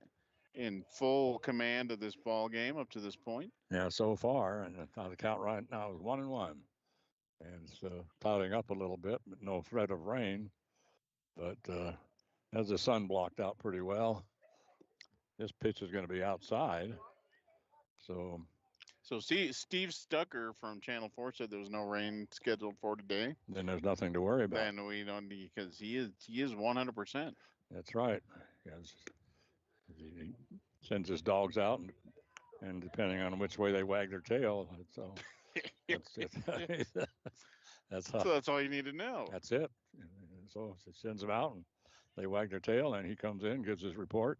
in full command of this ball game up to this point.
Yeah, so far, and the count right now is 1-1, and so clouding up a little bit, but no threat of rain. But as the sun blocked out pretty well, this pitch is going to be outside. So
Steve Stucker from Channel 4 said there was no rain scheduled for today.
Then there's nothing to worry about.
Then we don't, because he is 100%.
That's right. Yes. He sends his dogs out, and depending on which way they wag their tail, so
that's all you need to know.
That's it. And so it sends them out, and they wag their tail, and he comes in, gives his report.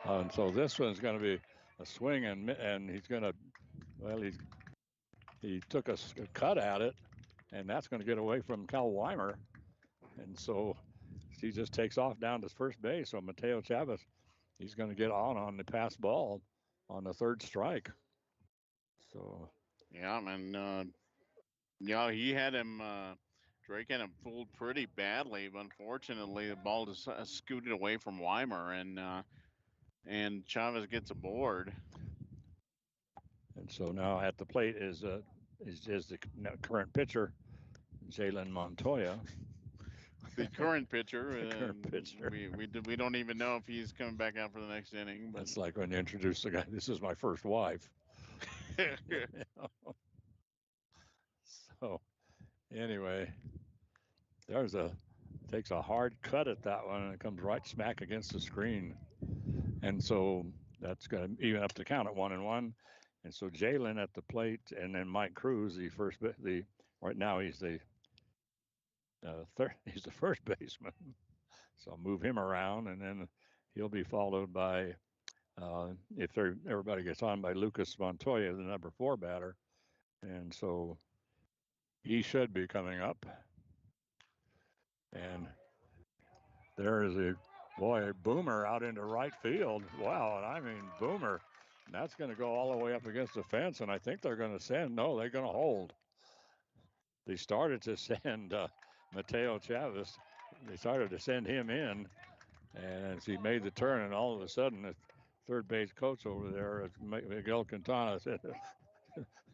And so this one's going to be a swing, and he's going to, well, he took a cut at it, and that's going to get away from Cal Weimer. And so he just takes off down to first base. So Mateo Chavez, he's going to get on the pass ball on the third strike. So
yeah, and he had him. Drake had him fooled pretty badly, but unfortunately the ball just scooted away from Weimer, and Chavez gets aboard.
And so now at the plate is the current pitcher, Jalen Montoya.
The current pitcher.
The current pitcher.
We don't even know if he's coming back out for the next inning. But.
That's like when you introduce the guy. This is my first wife. So anyway, takes a hard cut at that one, and it comes right smack against the screen. And so that's going to even up the count at 1-1. And so Jalen at the plate, and then Mike Cruz, right now he's the first baseman. So I'll move him around, and then he'll be followed by, if everybody gets on, by Lucas Montoya, the number 4 batter. And so he should be coming up. And there is a boomer out into right field. Wow, and I mean boomer. And that's going to go all the way up against the fence, and I think they're going to send. No, they're going to hold. They started to send Mateo Chavez. They started to send him in, and as he made the turn, and all of a sudden, the third base coach over there, Miguel Quintana, said,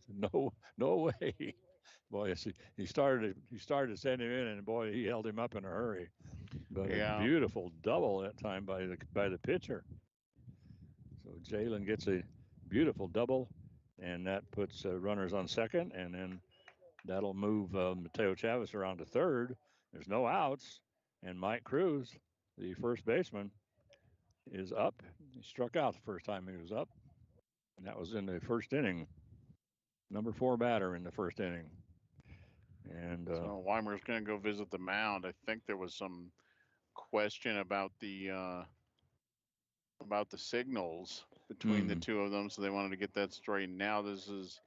"No way." Boy, he started to send him in, and boy, he held him up in a hurry. But a beautiful double that time by the pitcher. So Jalen gets a beautiful double, and that puts runners on second, and then that'll move Mateo Chavez around to third. There's no outs, and Mike Cruz, the first baseman, is up. He struck out the first time he was up, and that was in the first inning. Number 4 batter in the first inning. And
so Weimer's going to go visit the mound. I think there was some question about the signals between the two of them, so they wanted to get that straightened. Now this is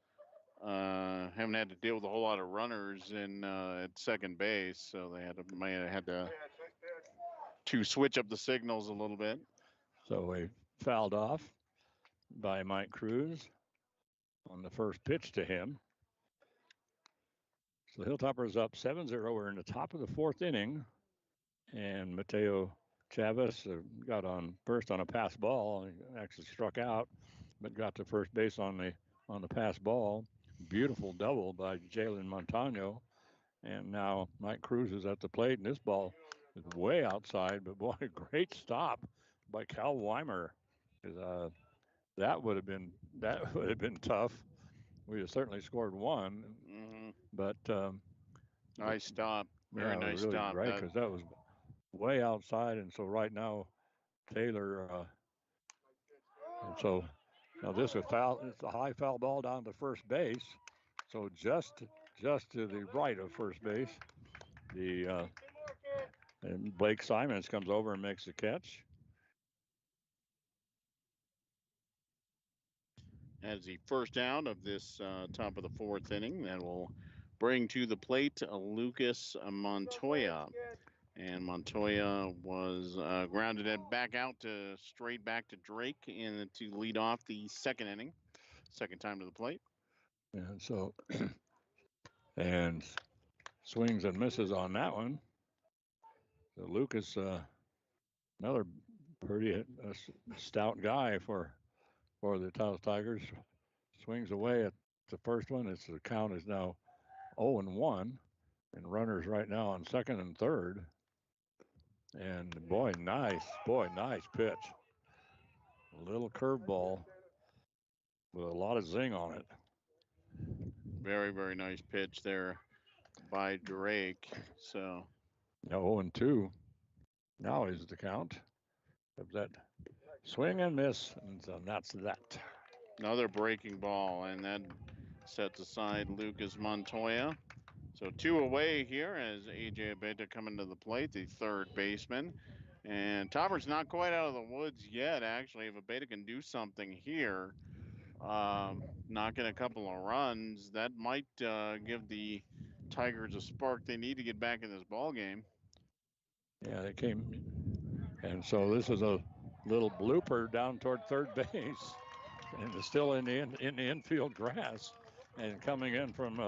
haven't had to deal with a whole lot of runners in at second base, so they had to switch up the signals a little bit.
So he fouled off by Mike Cruz on the first pitch to him. So the Hilltoppers up 7-0. We're in the top of the 4th inning, and Mateo Chavez got on first on a pass ball. He actually struck out, but got to first base on the pass ball. Beautiful double by Jalen Montano. And now Mike Cruz is at the plate, and this ball is way outside, but boy, great stop by Cal Weimer. That would have been tough. We have certainly scored one, but
nice stop. Very nice
really
stop.
Right, because that was way outside, and so right now Taylor. And so now this is foul. It's a high foul ball down to first base. So just to the right of first base, and Blake Simons comes over and makes the catch.
As the first out of this top of the 4th inning, that will bring to the plate Lucas Montoya. And Montoya was grounded straight back to Drake and to lead off the second inning. Second time to the plate.
And so, and swings and misses on that one. So Lucas Another pretty stout guy for the Taos Tigers. Swings away at the first one. The count is now 0-1, and runners right now on second and third. And boy, nice pitch. A little curveball with a lot of zing on it.
Very, very nice pitch there by Drake. So
now 0-2. Now is the count of that swing and miss, and so that's that.
Another breaking ball, and that sets aside Lucas Montoya. So 2 away here as AJ Abeta coming to the plate, the third baseman. And Topper's not quite out of the woods yet, actually. If Abeta can do something here, knocking a couple of runs, that might give the Tigers a spark they need to get back in this ball game.
Yeah, they came, and so this is a little blooper down toward third base, and it's still in the infield grass, and coming in from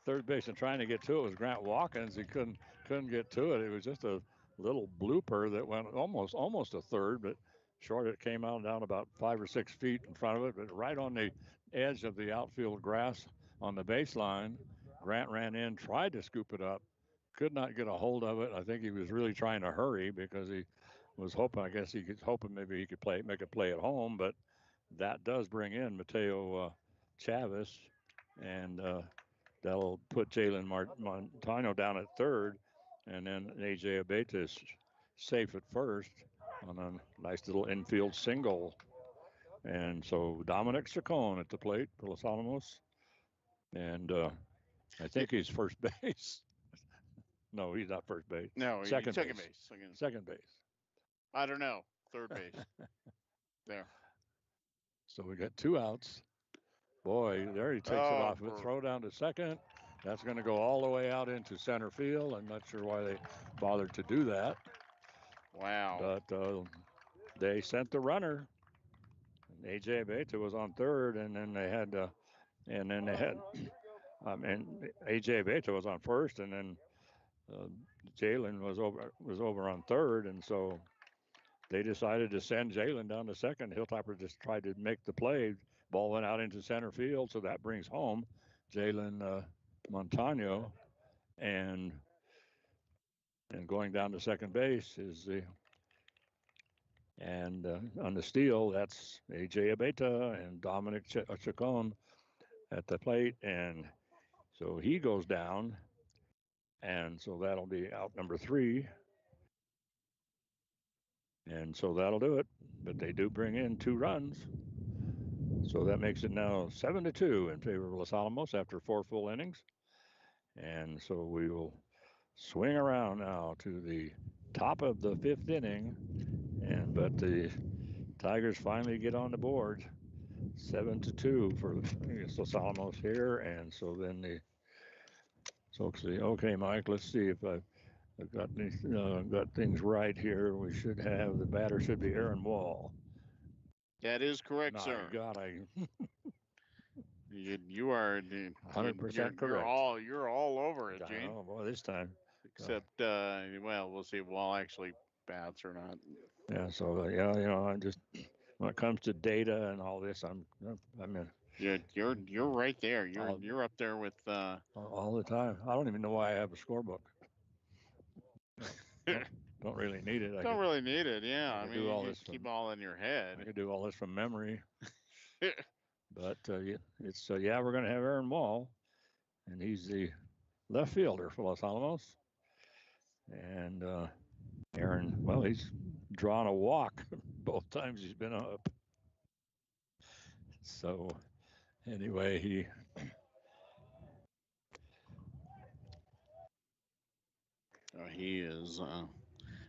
third base and trying to get to it was Grant Watkins. He couldn't get to it. It was just a little blooper that went almost a third, but short. It came out down about 5 or 6 feet in front of it, but right on the edge of the outfield grass on the baseline. Grant ran in, tried to scoop it up, could not get a hold of it. I think he was really trying to hurry because he was hoping. I guess he was hoping maybe he could make a play at home, but that does bring in Mateo Chavez, and that'll put Jalen Montano down at third, and then AJ Abeta is safe at first on a nice little infield single. And so Dominic Chacon at the plate for Los Alamos, and I think he's first base. No, he's not first base.
No,
second
base.
Second base.
I don't know. Third base. There.
So we got 2 outs. Boy, there he takes it off. Throw down to second. That's going to go all the way out into center field. I'm not sure why they bothered to do that.
Wow.
But they sent the runner. AJ Abeta was on third, and then they had AJ Abeta was on first, and then Jalen was over on third, and so they decided to send Jalen down to second. Hilltopper just tried to make the play. Ball went out into center field, so that brings home Jalen Montano, and going down to second base is on the steal, that's AJ Abeta and Dominic Chacon at the plate, and so he goes down, and so that'll be out number 3. And so that'll do it. But they do bring in 2 runs. So that makes it now 7-2 in favor of Los Alamos after 4 full innings. And so we will swing around now to the top of the 5th inning. But the Tigers finally get on the board. 7-2 for Los Alamos here. And so then okay, Mike, let's see if I've got things right here. We should have the batter should be Aaron Wall.
That is correct, sir.
God,
you are
100% correct.
You're all over it, Gene.
Oh boy, this time.
Except, well, we'll see if Wall actually bats or not.
Yeah. So I just when it comes to data and all this, I'm in.
You're right there. You're up there with
all the time. I don't even know why I have a scorebook. Don't really need it.
Don't really need it. Yeah, I mean,
do all
you
this
keep all in your head.
I could do all this from memory. But it's we're going to have Aaron Wall, and he's the left fielder for Los Alamos. And Aaron, well, he's drawn a walk both times he's been up. So anyway,
he is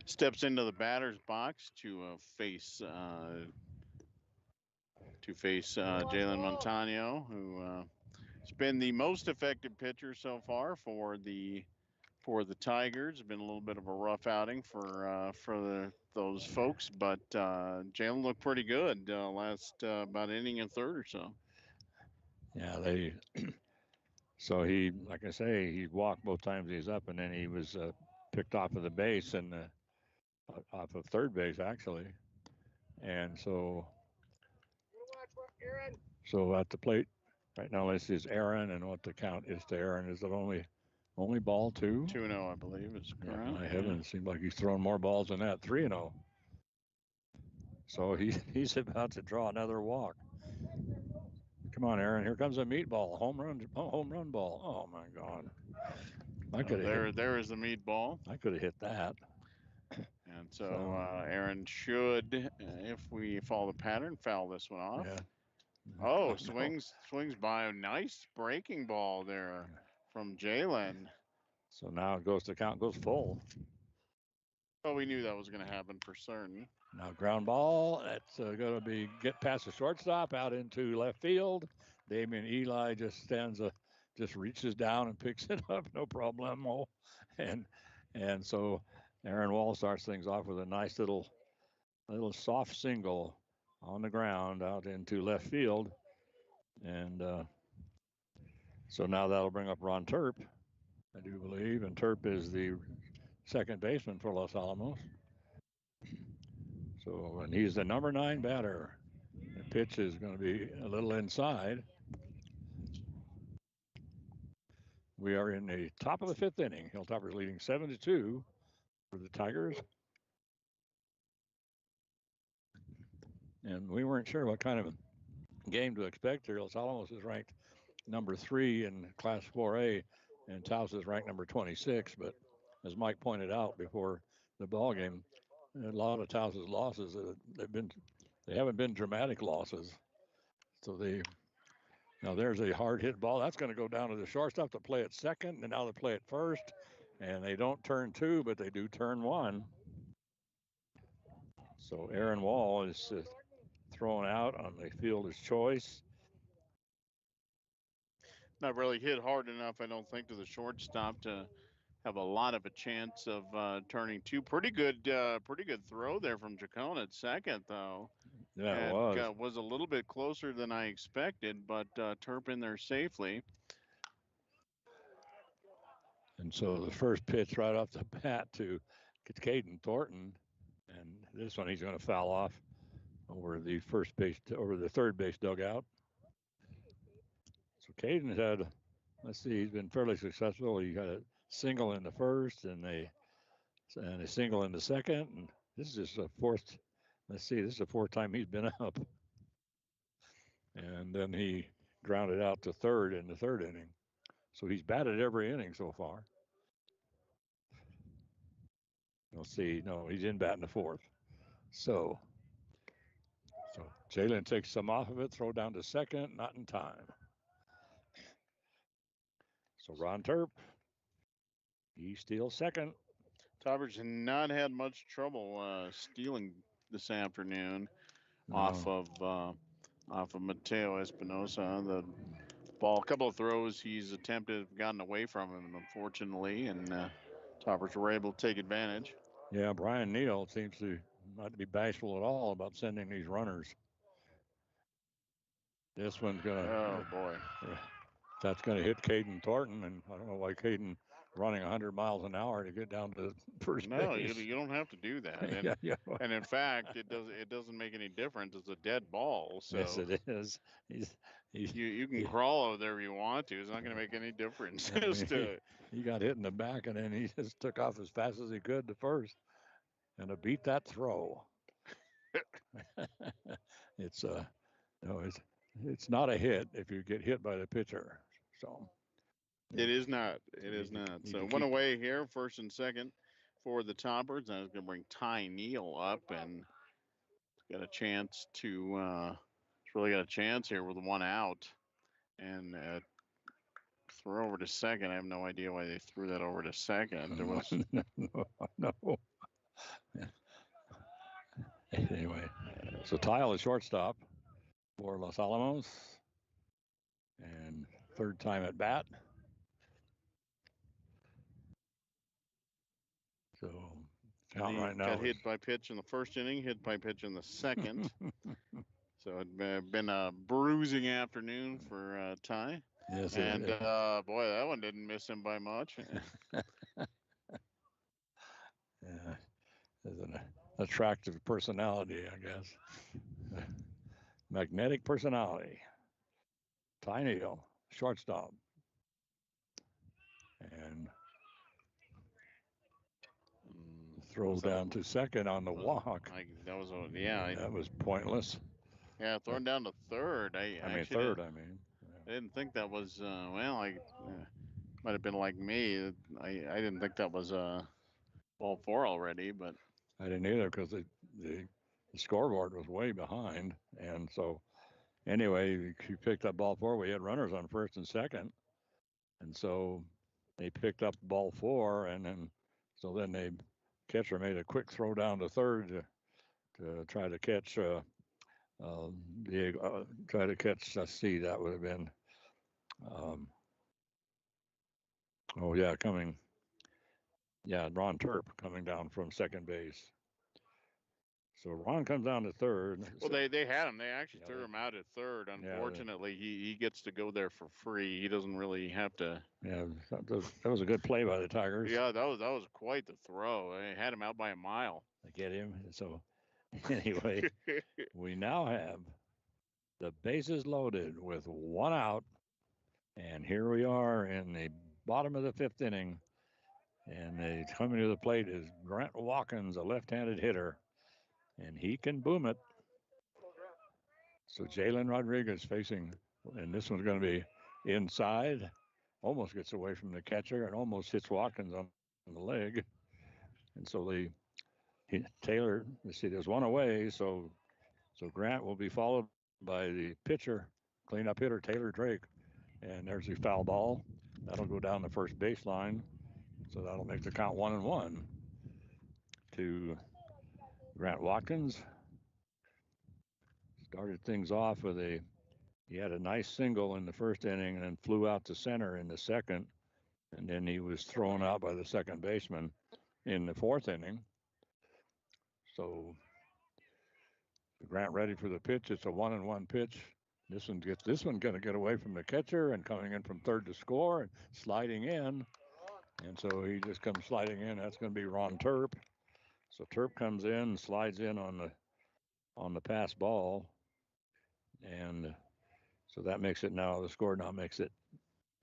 steps into the batter's box to face Jalen Montano, who has been the most effective pitcher so far for the Tigers. Been a little bit of a rough outing for those folks, but Jalen looked pretty good last about inning and third or so.
Yeah, so he, like I say, he walked both times he's up, and then he was picked off of the base, and off of third base actually, and so at the plate right now, this is Aaron, and what the count is to Aaron is it only ball 2?
2-0, I believe is correct.
Yeah, my heavens, it seems like he's thrown more balls than that. 3-0. So he's about to draw another walk. Come on, Aaron. Here comes a meatball. Home run ball. Oh my God.
There is the meatball.
I could have hit that.
And so Aaron should, if we follow the pattern, foul this one off.
Yeah.
Oh, swings by a nice breaking ball there from Jalen.
So now it goes to count, goes full.
Well, we knew that was going to happen for certain.
Now ground ball. That's going to be get past the shortstop out into left field. Damian Eli just just reaches down and picks it up, no problemo. And so Aaron Wall starts things off with a nice little soft single on the ground out into left field. And so now that'll bring up Ron Terp, I do believe. And Terp is the second baseman for Los Alamos. So, and he's the number 9 batter. The pitch is going to be a little inside. We are in the top of the 5th inning. Hilltoppers leading 7-2 for the Tigers. And we weren't sure what kind of a game to expect here. Los Alamos is ranked number 3 in Class 4A, and Taos is ranked number 26. But as Mike pointed out before the ball game, a lot of Taos's losses they haven't been dramatic losses. So now there's a hard hit ball that's going to go down to the shortstop to play at second, and now they play at first, and they don't turn 2, but they do turn 1. So Aaron Wall is thrown out on the fielder's choice.
Not really hit hard enough, I don't think, to the shortstop to have a lot of a chance of turning 2. Pretty good throw there from Chacon at second, though.
Yeah, it
was a little bit closer than I expected, but Terp in there safely.
And so the first pitch right off the bat to Caden Thornton, and this one he's going to foul off over the third base dugout. So Caden had, he's been fairly successful. He got a single in the first and a single in the second. And this is the fourth. This is the 4th time he's been up. And then he grounded out to third in the 3rd inning. So he's batted every inning so far. We'll see. No, he's in bat in the 4th. So Jalen takes some off of it, throw down to second, not in time. So Ron Terp, he steals second.
Toppers have not had much trouble stealing this afternoon off of Mateo Espinosa. The ball, a couple of throws he's attempted, gotten away from him, unfortunately, and Toppers were able to take advantage.
Yeah, Brian Neal seems to not be bashful at all about sending these runners. This one's going to...
Oh, boy.
That's going to hit Caden Thornton, and I don't know why Caden running 100 miles an hour to get down to first base.
No, you don't have to do that. And,
yeah.
And in fact, it doesn't make any difference. It's a dead ball. So
yes, it is.
You can crawl over there if you want to. It's not going to make any difference.
He got hit in the back, and then he just took off as fast as he could to first, and to beat that throw. It's not a hit if you get hit by the pitcher. So
it is not. It is not. So one away here, first and second for the Toppers. I was going to bring Ty Neal up, and got a chance to. It's really got a chance here with one out, and throw over to second. I have no idea why they threw that over to second. There was
no. Anyway, so Tile is shortstop for Los Alamos, and 3rd time at bat. So count right now.
Got hit by pitch in the 1st inning, hit by pitch in the 2nd. So it's been a bruising afternoon for Ty.
Yes,
and boy, that one didn't miss him by much.
Yeah, attractive personality, I guess. Magnetic personality. Ty Neal, shortstop. And throw down to second on the walk.
That was
that was pointless.
Yeah, thrown down to third.
I mean third. I mean,
I didn't think that was might have been like me. I didn't think that was ball four already, but
I didn't either because the scoreboard was way behind, and so anyway, he picked up ball four. We had runners on first and second, and so they picked up ball four, and then the catcher made a quick throw down to third to try to catch try to catch. Let's see, that would have been. Ron Terp coming down from second base. So Ron comes down to third.
Well, they had him. They actually threw him out at third. Unfortunately, he gets to go there for free. He doesn't really have to.
Yeah, that was a good play by the Tigers.
Yeah, that was quite the throw. They had him out by a mile.
They get him. So anyway, we now have the bases loaded with one out, and here we are in the bottom of the fifth inning. And coming to the plate is Grant Watkins, a left-handed hitter, and he can boom it. So Jalen Rodriguez facing, and this one's going to be inside, almost gets away from the catcher and almost hits Watkins on the leg. And so Taylor, let's see, there's one away, so Grant will be followed by the pitcher, cleanup hitter Taylor Drake. And there's the foul ball. That'll go down the first baseline. So that'll make the count 1-1 to Grant Watkins. Started things off with he had a nice single in the first inning and then flew out to center in the second. And then he was thrown out by the second baseman in the fourth inning. So Grant ready for the pitch. It's a 1-1 pitch. This one going to get away from the catcher and coming in from third to score and sliding in. And so he just comes sliding in. That's going to be Ron Terp. So Terp comes in, slides in on the pass ball, and so that makes it now the score now makes it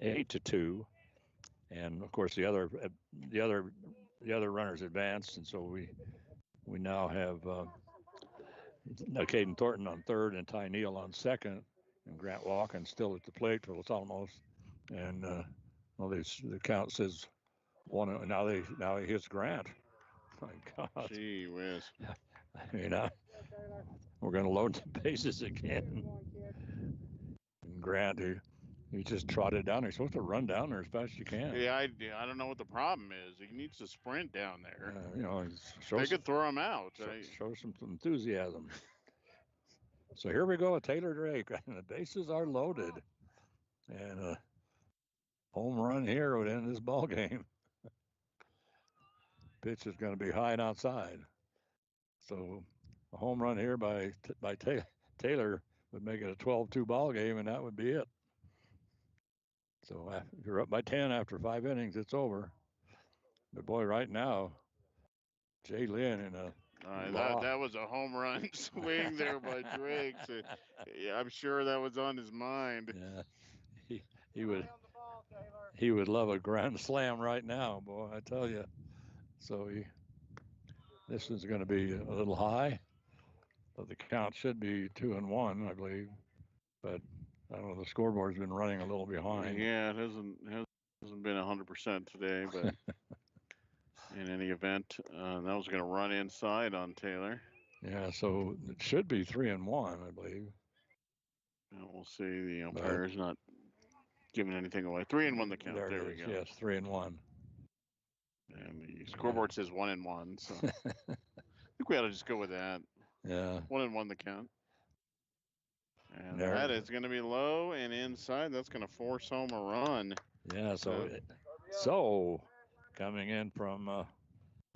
8-2. And of course the other runners advanced, and so we now have Caden Thornton on third and Ty Neal on second, and Grant Watkins still at the plate for Los Alamos. And the count says one. Now he hits Grant. My God.
Gee whiz.
We're going to load the bases again. And Grant, he just trotted down. He's supposed to run down there as fast as you can.
Yeah, I don't know what the problem is. He needs to sprint down there.
They
could throw him out.
Show some enthusiasm. So here we go with Taylor Drake. And the bases are loaded. And a home run here would end this ball game. Pitch is going to be high and outside. So a home run here by Taylor would make it a 12-2 ball game, and that would be it. So if you're up by 10 after 5 innings, it's over. But boy, right now, Jay Lynn in a
that was a home run swing there by Drake. So, yeah, I'm sure that was on his mind.
Yeah, he would love a grand slam right now, boy. I tell you. So this is going to be a little high, but the count should be 2-1, I believe. But I don't know, the scoreboard's been running a little behind.
Yeah, it hasn't been 100% today, but in any event, that was going to run inside on Taylor.
Yeah, so it should be 3-1, I believe.
And we'll see. The umpire's not giving anything away. 3-1 the count. There we go.
Yes, 3-1.
And the scoreboard says 1-1, so I think we ought to just go with that.
Yeah.
1-1 the count. And that is going to be low and inside. That's going to force home a run.
Yeah, so coming in from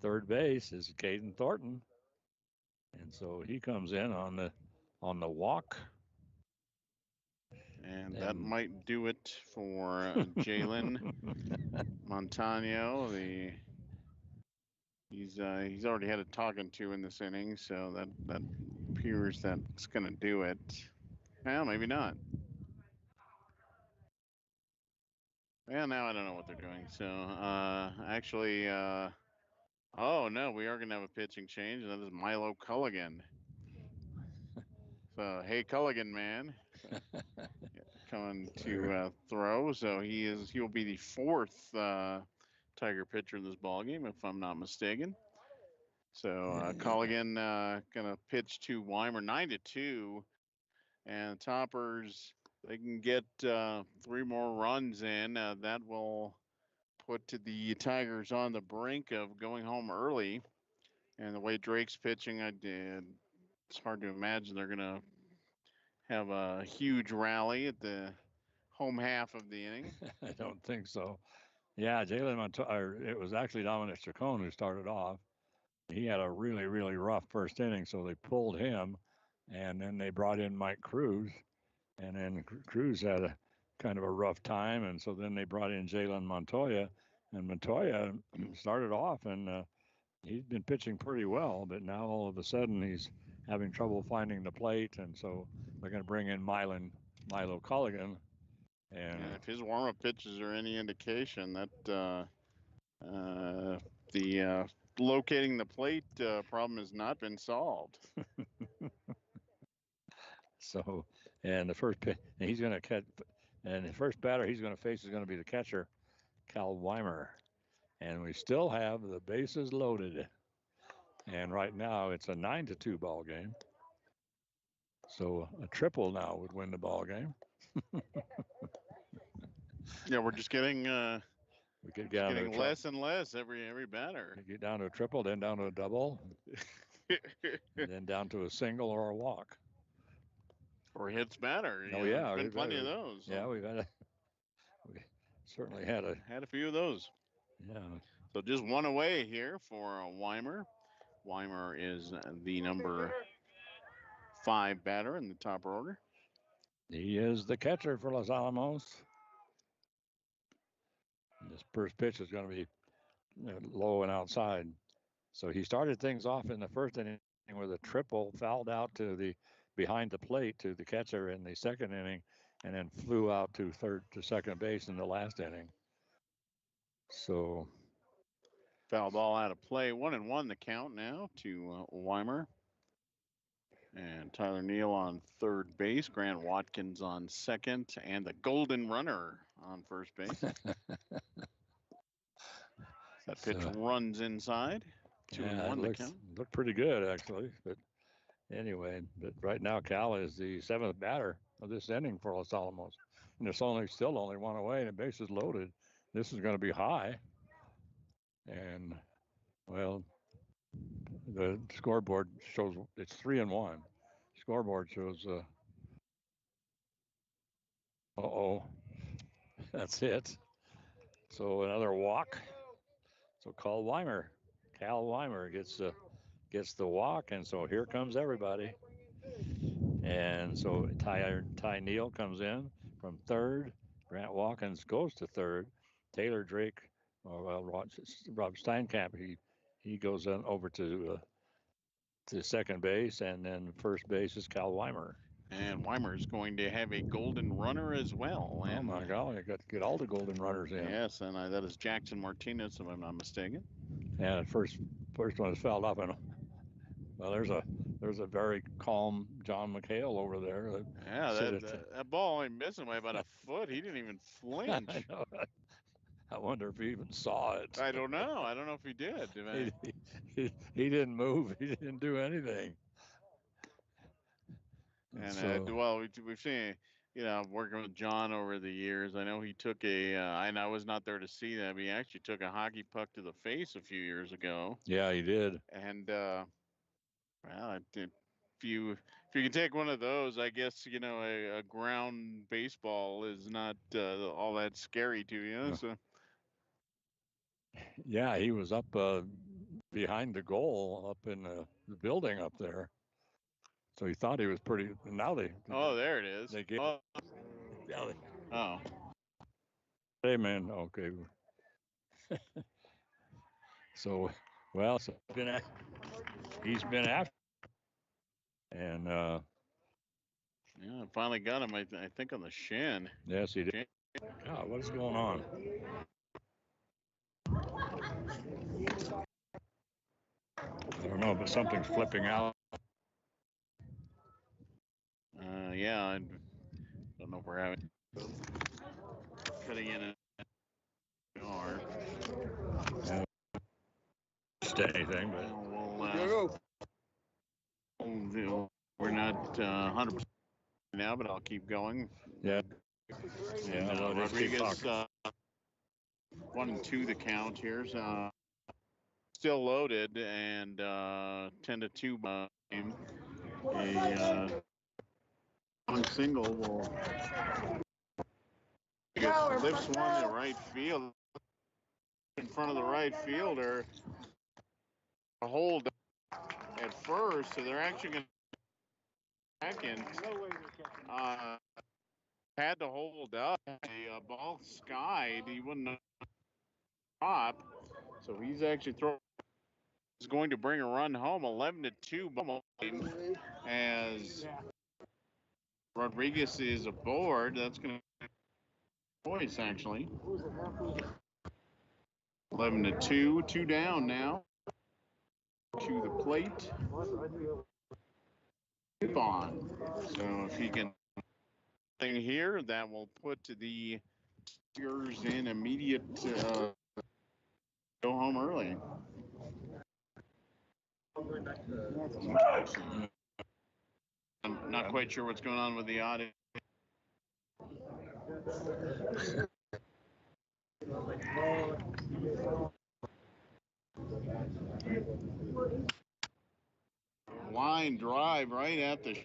third base is Caden Thornton. And so he comes in on the walk.
And that might do it for Jalen Montano, the He's already had a talking to in this inning, so that appears that's going to do it. Well, maybe not. Well, now I don't know what they're doing. So actually, oh no, we are going to have a pitching change, and that is Milo Culligan. So hey, Culligan man, so, yeah, coming to throw. So he'll be the fourth Tiger pitcher in this ball game, if I'm not mistaken. So Culligan gonna pitch to Weimer 9-2, and Toppers, they can get 3 more runs in. That will put the Tigers on the brink of going home early. And the way Drake's pitching, it's hard to imagine they're gonna have a huge rally at the home half of the inning.
I don't think so. Yeah, Jalen Montoya. It was actually Dominic Chacon who started off. He had a really, really rough first inning, so they pulled him, and then they brought in Mike Cruz, and then Cruz had a kind of a rough time, and so then they brought in Jalen Montoya, and Montoya started off, and he's been pitching pretty well, but now all of a sudden he's having trouble finding the plate, and so they're going to bring in Milo Culligan.
And if his warm-up pitches are any indication, that the locating the plate problem has not been solved.
So, and the first pitch, and he's going to catch, and the first batter he's going to face is going to be the catcher, Cal Weimer. And we still have the bases loaded. And right now it's a 9-2 ball game. So a triple now would win the ball game.
Yeah, we're just getting
we could get
getting less and less every batter.
Get down to a triple, then down to a double, and then down to a single or a walk.
Or hits batter.
Oh yeah,
there's been plenty of those. So.
Yeah, we certainly had
a few of those.
Yeah.
So just one away here for Weimer. Weimer is the number 5 batter in the top order.
He is the catcher for Los Alamos. And this first pitch is going to be low and outside. So he started things off in the first inning with a triple, fouled out to the behind the plate to the catcher in the second inning, and then flew out to second base in the last inning. So
foul ball out of play. 1-1 the count now to Weimer. And Tyler Neal on third base, Grant Watkins on second, and the golden runner on first base. That pitch runs inside. 2-1 the count.
Looked pretty good, actually. But anyway, but right now Cal is the 7th batter of this inning for Los Alamos. And it's still only one away, and the base is loaded. This is going to be high. And, well, the scoreboard shows it's 3-1. Scoreboard shows, that's it. So another walk. So Cal Weimer gets the walk, and so here comes everybody. And so Ty Neal comes in from third. Grant Watkins goes to third. Taylor Drake, Rob Steinkamp, he goes over to second base, and then first base is Cal Weimer.
And Weimer is going to have a golden runner as well.
Oh my golly, I got to get all the golden runners in.
Yes, and that is Jackson Martinez, if I'm not mistaken.
And the first one is fouled off, and well, there's a very calm John McHale over there.
Yeah, that ball only missed him by about a foot. He didn't even flinch.
I know. I wonder if he even saw it.
I don't know. I don't know if he did.
He didn't move. He didn't do anything.
And well, we've seen, working with John over the years. I know he took and I was not there to see that, but he actually took a hockey puck to the face a few years ago.
Yeah, he did.
And well, if you can take one of those, I guess a ground baseball is not all that scary to you. So.
Yeah, he was up behind the goal, up in the building up there. So he thought he was pretty. Now
there it is.
They gave.
Oh.
Hey man, okay. So Well, so he's been after, and
yeah, finally got him. I think on the shin.
yes, he did. God, what is going on? I don't know, but something's flipping out.
Yeah, I don't know if we're having cutting in or
Anything, but
we're not 100% now, but I'll keep going.
Yeah.
And Rodriguez 1-2 the count here. Still loaded and 10-2 game. A long single will lifts one to right field in front of the right fielder. A hold at first, so they're actually going to second. Had to hold up. A ball skied. He wouldn't stop. So he's actually is going to bring a run home. 11-2 as Rodriguez is aboard. That's going to voice actually. 11-2, 2 down now. To the plate. On. So if he can thing here, that will put the Tigers in immediate go home early. I'm not quite sure what's going on with the audio. Line drive right at the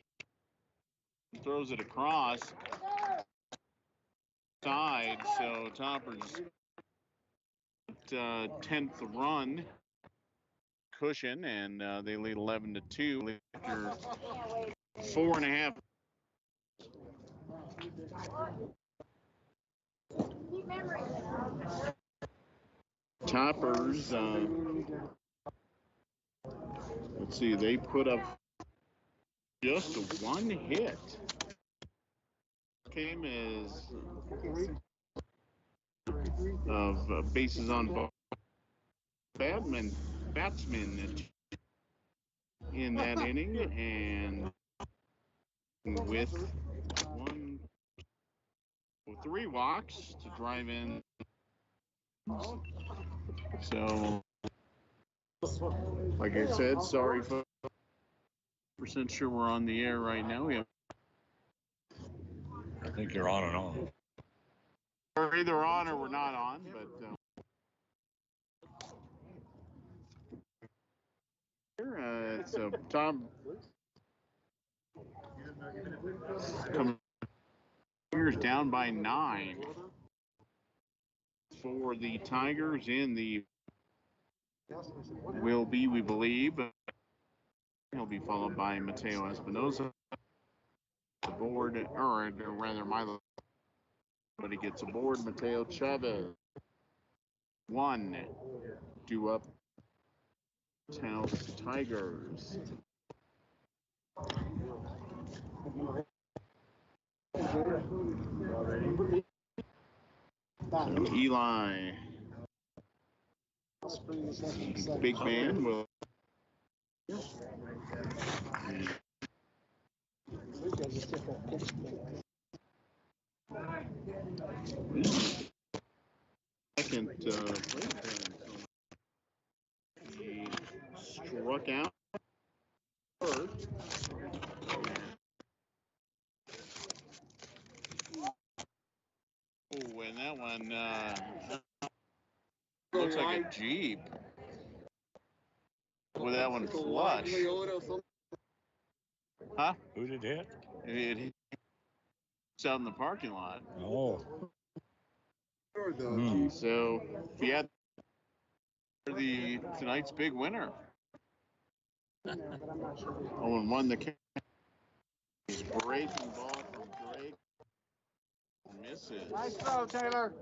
throws it across side, so Toppers 10th run cushion, and they lead 11-2 after 4.5. Toppers, let's see, they put up just one hit. Came as of bases on ball. Batsman in that inning, and with 3 walks to drive in. So, like I said, sorry for percent sure we're on the air right now.
I think you're on and on.
We're either on or we're not on, but it's Tom Tigers down by 9 for the Tigers in the will be, we believe. He'll be followed by Mateo Espinosa. Aboard, or rather, Milo. But he gets aboard. Mateo Chavez. 1, 2 up. Taos Tigers. Eli. Big man will. Second he struck out third. Oh, and that one looks like a Jeep. With that one flush. Huh?
Who did it hit?
It hit out in the parking lot.
Oh.
So if you had tonight's big winner. 0-1 the breaking ball from Drake. Misses.
Nice throw, Taylor.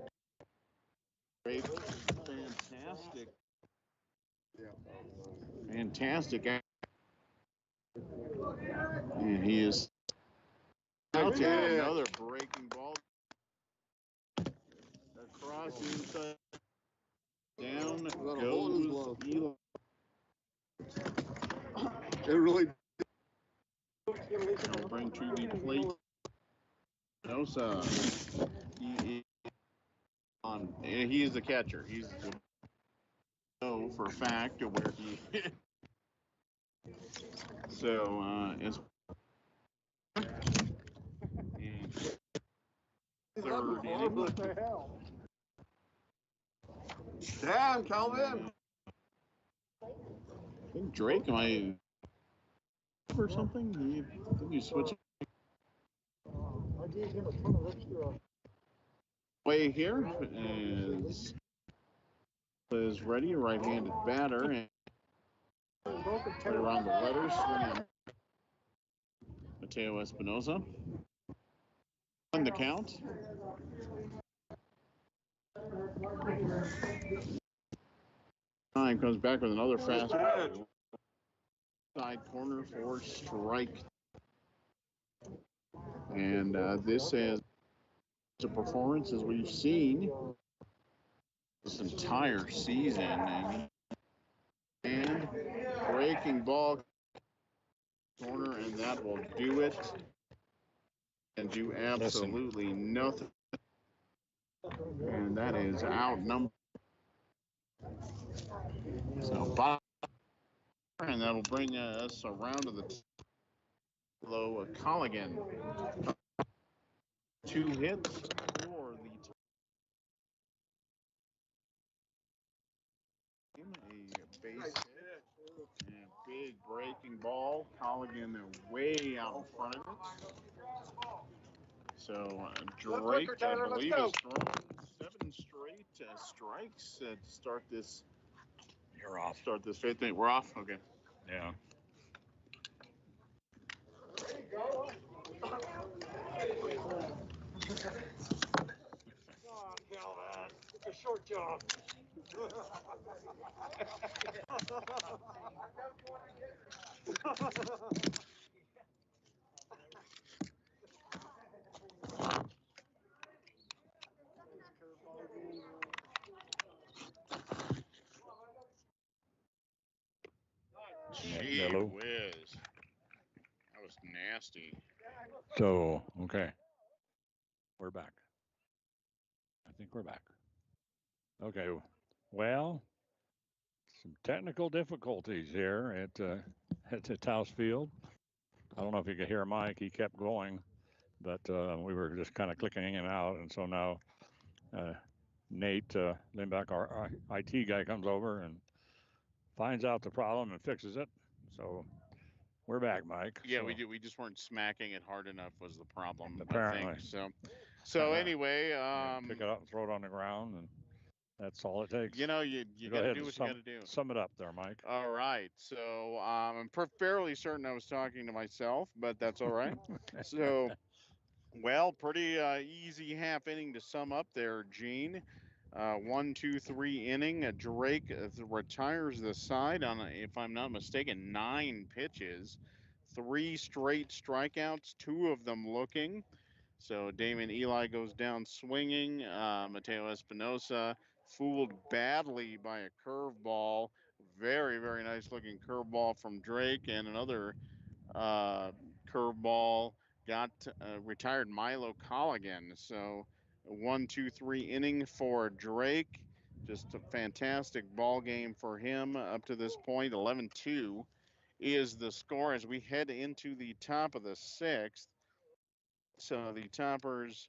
Great, fantastic Fantastic. And he is out to another breaking ball. Across the inside. Down goes Eli. It really will bring to the plate. Nosa. He is the catcher. He's know for a fact where he is. So it's third inning.
Damn, Calvin.
I think Drake might or something. I think you switched
I gave him a ton of extra.
way here is ready, right-handed batter, and right around the letters, swinging Mateo Espinosa. On the count. Time comes back with another fastball. Side corner for strike. And this is a performance as we've seen this entire season. And breaking ball corner, and that will do it. And do absolutely nothing. And that is out number. So, and that'll bring us around to the low Colligan. 2 hits for the team. A base hit and a big breaking ball. Colligan way out in front of it. So Drake, I believe, has thrown 7 straight strikes to start this.
You're off.
Start this 5th inning. We're off. Okay.
Yeah.
Oh, Calvin, it's a short job.
Gee whiz. That was nasty.
So, okay. We're back. I think we're back. Okay. Well, some technical difficulties here at the Taos Field. I don't know if you could hear Mike. He kept going, but we were just kind of clicking in and out. And so now Nate Lindback, our IT guy, comes over and finds out the problem and fixes it. So we're back, Mike.
Yeah,
so,
we just weren't smacking it hard enough was the problem.
Apparently.
I think. So anyway,
pick it up and throw it on the ground, and that's all it takes.
You know, you got to do what you got to do.
Sum it up there, Mike.
All right. So I'm fairly certain I was talking to myself, but that's all right. So, well, pretty easy half inning to sum up there, Gene. 1, 2, 3 inning. Drake retires the side on, if I'm not mistaken, 9 pitches, 3 straight strikeouts, 2 of them looking. So Damon Eli goes down swinging. Mateo Espinosa fooled badly by a curveball. Very, very nice looking curveball from Drake, and another curveball got retired Milo Colligan. So 1, 2, 3 inning for Drake. Just a fantastic ball game for him up to this point. 11-2 is the score as we head into the top of the 6th. So the Toppers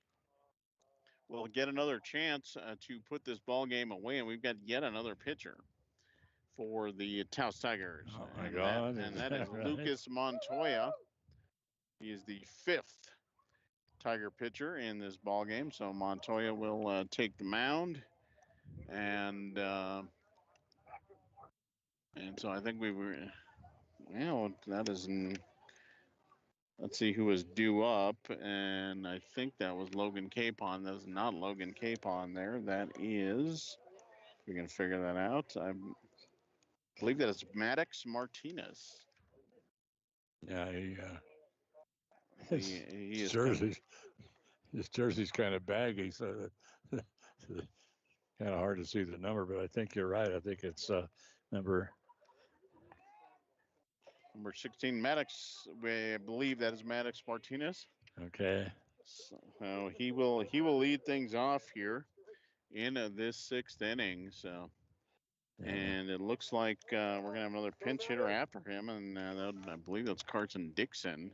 will get another chance to put this ball game away, and we've got yet another pitcher for the Taos Tigers.
Oh my God!
That is
right?
Lucas Montoya. He is the 5th Tiger pitcher in this ball game. So Montoya will take the mound, and so I think we were. Well, that is. Let's see who was due up, and I think that was Logan Capon. That is not Logan Capon there. That is. We can figure that out. believe that is Maddox Martinez.
Yeah,
He
his
is kind
jersey's kind of baggy, so kind of hard to see the number. But I think you're right. I think it's number.
number 16, Maddox. I believe that is Maddox Martinez.
Okay.
So he will lead things off here in this sixth inning. So, and it looks like we're gonna have another pinch hitter after him, and I believe that's Carson Dixon.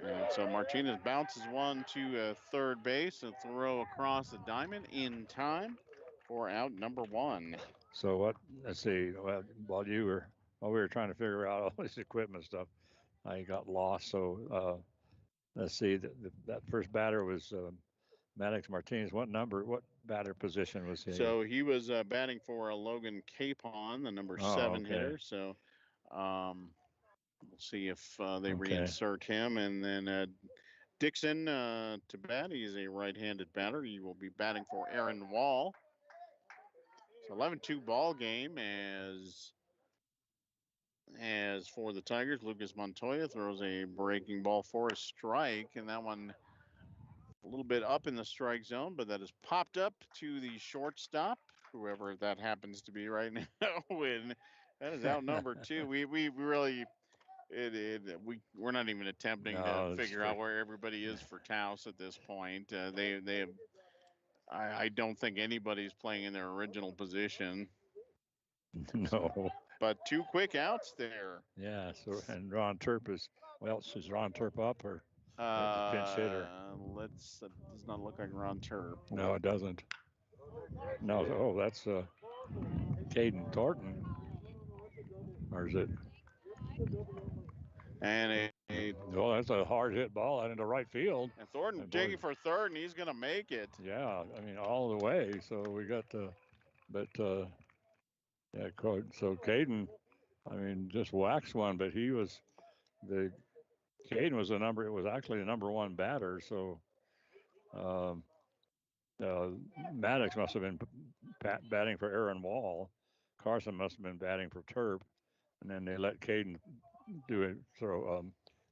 And so Martinez bounces one to third base, a throw across the diamond in time for out number one.
So what? Let's see. Well, while we were trying to figure out all this equipment stuff, I got lost. So let's see. That first batter was Maddox Martinez. What batter position was he?
So he was batting for Logan Capon, the number 7 hitter. So we'll see if they reinsert him. And then Dixon to bat. He's a right-handed batter. He will be batting for Aaron Wall. So 11-2 ball game as for the Tigers. Lucas Montoya throws a breaking ball for a strike, and that one a little bit up in the strike zone, but that is popped up to the shortstop, whoever that happens to be right now. When that is out number 2. We really we're not even attempting to figure out where everybody is for Taos at this point. They have, I don't think anybody's playing in their original position.
No.
But 2 quick outs there.
Yeah. So and Ron Turp is Ron Turp up or pinch hitter?
It does not look like Ron Turp.
No, it doesn't. No. Oh, that's Caden Thornton. Or is it?
And
well, that's a hard hit ball out into right fild.
And Thornton digging for third, and he's going to make it.
Yeah, I mean all the way. So we got yeah. So Caden, I mean, just waxed one, but Caden was it was actually the number 1 batter. So Maddox must have been batting for Aaron Wall. Carson must have been batting for Turp, and then they let Caden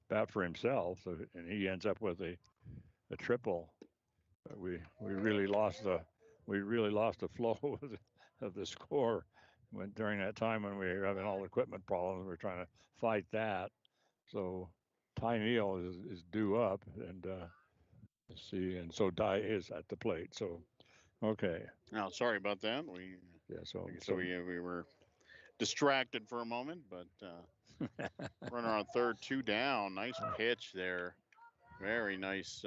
bat for himself. So and he ends up with a triple. We really lost the flow of the score during that time when we were having all the equipment problems. We were trying to fight that. So Ty Neal is due up, and let's see, and so Ty is at the plate. So okay.
Oh, sorry about that. We were distracted for a moment, but runner on third, 2 down. Nice pitch there. Very nice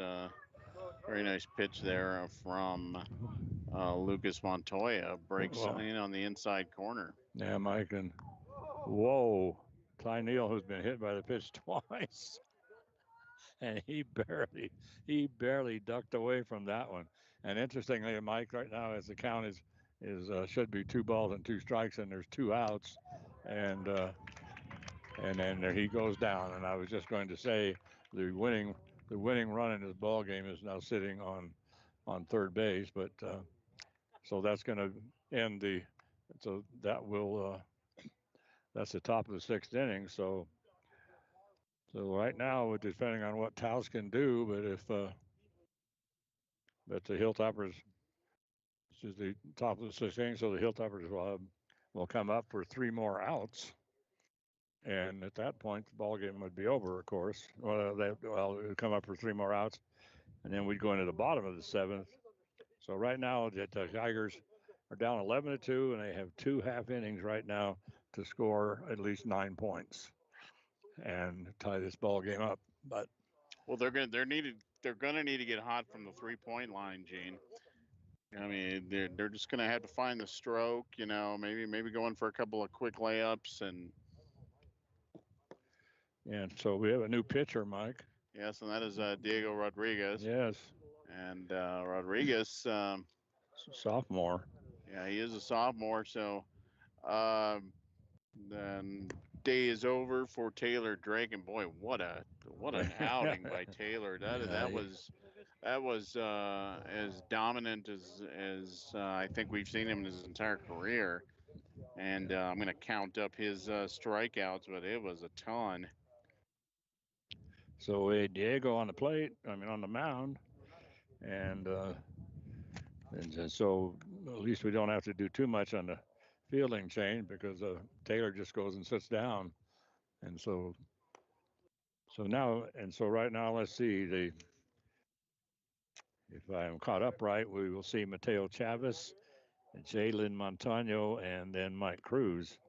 pitch there from Lucas Montoya. Breaks in on the inside corner.
Yeah, Mike, and whoa, Ty Neal, who's been hit by the pitch twice, and he barely ducked away from that one. And interestingly, Mike, right now as the count is should be 2 balls and 2 strikes, and there's 2 outs, and then there he goes down. And I was just going to say the winning run in this ball game is now sitting on third base, but so that's going to end that's the top of the 6th inning. So right now, depending on what Taos can do, but the Hilltoppers, this is the top of the 6th inning, so the Hilltoppers will come up for 3 more outs. And at that point, the ball game would be over, of course. Well, it would come up for 3 more outs, and then we'd go into the bottom of the 7th. So right now, the Tigers are down 11-2, and they have 2 half innings right now to score at least 9 points and tie this ball game up. But
they're gonna need to get hot from the 3-point line, Gene. I mean, they're just gonna have to find the stroke. Maybe going for a couple of quick layups and
so we have a new pitcher, Mike.
Yes, and that is Diego Rodriguez.
Yes.
And Rodriguez,
sophomore.
Yeah, he is a sophomore. So then day is over for Taylor Drake, and boy, what an outing by Taylor. That was as dominant as I think we've seen him in his entire career. And I'm going to count up his strikeouts, but it was a ton.
So Diego on the plate, on the mound, and so at least we don't have to do too much on the fielding change because Taylor just goes and sits down, and so right now let's see if I am caught up right, we will see Mateo Chavez, Jalen Montano, and then Mike Cruz.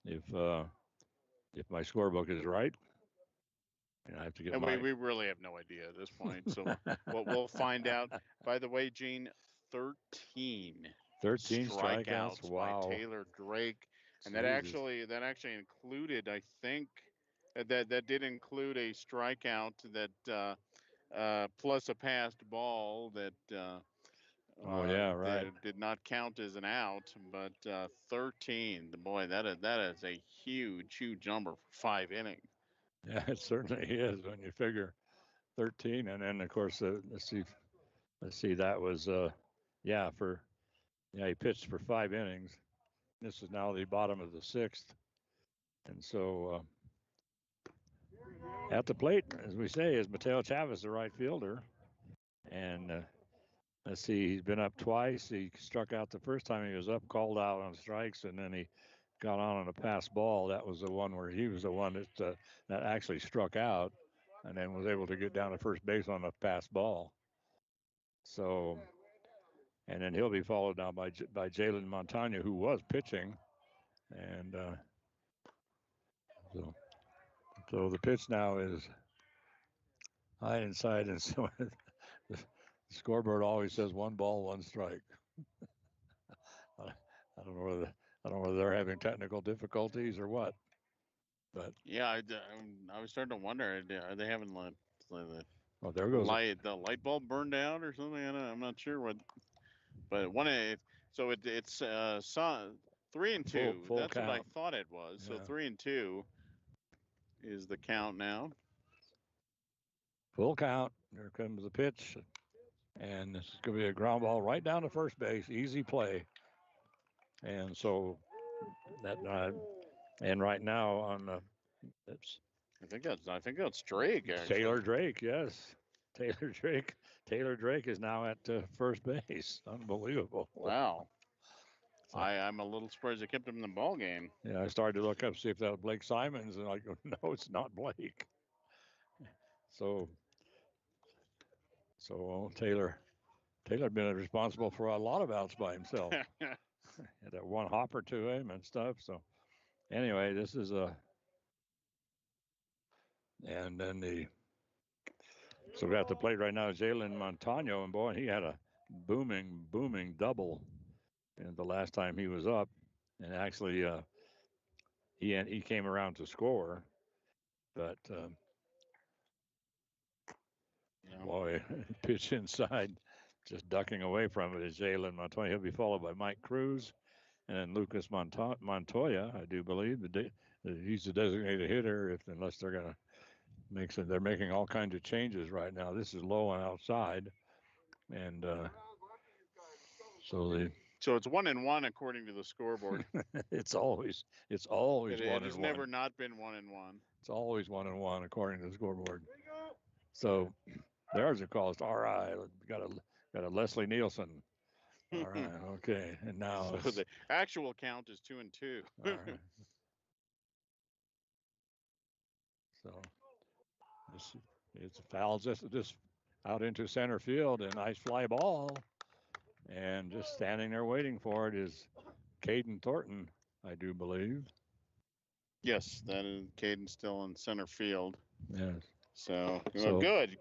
If my scorebook is right, and I have to get
And
my.
we really have no idea at this point. So we'll find out. By the way, Gene, 13
strikeouts. Wow.
by Taylor Drake, and
Jesus.
that actually included, I think, that did include a strikeout that plus a passed ball that.
Oh yeah, right.
Did not count as an out, but 13. Boy, that is a huge number for 5 innings.
Yeah, it certainly is when you figure 13, and then of course let's see, that was he pitched for 5 innings. This is now the bottom of the 6th, and so at the plate, as we say, is Mateo Chavez, the right fielder, and let's see, he's been up twice. He struck out the first time he was up, called out on strikes, and then he got on a pass ball. That was the one where he was the one that actually struck out, and then was able to get down to first base on a pass ball. So, and then he'll be followed now by Jalen Montano, who was pitching, and so the pitch now is high inside, and so the scoreboard always says 1 ball, 1 strike. I don't know whether they're having technical difficulties or what, but
yeah, I was starting to wonder, are they having
there goes
the light bulb burned out or something? I'm not sure what, but so it's 3 and 2.
Full
That's
count.
what I thought it was.
Yeah.
So 3 and 2 is the count now.
Full count. There comes the pitch, and this is going to be a ground ball right down to first base. Easy play, and so that and right now on the.
I think that's Drake. Actually.
Taylor Drake, yes. Taylor Drake is now at first base. Unbelievable.
Wow. So, I'm a little surprised they kept him in the ball game.
Yeah, I started to look up see if that was Blake Simons, and I go, no, it's not Blake. So Taylor been responsible for a lot of outs by himself. Had that one hopper to him and stuff. So anyway, this is and then so we got the plate right now, Jalen Montano, and boy, he had a booming double the last time he was up, and actually he came around to score, but boy, pitch inside, just ducking away from it is Jalen Montano. He'll be followed by Mike Cruz, and then Lucas Montoya, I do believe. He's the designated hitter unless they're going to they're making all kinds of changes right now. This is low and outside, and so
it's 1-1 according to the scoreboard.
it's always 1-1.
It has never not been 1-1.
It's always 1-1 according to the scoreboard. So there's a call. It's all right. Got a Leslie Nielsen. All right. Okay. And now
so the actual count is 2-2.
All right. So it's fouls just out into center field, and nice fly ball, and just standing there waiting for it is Caden Thornton, I do believe.
Yes, that is Caden still in center field.
Yes.
So good.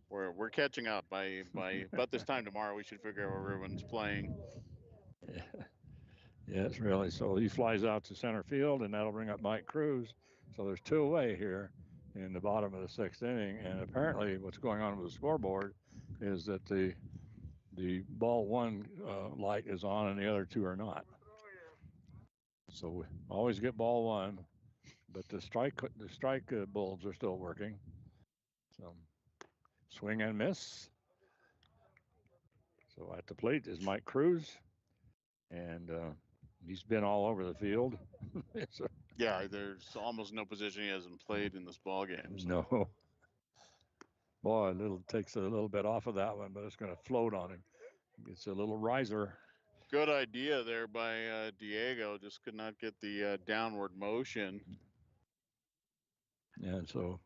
We're catching up. By about this time tomorrow, we should figure out where everyone's playing.
Yeah. Yes, really. So he flies out to center field, and that'll bring up Mike Cruz. So there's 2 away here in the bottom of the 6th inning, and apparently what's going on with the scoreboard is that the ball 1 light is on and the other 2 are not. So we always get ball 1, but the strike bulbs are still working. So swing and miss. So at the plate is Mike Cruz, and he's been all over the field. So,
Yeah, there's almost no position he hasn't played in this ball game. So.
no. Boy, takes a little bit off of that one, but it's going to float on him. It's a little riser.
Good idea there by Diego. Just could not get the downward motion.
And so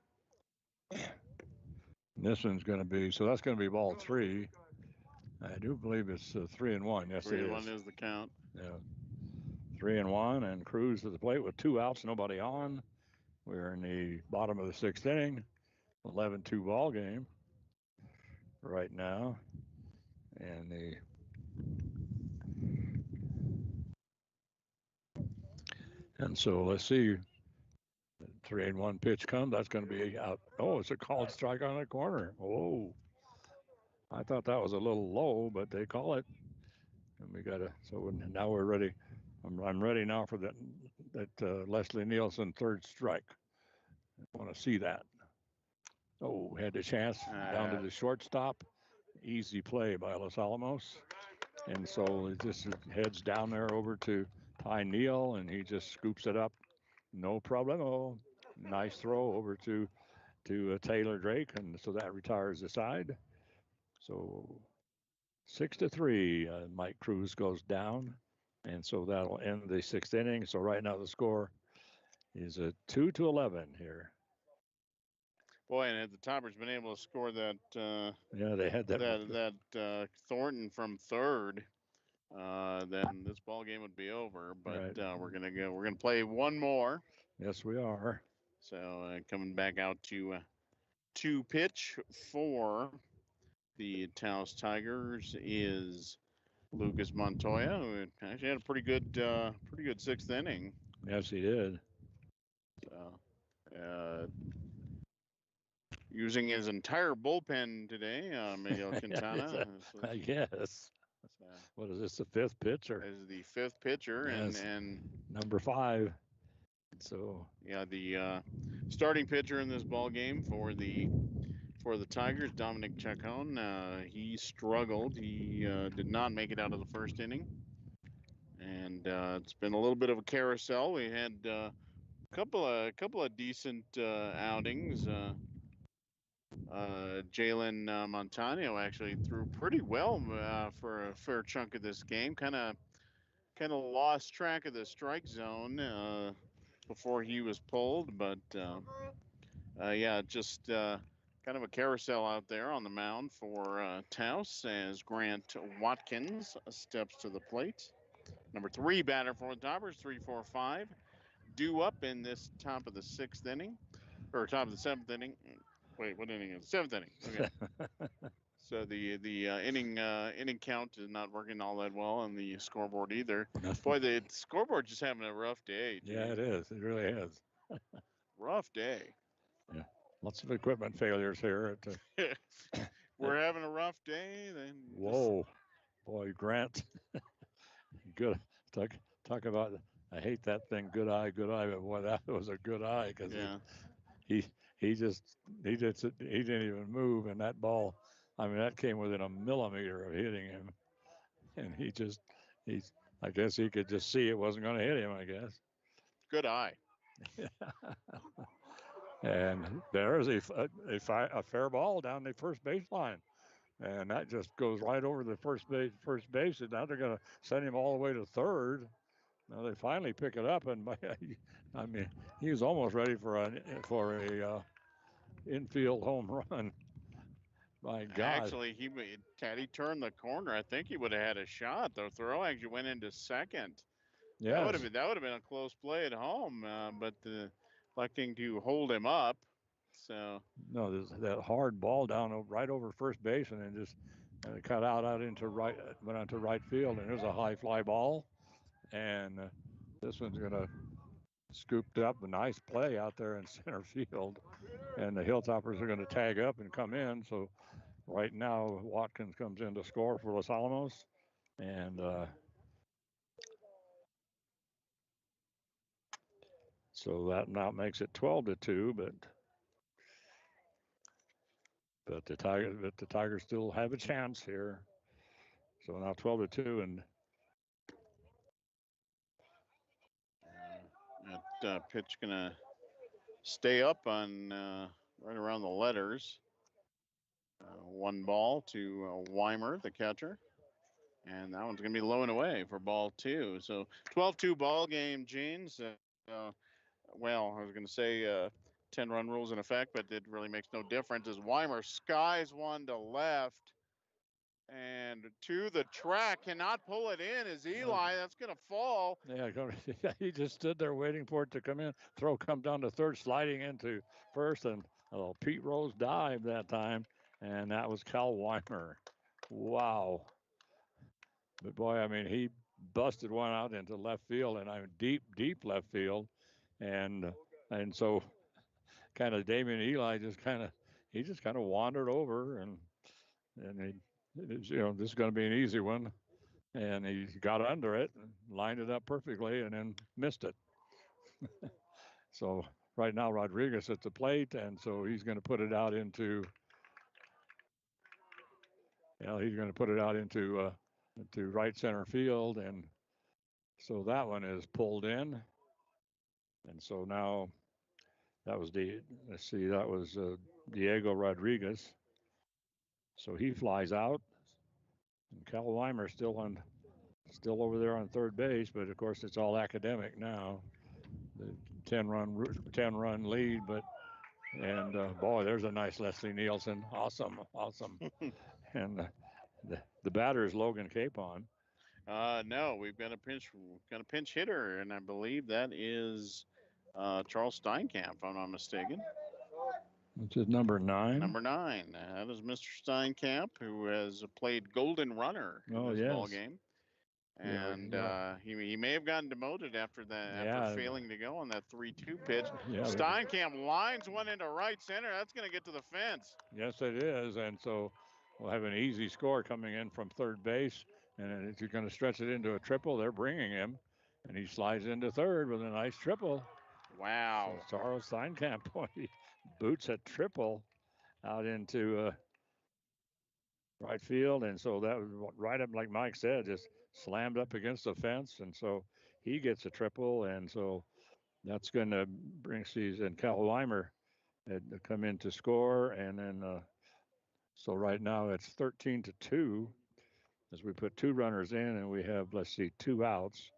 this one's going to be, so that's going to be ball 3. I do believe it's 3-1. Yes,
3-1 is the count.
Yeah. 3-1, and Cruz to the plate with 2 outs, nobody on. We're in the bottom of the 6th inning, 11-2 ball game right now. And so let's see. 3-1 pitch comes. That's going to be out. Oh, it's a called strike on the corner. Whoa. I thought that was a little low, but they call it. And we got to, so now we're ready. I'm ready now for that Leslie Nielsen third strike. I want to see that. Oh, had a chance down to the shortstop. Easy play by Los Alamos. And so it just heads down there over to Ty Neal, and he just scoops it up. No problem. Oh, nice throw over to Taylor Drake, and so that retires the side. So 6-3, Mike Cruz goes down, and so that'll end the 6th inning. So right now the score is a 2-11 here.
Boy, and had the Toppers been able to score that,
yeah, they had
that Thornton from third, then this ball game would be over. But
right.
we're gonna play one more.
Yes, we are.
So coming back out to pitch for the Taos Tigers is Lucas Montoya, who actually had a pretty good 6th inning.
Yes, he did.
So, using his entire bullpen today, Miguel Quintana.
I guess. So, what is this, the 5th pitcher?
As the 5th pitcher,
yes.
and
number 5. So
yeah, the starting pitcher in this ball game for the Tigers, Dominic Chacon, he struggled. He did not make it out of the 1st inning, and it's been a little bit of a carousel. We had a couple of decent outings. Jalen Montano actually threw pretty well for a fair chunk of this game. Kind of lost track of the strike zone before he was pulled, but yeah, just kind of a carousel out there on the mound for Taos as Grant Watkins steps to the plate. Number 3 batter for the Toppers, 3-4-5, due up in this top of the 6th inning, or top of the 7th inning. Wait, what inning is it? 7th inning? Okay. So the inning count is not working all that well on the scoreboard either. Boy, the scoreboard just having a rough day. Geez.
Yeah, it is. It really is.
Rough day.
Yeah, lots of equipment failures here.
We're having a rough day. Then
whoa, boy, Grant. Good. Talk about. I hate that thing. Good eye, but boy, that was a good eye because he didn't even move, and that ball. I mean, that came within a millimeter of hitting him, and I guess he could just see it wasn't going to hit him. I guess.
Good eye.
And there's a fair ball down the first baseline, and that just goes right over the first base, and now they're going to send him all the way to third. Now they finally pick it up, and I mean, he was almost ready for a infield home run. My God!
Actually, had he turned the corner, I think he would have had a shot. The throw actually went into second. Yeah, that would have been a close play at home, but electing to hold him up. So
no, there's that hard ball down right over first base, and then just cut out into right, went onto right field, and there's a high fly ball, and this one's gonna scooped up a nice play out there in center field, and the Hilltoppers are going to tag up and come in. So right now Watkins comes in to score for Los Alamos, and so that now makes it 12-2, but the Tigers still have a chance here. So now 12-2, and
pitch going to stay up on right around the letters. 1 ball to Weimer, the catcher. And that one's going to be low and away for ball 2. So 12-2 ball game, Jeans. Well, I was going to say 10-run rules in effect, but it really makes no difference as Weimer skies one to left and to the track. Cannot pull it in is Eli. That's going to fall.
Yeah, he just stood there waiting for it to come in. Throw come down to third, sliding into first, and Pete Rose dive that time, and that was Cal Weimer. Wow. But boy, I mean, he busted one out into left field, and deep left field, and so kind of Damian Eli just kind of wandered over, and he, this is going to be an easy one, and he got under it, and lined it up perfectly, and then missed it. So right now Rodriguez at the plate, and so he's going to put it out into. He's going to put it out into right center field, and so that one is pulled in, and so now that was that was Diego Rodriguez. So he flies out, and Cal Weimer still over there on third base, but of course it's all academic now. The 10-run lead, and boy, there's a nice Leslie Nielsen, awesome, and the batter is Logan Capon.
No, we've got a pinch hitter, and I believe that is Charles Steinkamp, if I'm not mistaken.
Which is number 9.
Number 9. That is Mr. Steinkamp, who has played Golden Runner in this ball game. And he may have gotten demoted after that, after failing to go on that 3-2 pitch. Steinkamp lines one into right center. That's going to get to the fence.
Yes, it is. And so we'll have an easy score coming in from third base. And if you're going to stretch it into a triple, they're bringing him. And he slides into third with a nice triple.
Wow.
So Charles Steinkamp, boy, he boots a triple out into right field. And so that was right up, like Mike said, just slammed up against the fence. And so he gets a triple. And so that's going to bring and Cal Weimer had to come in to score. And then so right now it's 13-2 as we put 2 runners in, and we have, 2 outs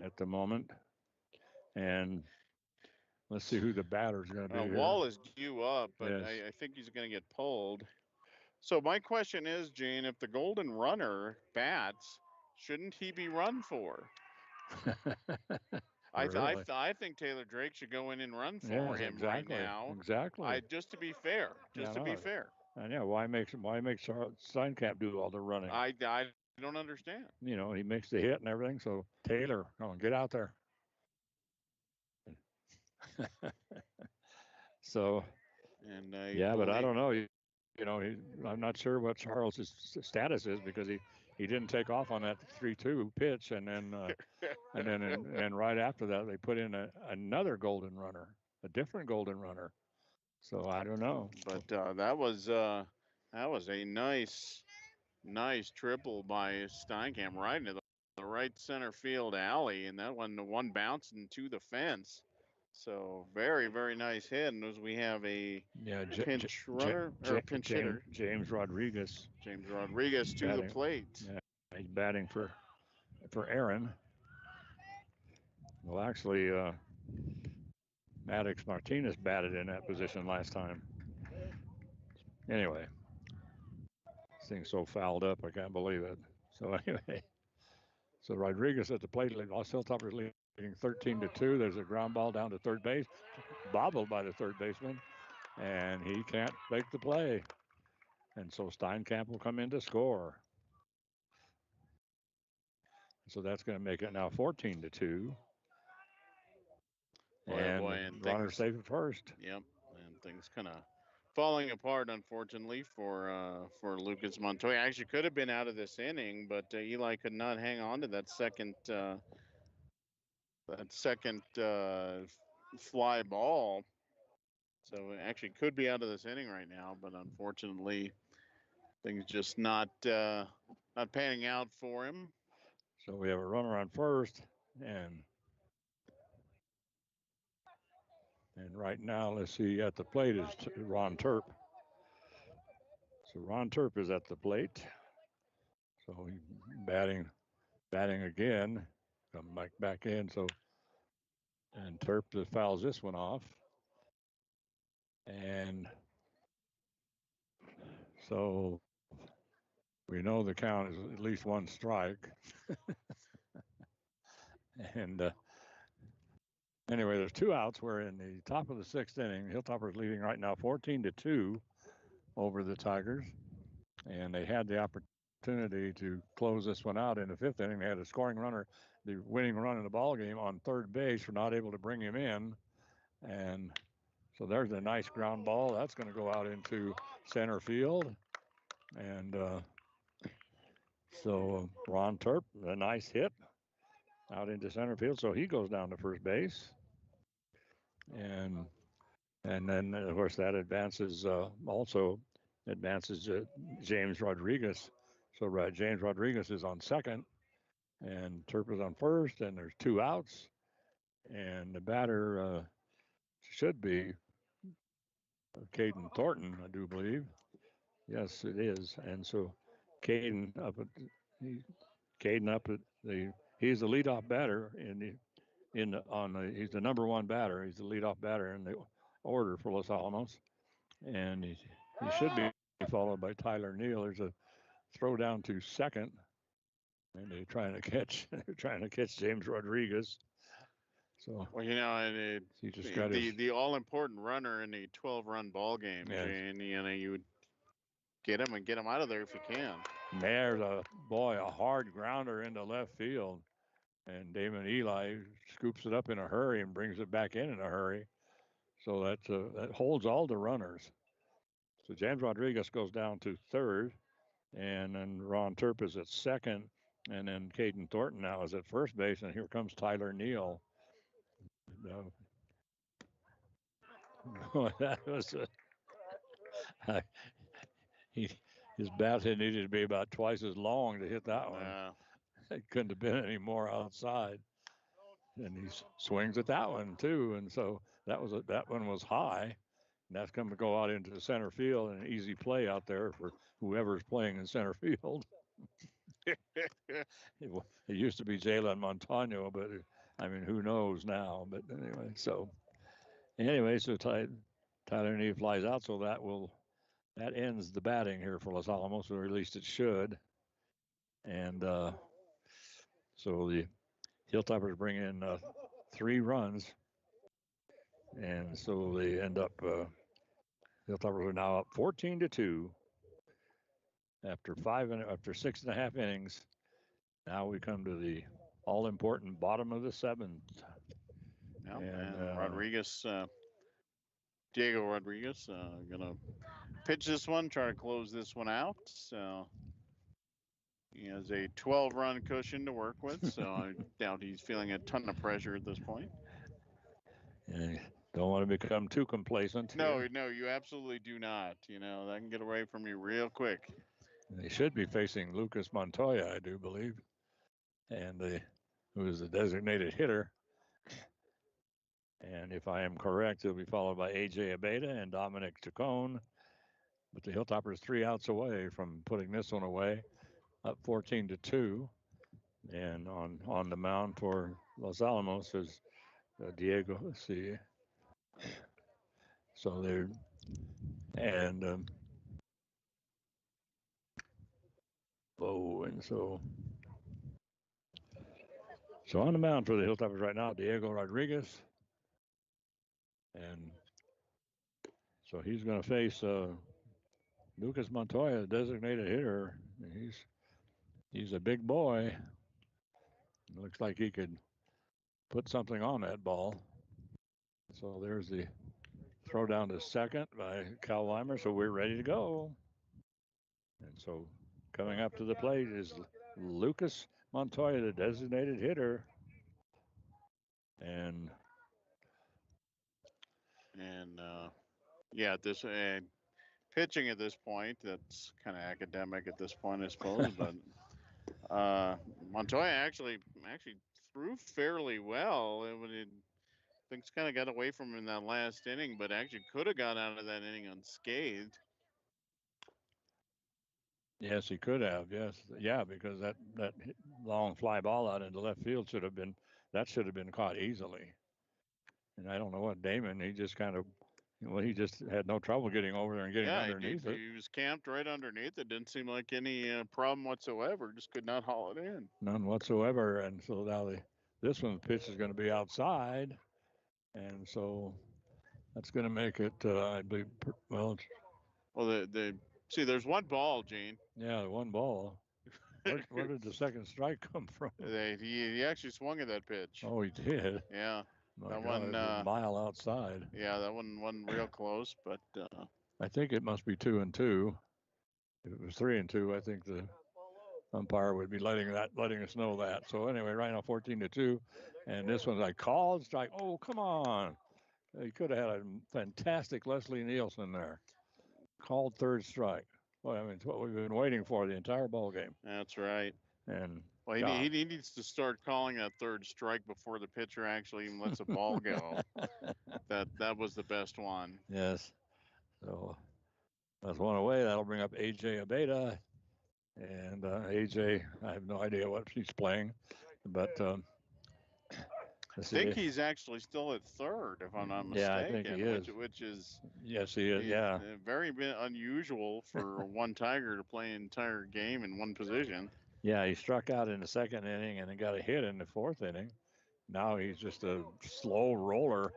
at the moment. And let's see who the batter's going to be.
Wall is due up, but I think he's going to get pulled. So my question is, Gene, if the Golden Runner bats, shouldn't he be run for? I think Taylor Drake should go in and run for him right now.
Exactly.
Just to be fair. To be fair.
I know. Why make Steinkamp do all the running?
I don't understand.
He makes the hit and everything. So Taylor, come on, get out there. So.
And
but I don't know. I'm not sure what Charles' status is because he didn't take off on that 3-2 pitch, and then and right after that they put in another Golden Runner, a different Golden Runner. So I don't know.
But that was a nice triple by Steinkamp right into the right center field alley, and that one bouncing to the fence. So very, very nice hit. And as we have a pinch runner or pinch hitter,
James Rodriguez.
James Rodriguez to the plate.
Yeah, he's batting for Aaron. Well, actually, Maddox Martinez batted in that position last time. Anyway, this thing's so fouled up, I can't believe it. So anyway, so Rodriguez at the plate. Los Hilltoppers leading 13-2. There's a ground ball down to third base, bobbled by the third baseman, and he can't make the play. And so Steinkamp will come in to score. So that's going to make it now 14-2. And runner safe at first.
Yep, and things kind of falling apart, unfortunately, for Lucas Montoya. Actually, could have been out of this inning, but Eli could not hang on to that second fly ball. So it actually could be out of this inning right now, but unfortunately, things just not panning out for him.
So we have a runner on first, and And right now, let's see, at the plate is Ron Turp. So Ron Turp is at the plate. So he's batting again. Come back in. So, and Turp just fouls this one off. And so we know the count is at least one strike. And anyway, there's 2 outs. We're in the top of the 6th inning. Hilltoppers leading right now 14-2 over the Tigers. And they had the opportunity to close this one out in the 5th inning. They had a scoring runner, the winning run in the ball game on third base. Were not able to bring him in. And so there's a nice ground ball. That's going to go out into center field. And so Ron Turp, a nice hit out into center field. So he goes down to first base. And then, of course, that advances James Rodriguez. So James Rodriguez is on second, and Turp is on first, and there's 2 outs. And the batter should be Caden Thornton, I do believe. Yes, it is. And so Caden up at he's the leadoff batter he's the number 1 batter. He's the leadoff batter in the order for Los Alamos, and he should be followed by Tyler Neal. There's a throw down to second, and they're trying to catch James Rodriguez. So
well,
he just got
the all important runner in a 12-run ball game,
yes.
Jane. You would get him out of there if you can.
And there's a hard grounder into left field, and Damon Eli scoops it up in a hurry and brings it back in a hurry. So that holds all the runners. So James Rodriguez goes down to third, and then Ron Turp is at second, and then Caden Thornton now is at first base, and here comes Tyler Neal. That was his bat had needed to be about twice as long to hit that one. It couldn't have been any more outside. And he swings at that one too, and so that one was high. And that's going to go out into the center field, and an easy play out there for whoever's playing in center field. It used to be Jalen Montano, but who knows now? But anyway, so Tyler Neal flies out, so that ends the batting here for Los Alamos, or at least it should. And so the Hilltoppers bring in 3 runs, and so they end up. Hilltoppers are now up 14-2 after 6.5 innings. Now we come to the all-important bottom of the 7th.
Yep, and Rodriguez, Diego Rodriguez, gonna pitch this one, try to close this one out. So he has a 12-run cushion to work with. So I doubt he's feeling a ton of pressure at this point.
And don't want to become too complacent.
No, you absolutely do not. That can get away from you real quick.
They should be facing Lucas Montoya, I do believe, and who is the designated hitter. And if I am correct, he'll be followed by A.J. Abeda and Dominic Chacon. But the Hilltoppers 3 outs away from putting this one away, up 14-2. And on the mound for Los Alamos is Diego. Let's see. So they're and and so on the mound for the Hilltoppers right now, Diego Rodriguez, and so he's going to face Lucas Montoya, the designated hitter. He's a big boy. It looks like he could put something on that ball. So there's the throw down to second by Cal Weimer. So we're ready to go. And so coming up to the plate is Lucas Montoya, the designated hitter. And
this pitching at this point, that's kind of academic at this point, I suppose. But Montoya actually threw fairly well. Things kind of got away from him in that last inning, but actually could have got out of that inning unscathed.
Yes, he could have. Yes, yeah, because that long fly ball out into left field should have been caught easily. And I don't know what Damon. He just kind of, well, he just had no trouble getting over there and getting underneath it.
He was camped right underneath it. Didn't seem like any problem whatsoever. Just could not haul it in.
None whatsoever. And so now this one's pitch is going to be outside, and so that's going to make it. I believe. Well,
see, there's one ball, Gene.
Yeah, one ball. Where did the second strike come from?
He actually swung at that pitch.
Oh, he did.
Yeah.
My
that
God,
one
a mile outside.
Yeah, that one wasn't real close, but
I think it must be 2-2. If it was 3-2, I think the umpire would be letting us know that. So anyway, right now 14-2, and this one's like called strike. Oh, come on! He could have had a fantastic Leslie Nielsen there. Called third strike. Well, I mean, it's what we've been waiting for the entire ball game.
That's right.
And
well, he needs to start calling that third strike before the pitcher actually even lets a ball go. That was the best one.
Yes. So that's one away. That'll bring up AJ Abeda. And AJ, I have no idea what he's playing, but
I think he's actually still at third, if I'm not mistaken.
Yeah, I think he is.
Which is
yes, he is. Yeah,
very unusual for one Tiger to play an entire game in one position.
Yeah, he struck out in the second inning and then got a hit in the fourth inning. Now he's just a slow roller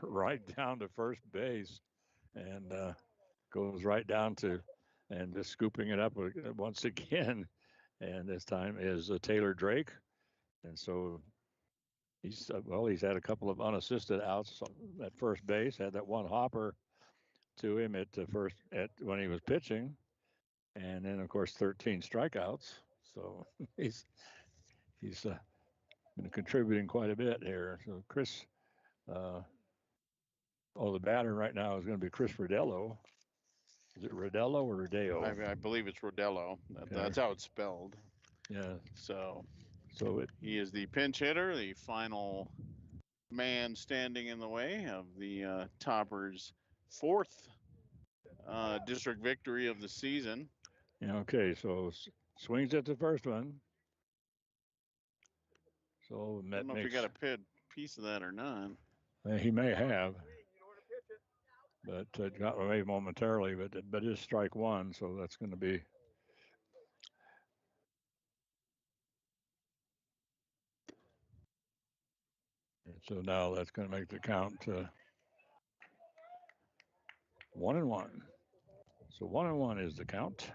right down to first base, and goes right down to, and just scooping it up once again. And this time is Taylor Drake, and so. He's had a couple of unassisted outs at first base. Had that one hopper to him at when he was pitching, and then of course 13 strikeouts. So he's been contributing quite a bit here. So Chris, the batter right now is going to be Chris Rodello. Is it Rodello or Rodeo?
I believe it's Rodello. Okay. That's how it's spelled.
Yeah.
So he is the pinch hitter, the final man standing in the way of the Toppers' fourth district victory of the season.
Yeah, okay, so swings at the first one. So
I don't know if you got a piece of that or not.
He may have, but it got away momentarily. But it's strike one, so that's going to be. And so now that's going to make the count 1-1. So 1-1 is the count.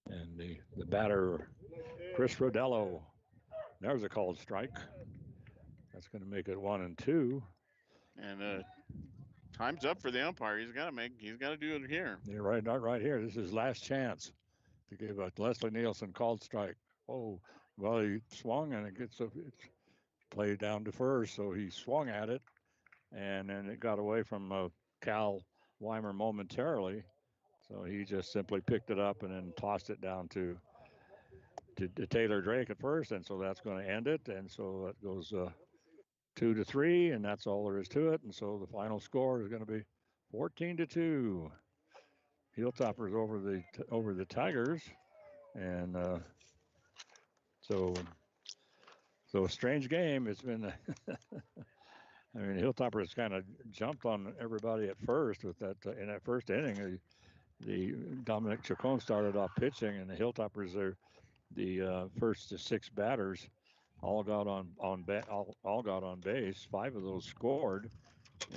And the batter, Chris Rodello, there's a called strike. That's going to make it 1-2.
And time's up for the umpire. He's got to do it here.
You're right, not right here. This is his last chance to give a Leslie Nielsen called strike. Oh, well, he swung and it's played down to first, so he swung at it, and then it got away from Cal Weimer momentarily. So he just simply picked it up and then tossed it down to Taylor Drake at first, and so that's going to end it. And so it goes 2-3, and that's all there is to it. And so the final score is going to be 14-2. Hilltoppers over the Tigers, and so a strange game. It's been. I mean, Hilltoppers kind of jumped on everybody at first with that in that first inning. The Dominic Chacon started off pitching, and the Hilltoppers are the first 6 batters all got on base. 5 of those scored,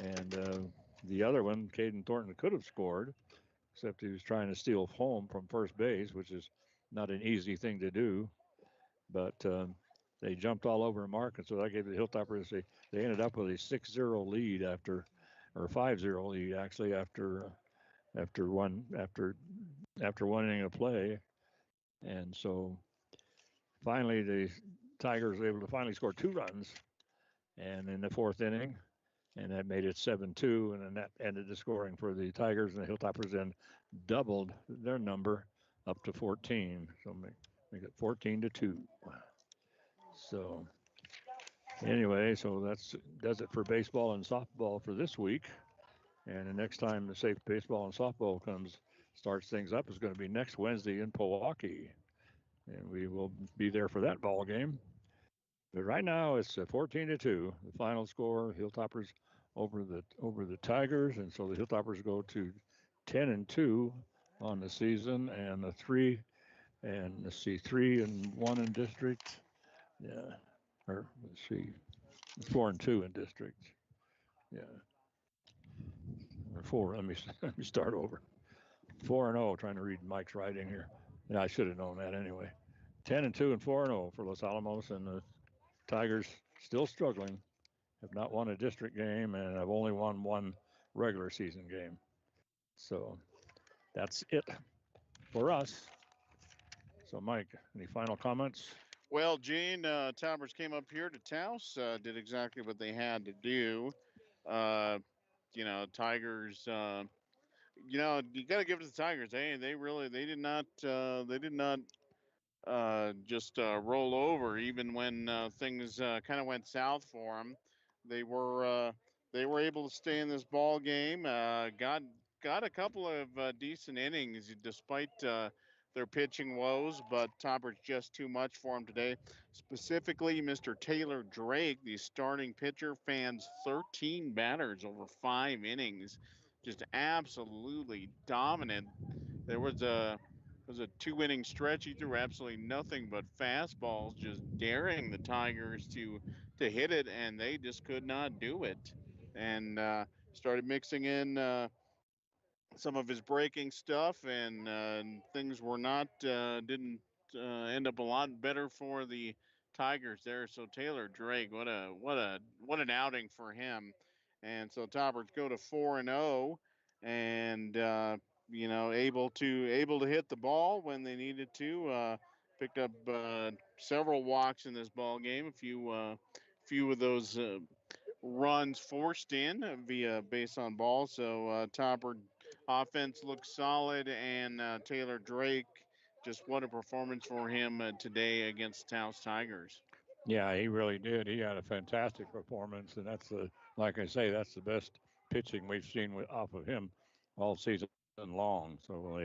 and the other one, Caden Thornton, could have scored, except he was trying to steal home from first base, which is not an easy thing to do. But they jumped all over Mark, and so that gave the Hilltoppers. They ended up with a 6-0 lead or 5-0 lead actually after one inning of play, and so finally the Tigers were able to finally score 2 runs, and in the fourth inning, and that made it 7-2, and then that ended the scoring for the Tigers, and the Hilltoppers then doubled their number up to 14, so make it 14-2. So Anyway, so that's does it for baseball and softball for this week. And the next time the Safe Baseball and Softball starts things up is going to be next Wednesday in Milwaukee, and we will be there for that ball game. But right now it's 14-2, the final score. Hilltoppers over the Tigers, and so the Hilltoppers go to 10-2 on the season, and the 3-1 in district. Yeah, or let's see, it's 4-2 in district. Yeah, or four. Let me start over. 4-0. Trying to read Mike's writing here. Yeah, I should have known that anyway. 10-2 and 4-0 for Los Alamos, and the Tigers still struggling. Have not won a district game and have only won one regular season game. So that's it for us. So, Mike, any final comments?
Well, Gene, Towers came up here to Taos, did exactly what they had to do. Tigers. You got to give it to the Tigers. They did not just roll over even when things kind of went south for them. They were able to stay in this ball game. Got a couple of decent innings despite their pitching woes, but Topper's just too much for him today. Specifically, Mr. Taylor Drake, the starting pitcher, fans 13 batters over 5 innings, just absolutely dominant. There was a 2-inning stretch. He threw absolutely nothing but fastballs, just daring the Tigers to hit it, and they just could not do it. And started mixing in some of his breaking stuff, and things were not didn't end up a lot better for the Tigers there. So Taylor Drake, what an outing for him. And so Toppers go to 4-0, and able to hit the ball when they needed to. Picked up several walks in this ball game. A few of those runs forced in via base on ball. So Topper offense looks solid, and Taylor Drake, just what a performance for him today against Taos Tigers.
Yeah, he really did. He had a fantastic performance, and like I say, that's the best pitching we've seen off of him all season long. So,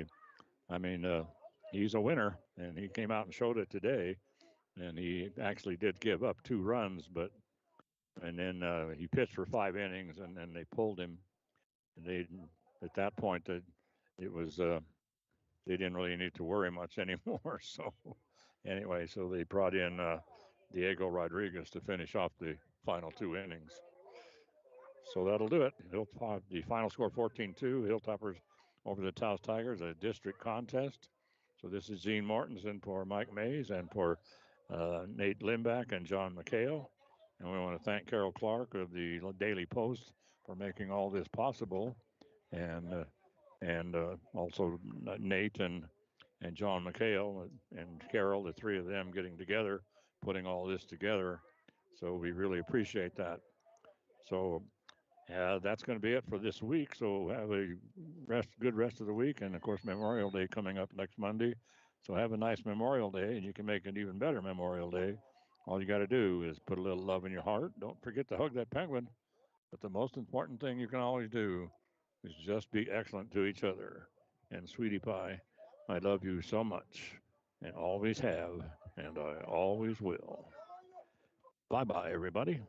he's a winner, and he came out and showed it today. And he actually did give up 2 runs, and then he pitched for 5 innings, and then they pulled him. And at that point, it was they didn't really need to worry much anymore. So anyway, so they brought in Diego Rodriguez to finish off the final 2 innings. So that'll do it. The final score 14-2. Hilltoppers over the Taos Tigers, a district contest. So this is Gene Mortensen for Mike Mays and for Nate Limback and John McHale. And we want to thank Carol Clark of the Daily Post for making all this possible. And also Nate and John McHale and Carol, the 3 of them getting together, putting all this together. So we really appreciate that. So that's going to be it for this week. So have a good rest of the week, and of course Memorial Day coming up next Monday. So have a nice Memorial Day, and you can make an even better Memorial Day. All you got to do is put a little love in your heart. Don't forget to hug that penguin. But the most important thing you can always do is just be excellent to each other. And sweetie pie, I love you so much, and always have, and I always will. Bye bye, everybody.